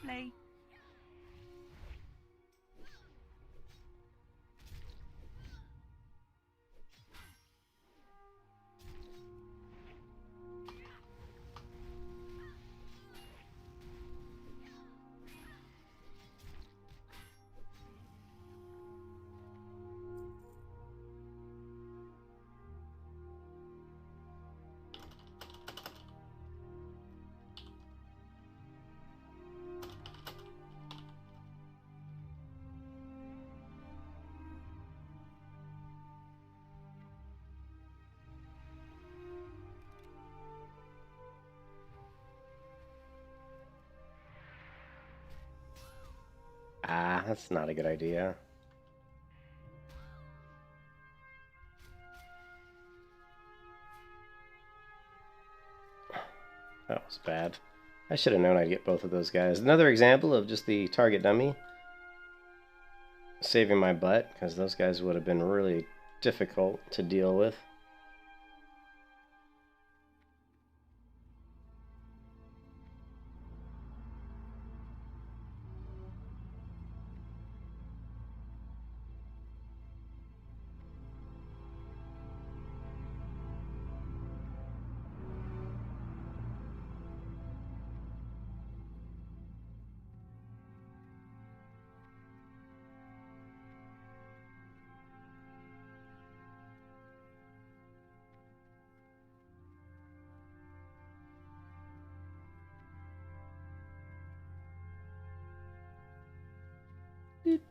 C: Lovely.
B: Ah, that's not a good idea. That was bad. I should have known I'd get both of those guys. Another example of just the target dummy saving my butt, because those guys would have been really difficult to deal with.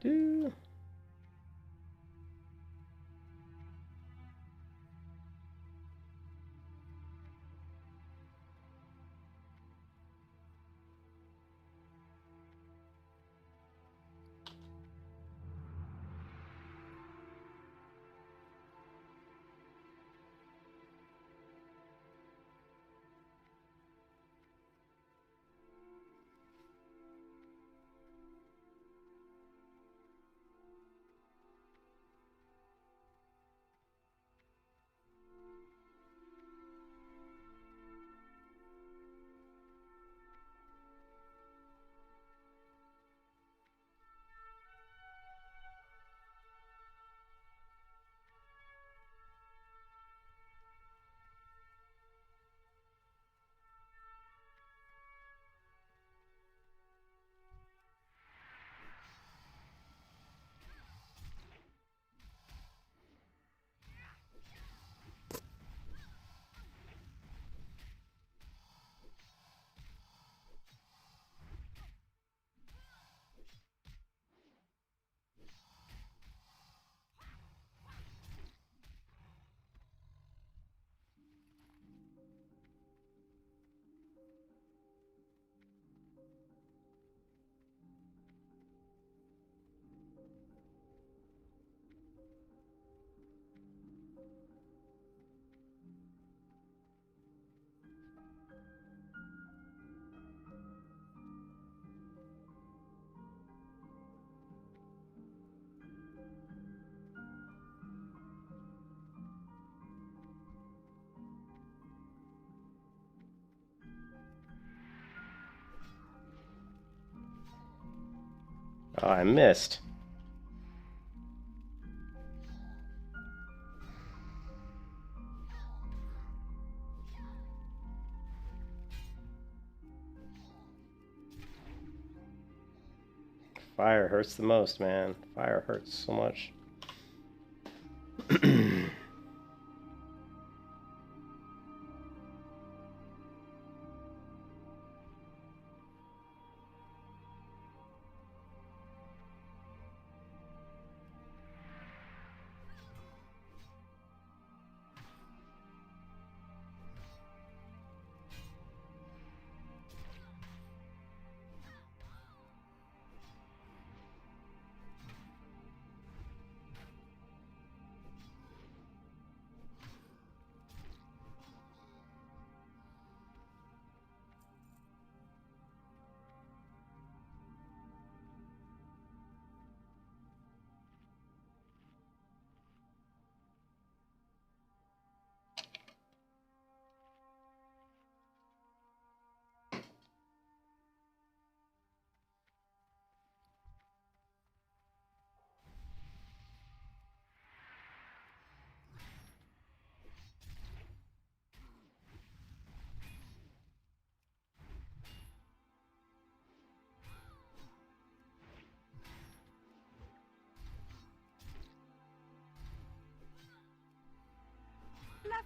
B: Doo-doo. Oh, I missed. Fire hurts the most, man. Fire hurts so much.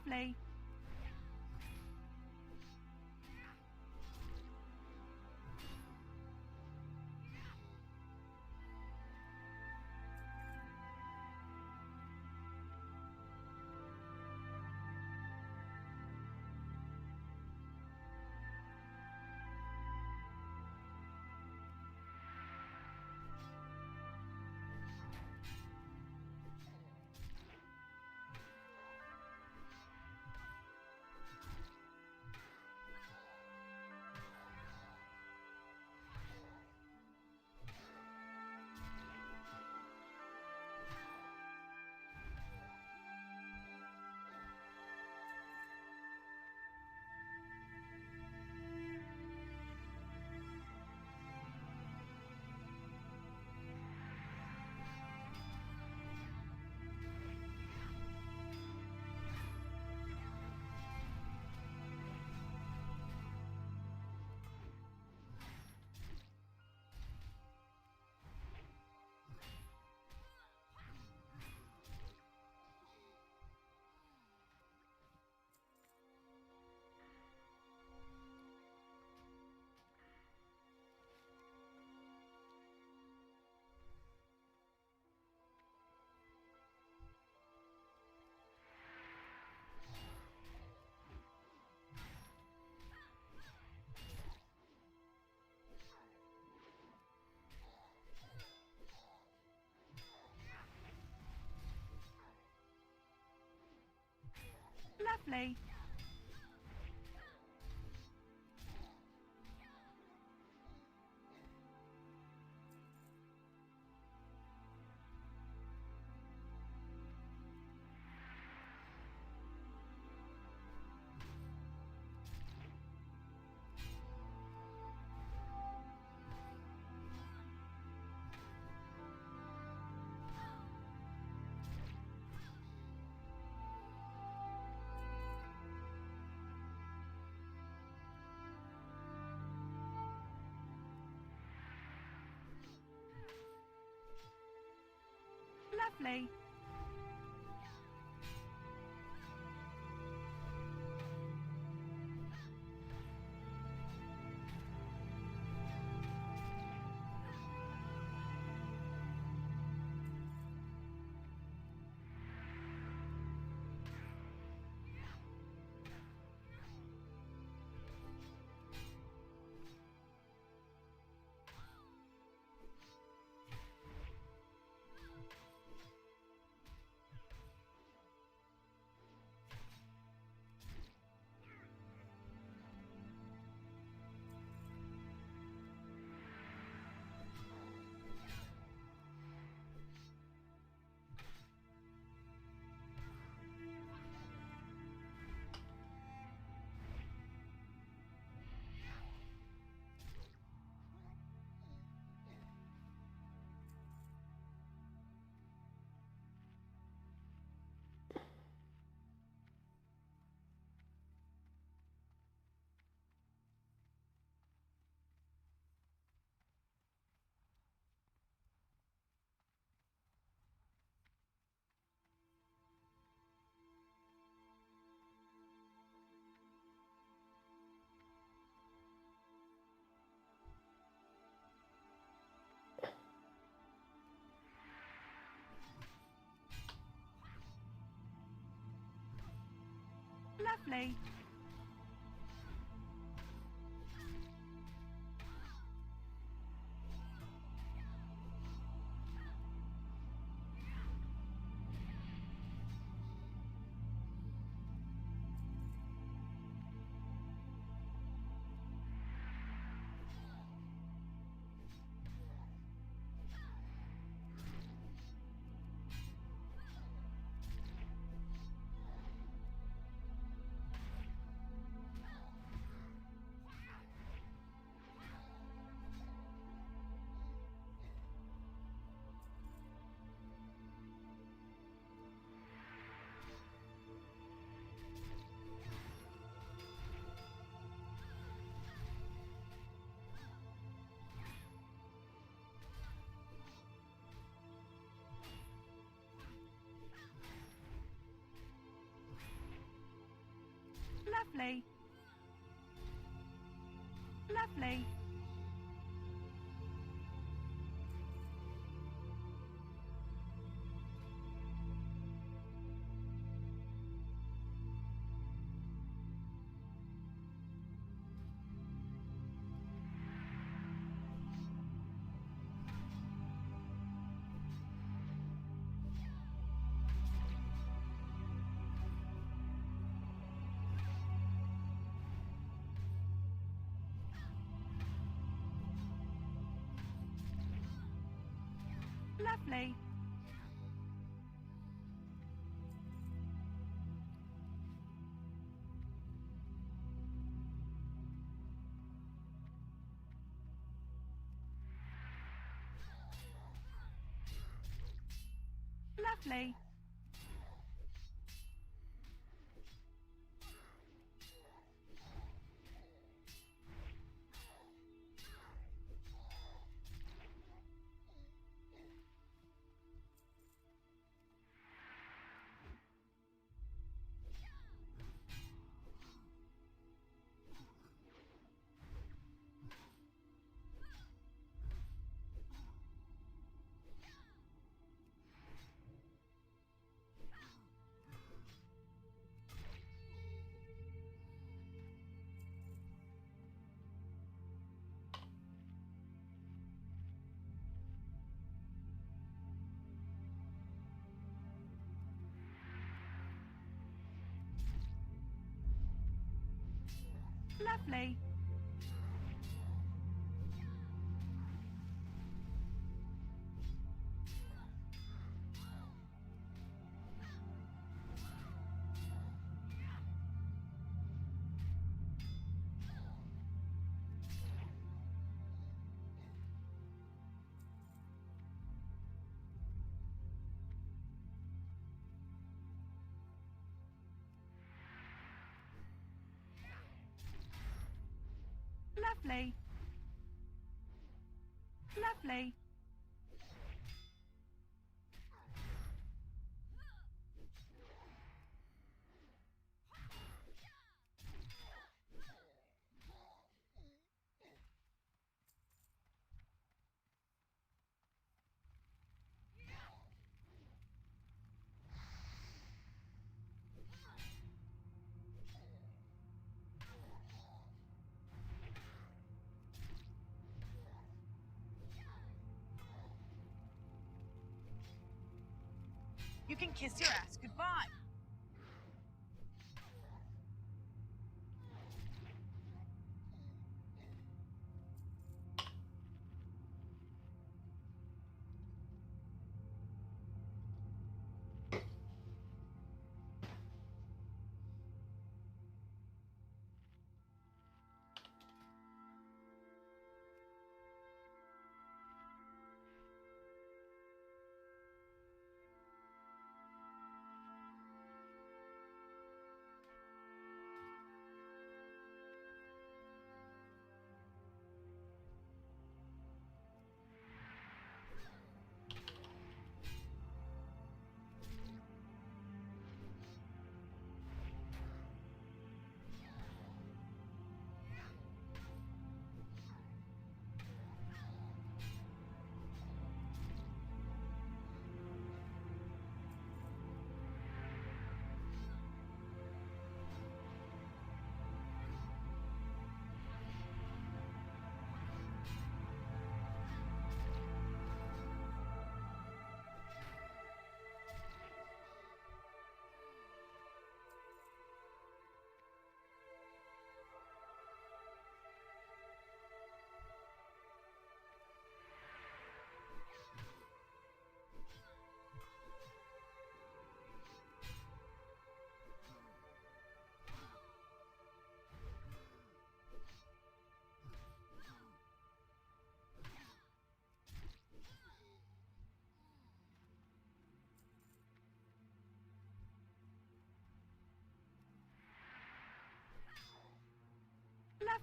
C: Lovely. Lovely. Lovely. Lovely. Lovely. Lovely. Lovely. Lovely. Lovely. Lovely. Lovely. You can kiss your ass goodbye.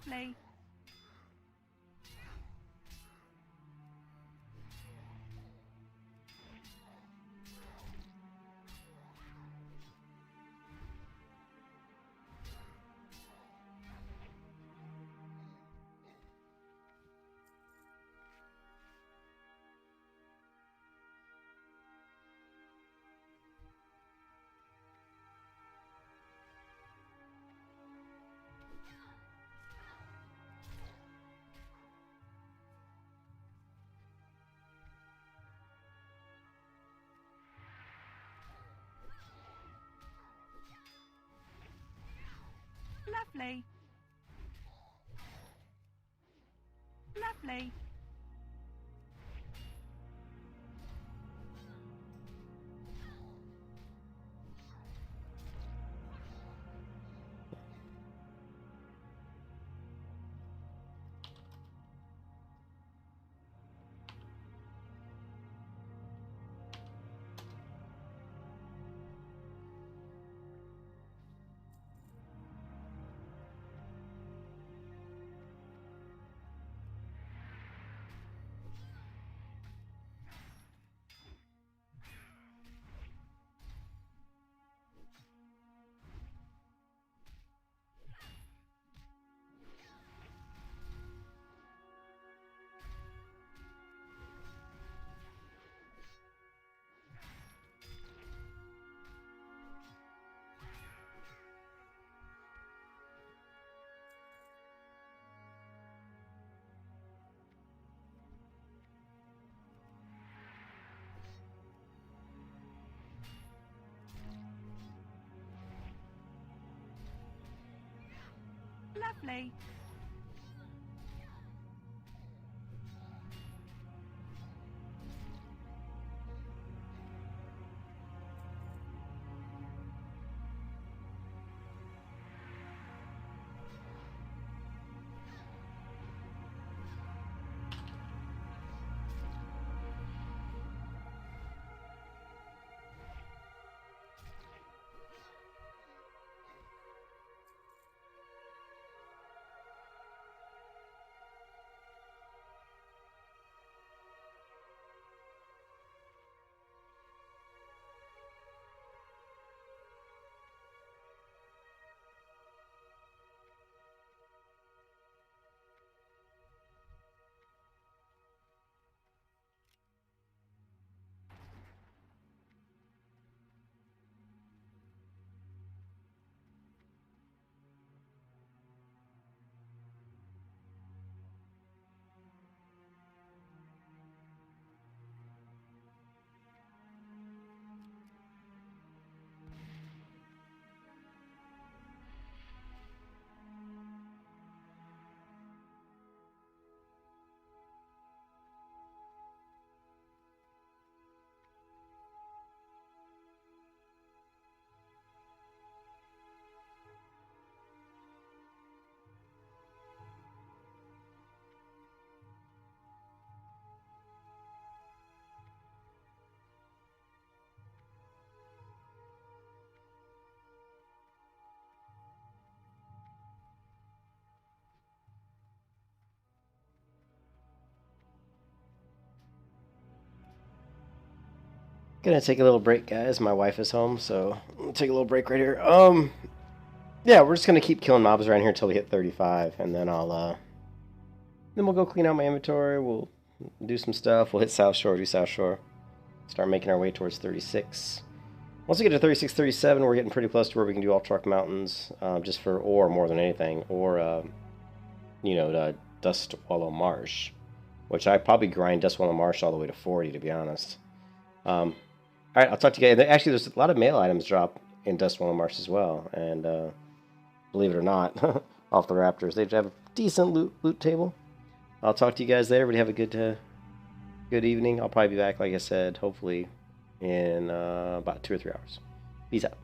C: Lovely. Lovely. Lovely. Lovely.
B: Gonna take a little break, guys. My wife is home, so I'll take a little break right here. Yeah, we're just gonna keep killing mobs around here until we hit 35, and then then we'll go clean out my inventory. We'll do some stuff. We'll hit South Shore, do South Shore. Start making our way towards 36. Once we get to 36, 37, we're getting pretty close to where we can do Altruck Mountains, just for ore more than anything, or the Dust Wallow Marsh, which I probably grind Dust Wallow Marsh all the way to 40, to be honest. All right, I'll talk to you guys. Actually, there's a lot of mail items drop in Dust Wallow Marsh as well, and believe it or not, off the Raptors, they have a decent loot table. I'll talk to you guys later. Everybody have a good evening. I'll probably be back, like I said, hopefully in about 2 or 3 hours. Peace out.